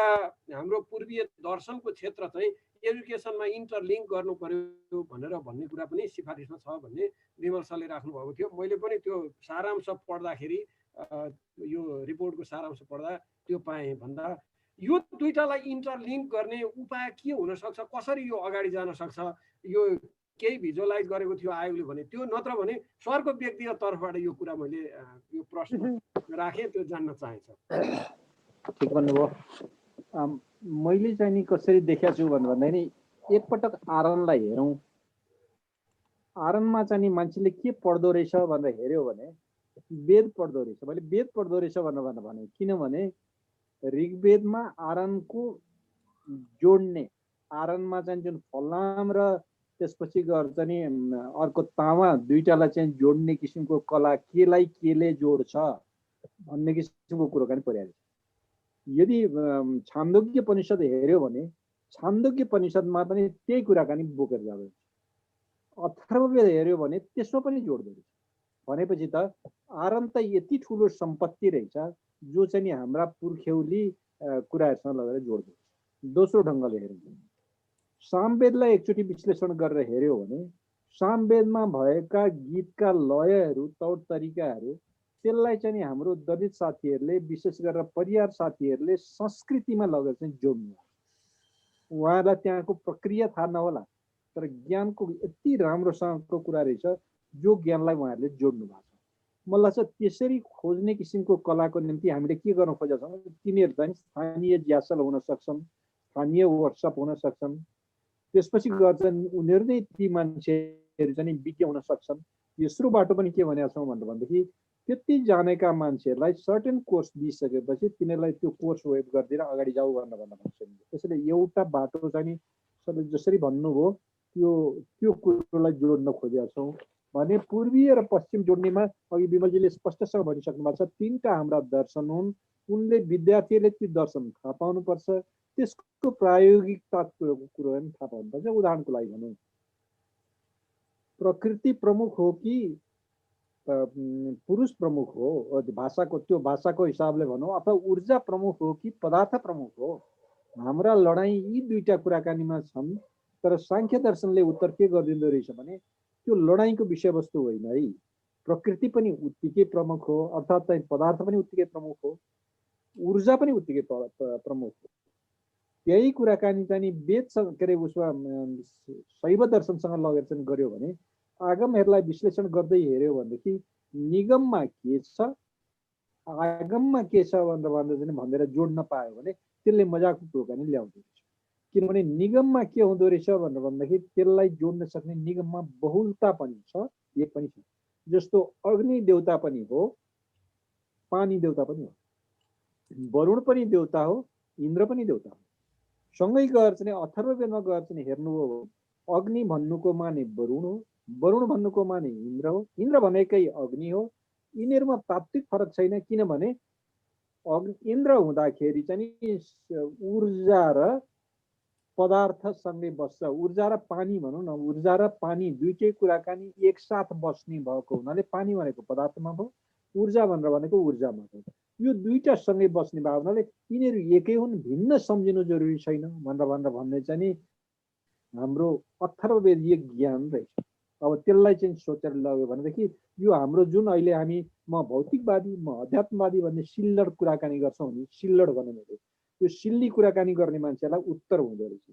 हाम्रो पूर्वीय दर्शनको क्षेत्र चाहिँ एजुकेसनमा इन्टरलिङ्क गर्नु पर्यो भन्ने कुरा पनि सिफारिसमा छ भन्ने विमल सरले राख्नुभएको थियो। मैले पनि त्यो सारांश पढ्दाखेरि यो रिपोर्टको सारांश पढ्दा त्यो पाएँ भन्दा यो दुईटालाई इन्टरलिङ्क गर्ने उपाय के हुनसक्छ, कसरी यो अगाडि जान सक्छ, यो केही भिजुअलाइज गरेको थियो आयोगले भने त्यो, नत्र भने सरको व्यक्तिगत तर्फबाट यो कुरा मैले यो प्रश्न राखेँ, त्यो जान्न चाहेछ। ठिक भन्नुभयो। मैले चाहिँ नि कसरी देखेको छु भन्दा नि एकपटक आरएनलाई हेरौँ, आरएनमा चाहिँ नि मान्छेले के पढ्दो रहेछ भनेर हेऱ्यो भने वेद पढ्दो रहेछ। मैले वेद पढ्दो रहेछ भनेर भने किनभने ऋग्वेदमा आरएनको जोड्ने, आरएनमा चाहिँ जुन फलाम र त्यसपछि गर्छ नि अर्को तामा दुईटालाई चाहिँ जोड्ने किसिमको कला केलाई केले जोड्छ भन्ने किसिमको कुरो पनि परिहाल्छ। यदि छान्दोग्य उपनिषद हेऱ्यो भने छान्दोग्य उपनिषदमा पनि त्यही कुराकानी बोकेर जाँदैछ। अथर्ववेद हेऱ्यो भने त्यसमा पनि जोड्दो रहेछ। भनेपछि त आरन त यति ठुलो सम्पत्ति रहेछ जो चाहिँ नि हाम्रा पुर्ख्यौली कुराहरूसँग लगेर जोड्दो रहेछ। दोस्रो ढङ्गले हेऱ्यो सामवेदलाई एकचोटि विश्लेषण गरेर हेऱ्यो भने सामवेदमा भएका गीतका लयहरू, तौर तरिकाहरू, त्यसलाई चाहिँ हाम्रो दलित साथीहरूले विशेष गरेर परिवार साथीहरूले संस्कृतिमा लगेर चाहिँ जोड्नु। उहाँलाई त्यहाँको प्रक्रिया थाहा नहोला तर ज्ञानको यति राम्रोसँगको कुरा रहेछ जो ज्ञानलाई उहाँहरूले जोड्नु भएको छ। मलाई लाग्छ त्यसरी खोज्ने किसिमको कलाको निम्ति हामीले के गर्न खोजेका छौँ, तिनीहरू चाहिँ स्थानीय ज्यासल हुन सक्छन्, स्थानीय वर्कसप हुन सक्छन्, त्यसपछि गर्छन् उनीहरू नै ती मान्छेहरू चाहिँ विज्ञ हुन सक्छन्। तेस्रो बाटो पनि के भनेका छौँ भनेदेखि त्यति जानेका मान्छेहरूलाई सर्टेन कोर्स दिइसकेपछि तिनीहरूलाई त्यो कोर्स वेब गरिदिएर अगाडि जाऊ भनेर भन्छ। त्यसैले एउटा बाटो चाहिँ सबले जसरी भन्नुभयो त्यो कुरोलाई जोड्न खोजेका छौँ भने पूर्वीय र पश्चिम जोड्नेमा अघि विमलजीले स्पष्टसँग भनिसक्नु भएको छ। तिनवटा हाम्रा दर्शन हुन्, उनले विद्यार्थीहरूले ती दर्शन थाहा पाउनुपर्छ, त्यसको प्रायोगिकताको कुरो पनि थाहा पाउनुपर्छ। उदाहरणको लागि भनौँ प्रकृति प्रमुख हो कि पुरुष प्रमुख हो, भाषाको त्यो भाषाको हिसाबले भनौँ, अथवा ऊर्जा प्रमुख हो कि पदार्थ प्रमुख हो, हाम्रा लडाइँ यी दुईटा कुराकानीमा छन्। तर सांख्य दर्शनले उत्तर के गरिदिँदो रहेछ भने त्यो लडाइँको विषयवस्तु होइन है, प्रकृति पनि उत्तिकै प्रमुख हो, अर्थात् चाहिँ पदार्थ पनि उत्तिकै प्रमुख हो, ऊर्जा पनि उत्तिकै प्रमुख हो। यही कुराकानी चाहिँ वेदसँग के अरे उसमा शैव दर्शनसँग लगेर चाहिँ गऱ्यो भने आगमहरूलाई विश्लेषण गर्दै हेऱ्यो भनेदेखि निगममा के छ, आगममा के छ भनेर जोड्न पायो भने त्यसले मजाको कुराकानी ल्याउँदो रहेछ। किनभने निगममा के हुँदो रहेछ भनेर भन्दाखेरि त्यसलाई जोड्न सक्ने निगममा बहुलता पनि छ, एक पनि छ। जस्तो अग्नि देवता पनि हो, पानी देवता पनि हो, वरुण पनि देवता हो, इन्द्र पनि देवता हो। सँगै गएर चाहिँ अथर्ववेदमा गएर चाहिँ हेर्नुभयो अग्नि भन्नुको माने वरुण हो, वरुण भन्नुको माने इन्द्र हो, इन्द्र भनेकै अग्नि हो। यिनीहरूमा तात्विक फरक छैन किनभने इन्द्र हुँदाखेरि चाहिँ ऊर्जा र पदार्थसँगै बस्छ। ऊर्जा र पानी भनौँ न, ऊर्जा र पानी दुईटै कुराकानी एकसाथ बस्ने भएको हुनाले पानी भनेको पदार्थमा भयो, ऊर्जा भनेको ऊर्जामा भयो। यो दुईटा सँगै बस्ने भावनाले यिनीहरू एकै हुन्, भिन्न सम्झिनु जरुरी छैन भनेर भन्ने चाहिँ नि हाम्रो अथर्ववेदीय ज्ञान रहेछ। अब त्यसलाई चाहिँ सोचेर लग्यो भनेदेखि यो हाम्रो जुन अहिले हामी म भौतिकवादी म अध्यात्मवादी भन्ने सिल्लड कुराकानी गर्छौँ नि, सिल्लड भने मैले यो सिल्ली कुराकानी गर्ने मान्छेलाई उत्तर हुँदो रहेछ।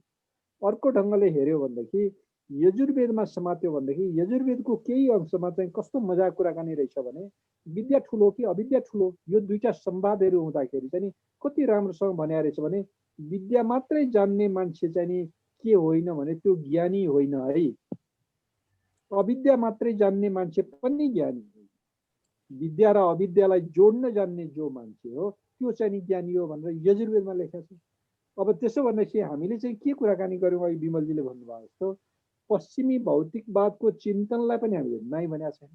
अर्को ढङ्गले हेऱ्यो भनेदेखि यजुर्वेदमा समात्यो भनेदेखि यजुर्वेदको केही अंशमा चाहिँ कस्तो मजाको कुराकानी रहेछ भने विद्या ठुलो कि अविद्या ठुलो, यो दुईटा संवादहरू हुँदाखेरि चाहिँ नि कति राम्रोसँग भने रहेछ भने विद्या मात्रै जान्ने मान्छे चाहिँ नि के होइन भने त्यो ज्ञानी होइन है, अविद्या मात्रै जान्ने मान्छे पनि ज्ञानी हो। विद्या र अविद्यालाई जोड्न जान्ने जो मान्छे हो त्यो चाहिँ नि ज्ञानी हो भनेर यजुर्वेदमा लेखेको छ। अब त्यसो भनेपछि हामीले चाहिँ के कुराकानी गर्यौँ, अघि विमलजीले भन्नुभयो जस्तो पश्चिमी भौतिकवादको चिन्तनलाई पनि हामीले नाइ भनेका छैन,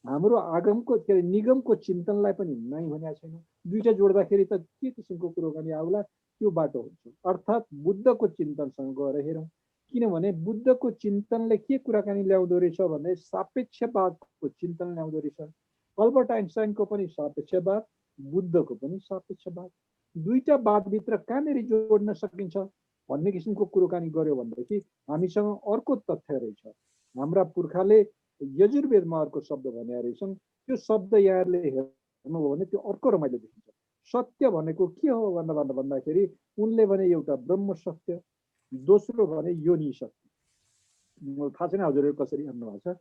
हाम्रो आगमको के अरे निगमको चिन्तनलाई पनि नाइ भनेका छैन। दुईटा जोड्दाखेरि त के किसिमको कुराकानी आउला, त्यो बाटो हुन्छ। अर्थात् बुद्धको चिन्तनसँग गएर हेरौँ, किनभने बुद्धको चिन्तनले के कुराकानी ल्याउँदो रहेछ भने सापेक्षवादको चिन्तन ल्याउँदो रहेछ। अल्बर्ट आइन्स्टाइनको पनि सापेक्षवाद, बुद्धको पनि सापेक्षवाद, दुईटा वादभित्र कहाँनिर जोड्न सकिन्छ भन्ने किसिमको कुराकानी गर्यो भनेदेखि हामीसँग अर्को तथ्य रहेछ। हाम्रा पुर्खाले यजुर्वेदमा अर्को शब्द भनेका रहेछन्, त्यो शब्द यहाँहरूले हेर्नुभयो भने त्यो अर्को रमाइलो देखिन्छ। सत्य भनेको के हो भनेर भन्दाखेरि उनले भने एउटा ब्रह्म सत्य, दोस्रो भने योनि सत्य। मलाई थाहा छैन हजुरहरू कसरी हेर्नु भएको छ।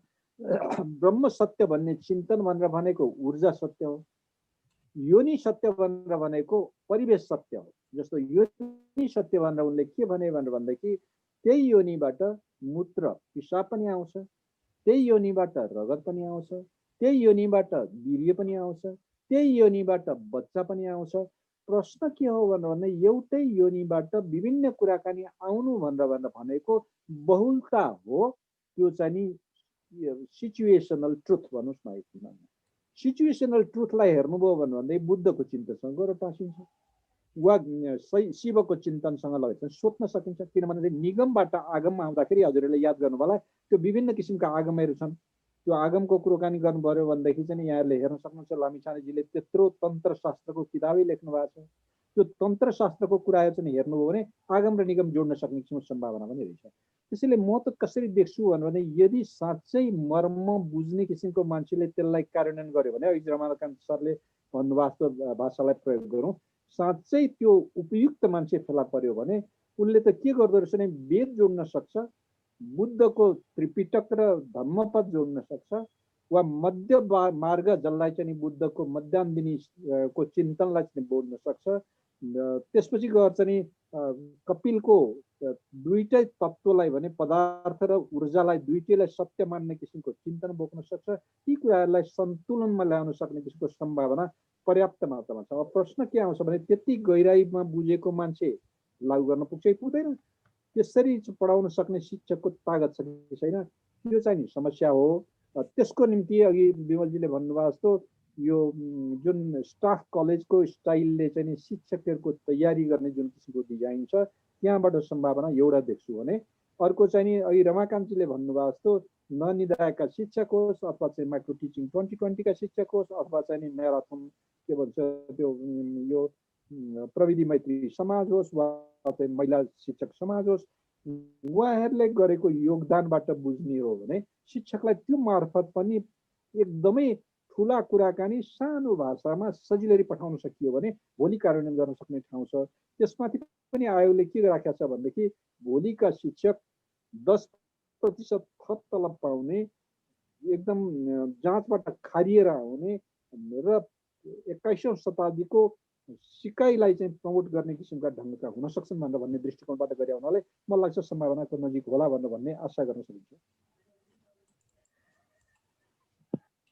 ब्रह्म सत्य भन्ने चिन्तन भनेर भनेको ऊर्जा सत्य हो, योनि सत्य भनेर भनेको परिवेश सत्य हो। जस्तो योनि सत्य भनेर उनले के भने भनेर भन्दाखेरि त्यही योनिबाट मूत्र पिसाब पनि आउँछ, त्यही योनिबाट रगत पनि आउँछ, त्यही योनिबाट वीर्य पनि आउँछ, त्यही योनिबाट बच्चा पनि आउँछ। प्रश्न के हो भनेर भन्दा एउटै योनिबाट विभिन्न कुराकानी आउनु भनेर भनेको बहुलता हो। त्यो चाहिँ नि सिचुएसनल ट्रुथ भन्नुहोस् न। सिचुएसनल ट्रुथलाई हेर्नुभयो भन्दै बुद्धको चिन्तनसँग गएर टाँसिन्छ वा शिवको चिन्तनसँग लगेर सोध्न सकिन्छ। किनभने निगमबाट आगममा आउँदाखेरि हजुरहरूले याद गर्नु होला त्यो विभिन्न किसिमका आगमहरू छन्। त्यो आगमको कुराकानी गर्नु पर्यो भनेदेखि चाहिँ यहाँहरूले हेर्न सक्नुहुन्छ लामिछानेजीले त्यत्रो तन्त्रशास्त्रको किताबै लेख्नु भएको छ। त्यो तन्त्रशास्त्रको कुराहरू चाहिँ हेर्नुभयो भने आगम र निगम जोड्न सक्ने किसिमको सम्भावना पनि रहेछ। त्यसैले म त कसरी देख्छु भने यदि साँच्चै मर्म बुझ्ने किसिमको मान्छेले त्यसलाई कार्यान्वयन गर्यो भने, अघि रमाकान्त सरले भन्नुभएको भाषालाई प्रयोग गरौँ, साँच्चै त्यो उपयुक्त मान्छे फेला पर्यो भने उनले त के गर्दो रहेछ भने वेद जोड्न सक्छ, बुद्धको त्रिपिटक र धम्मपद जोड्न सक्छ, वा मध्य मार्ग जसलाई चाहिँ बुद्धको मध्यान्दिनी को चिन्तनलाई चाहिँ बोल्न सक्छ। त्यसपछि गएर चाहिँ कपिलको दुईटै तत्त्वलाई भने पदार्थ र ऊर्जालाई दुईटैलाई सत्य मान्ने किसिमको चिन्तन बोक्न सक्छ। यी कुराहरूलाई सन्तुलनमा ल्याउन सक्ने किसिमको सम्भावना पर्याप्त मात्रामा छ। अब प्रश्न के आउँछ भने त्यति गहिराईमा बुझेको मान्छे लागू गर्न पुग्छ कि पुग्दैन, त्यसरी पढाउन सक्ने शिक्षकको तागत छ कि छैन, त्यो चाहिँ समस्या हो। त्यसको निम्ति अघि विमलजीले भन्नुभयो जस्तो यो जुन स्टाफ कलेजको स्टाइलले चाहिँ शिक्षकहरूको तयारी गर्ने जुन किसिमको डिजाइन छ त्यहाँबाट सम्भावना एउटा देख्छु भने, अर्को चाहिँ नि अघि रमाकान्तजीले भन्नुभयो जस्तो ननिदायका शिक्षक होस् अथवा चाहिँ माइक्रो टिचिङ 2020 का शिक्षक होस् अथवा चाहिँ नि म्याराथन के भन्छ त्यो यो प्रविधि मैत्री समाज होस् वा चाहिँ महिला शिक्षक समाज होस्, उहाँहरूले गरेको योगदानबाट बुझ्ने हो भने शिक्षकलाई त्यो मार्फत पनि एकदमै ठुला कुराकानी सानो भाषामा सजिलै पठाउन सकियो भने भोलि कार्यान्वयन गर्न सक्ने ठाउँ छ। त्यसमाथि पनि आयोगले के राखेको छ भनेदेखि भोलिका शिक्षक 10% थप तलब पाउने, एकदम जाँचबाट खारिएर आउने र 21औं शताब्दीको सिकाइलाई चाहिँ प्रमोट गर्ने किसिमका ढङ्गका हुन सक्छन् भनेर भन्ने दृष्टिकोणबाट गरे हुनाले मलाई लाग्छ सम्भावनाको नजिक होला भनेर भन्ने आशा गर्न सकिन्छ।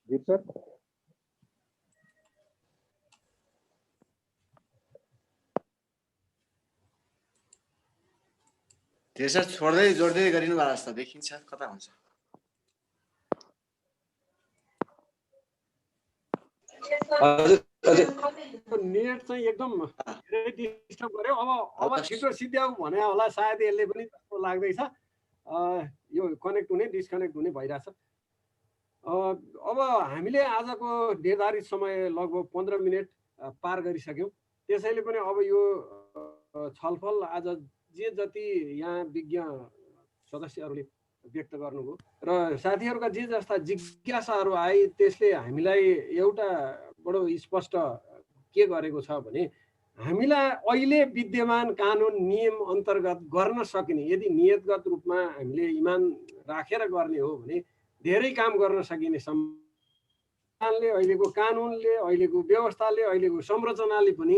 सर त्यसो छोड्दै जोड्दै गरिनु भएको जस्तो देखिन्छ, कता हुन्छ? नेट चाहिँ एकदम धेरै डिस्टर्ब गर्यो। अब छिटो सिद्ध्याउ भने होला सायद यसले पनि जस्तो लाग्दैछ। यो कनेक्ट हुने डिस्कनेक्ट हुने भइरहेछ। अब हामीले आजको निर्धारित समय लगभग 15 मिनट पार गरिसक्यौँ। त्यसैले पनि अब यो छलफल आज जे जति यहाँ विज्ञ सदस्यहरूले व्यक्त गर्नुभयो र साथीहरूका जे जस्ता जिज्ञासाहरू आए त्यसले हामीलाई एउटा बडो स्पष्ट के गरेको छ भने हामीलाई अहिले विद्यमान कानुन नियम अन्तर्गत गर्न सकिने, यदि नियतगत रूपमा हामीले इमान राखेर गर्ने हो भने धेरै काम गर्न सकिने संविधानले, अहिलेको कानुनले, अहिलेको व्यवस्थाले, अहिलेको संरचनाले पनि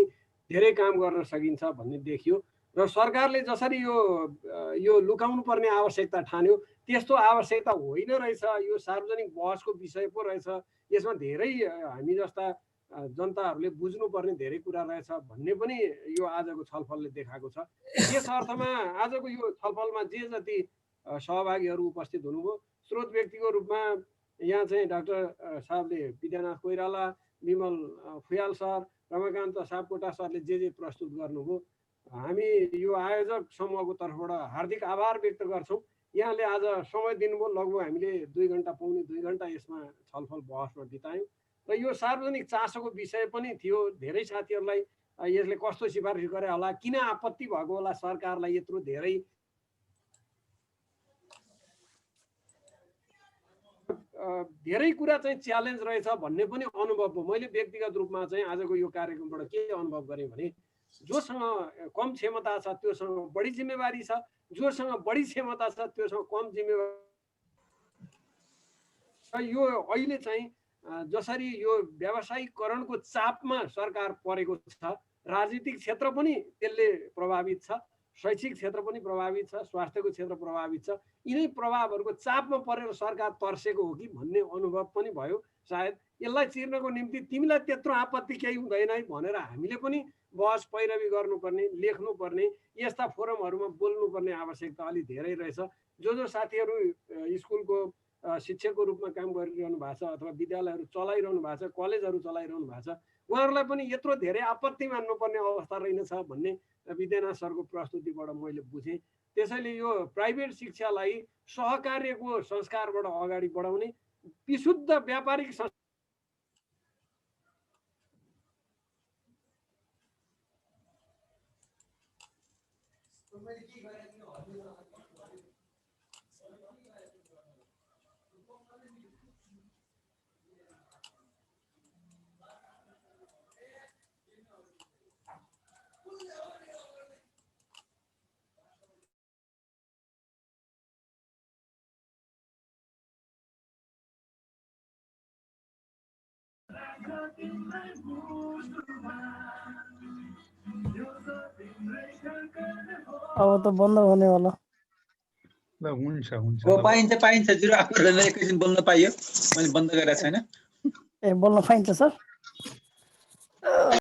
धेरै काम गर्न सकिन्छ भन्ने देखियो। र सरकारले जसरी यो लुकाउनु पर्ने आवश्यकता ठान्यो त्यस्तो आवश्यकता होइन रहेछ, यो सार्वजनिक बहसको विषय पो रहेछ, यसमा धेरै हामी जस्ता जनताहरूले बुझ्नुपर्ने धेरै कुरा रहेछ भन्ने पनि यो आजको छलफलले देखाएको छ। यस अर्थमा आजको यो छलफलमा जे जति सहभागीहरू उपस्थित हुनुभयो, स्रोत व्यक्तिको रूपमा यहाँ चाहिँ डाक्टर साहबले, विद्यानाथ कोइराला, विमल फुयाल सर, रमाकान्त सापकोटा सरले जे प्रस्तुत गर्नुभयो, हामी यो आयोजक समूहको तर्फबाट हार्दिक आभार व्यक्त गर्छौँ। यहाँले आज समय दिनुभयो, लगभग हामीले 2 घन्टा पौने 2 घन्टा यसमा छलफल बहसमा बितायौँ र यो सार्वजनिक चासोको विषय पनि थियो। धेरै साथीहरूलाई यसले कस्तो सिफारिस गरे होला, किन आपत्ति भएको होला सरकारलाई यत्रो धेरै, धेरै कुरा चाहिँ च्यालेन्ज रहेछ भन्ने पनि अनुभव भयो। मैले व्यक्तिगत रूपमा चाहिँ आजको यो कार्यक्रमबाट के अनुभव गरेँ भने जोसँग कम क्षमता छ त्योसँग बढी जिम्मेवारी छ, जोसँग बढी क्षमता छ त्योसँग कम जिम्मेवारी। यो अहिले चाहिँ जसरी यो व्यावसायिकरणको चापमा सरकार परेको छ, राजनीतिक क्षेत्र पनि त्यसले प्रभावित छ, शैक्षिक क्षेत्र पनि प्रभावित छ, स्वास्थ्यको क्षेत्र प्रभावित छ। यिनै प्रभावहरूको चापमा परेर सरकार तर्सेको हो कि भन्ने अनुभव पनि भयो। सायद यसलाई चिर्नको निम्ति तिमीलाई त्यत्रो आपत्ति केही हुँदैन है भनेर हामीले पनि बहस पैरवी गर्नुपर्ने, लेख्नुपर्ने, यस्ता फोरमहरूमा बोल्नुपर्ने आवश्यकता अलि धेरै रहेछ। जो साथीहरू स्कुलको शिक्षकको रूपमा काम गरिरहनु भएको छ अथवा विद्यालयहरू चलाइरहनु भएको छ, कलेजहरू चलाइरहनु भएको छ, उहाँहरूलाई पनि यत्रो धेरै आपत्ति मान्नुपर्ने अवस्था रहेनछ भन्ने विद्यानाथ सरको प्रस्तुतिबाट मैले बुझेँ। त्यसैले यो प्राइभेट शिक्षालाई सहकार्यको संस्कारबाट अगाडि बढाउने, विशुद्ध व्यापारिक अब त बन्द हुने होला। ल हुन्छ हुन्छ। पाइन्छ 0 आफूले एकैछिन बोल्न पाइयो, मैले बन्द गरेको छैन। ए बोल्न पाइन्छ सर?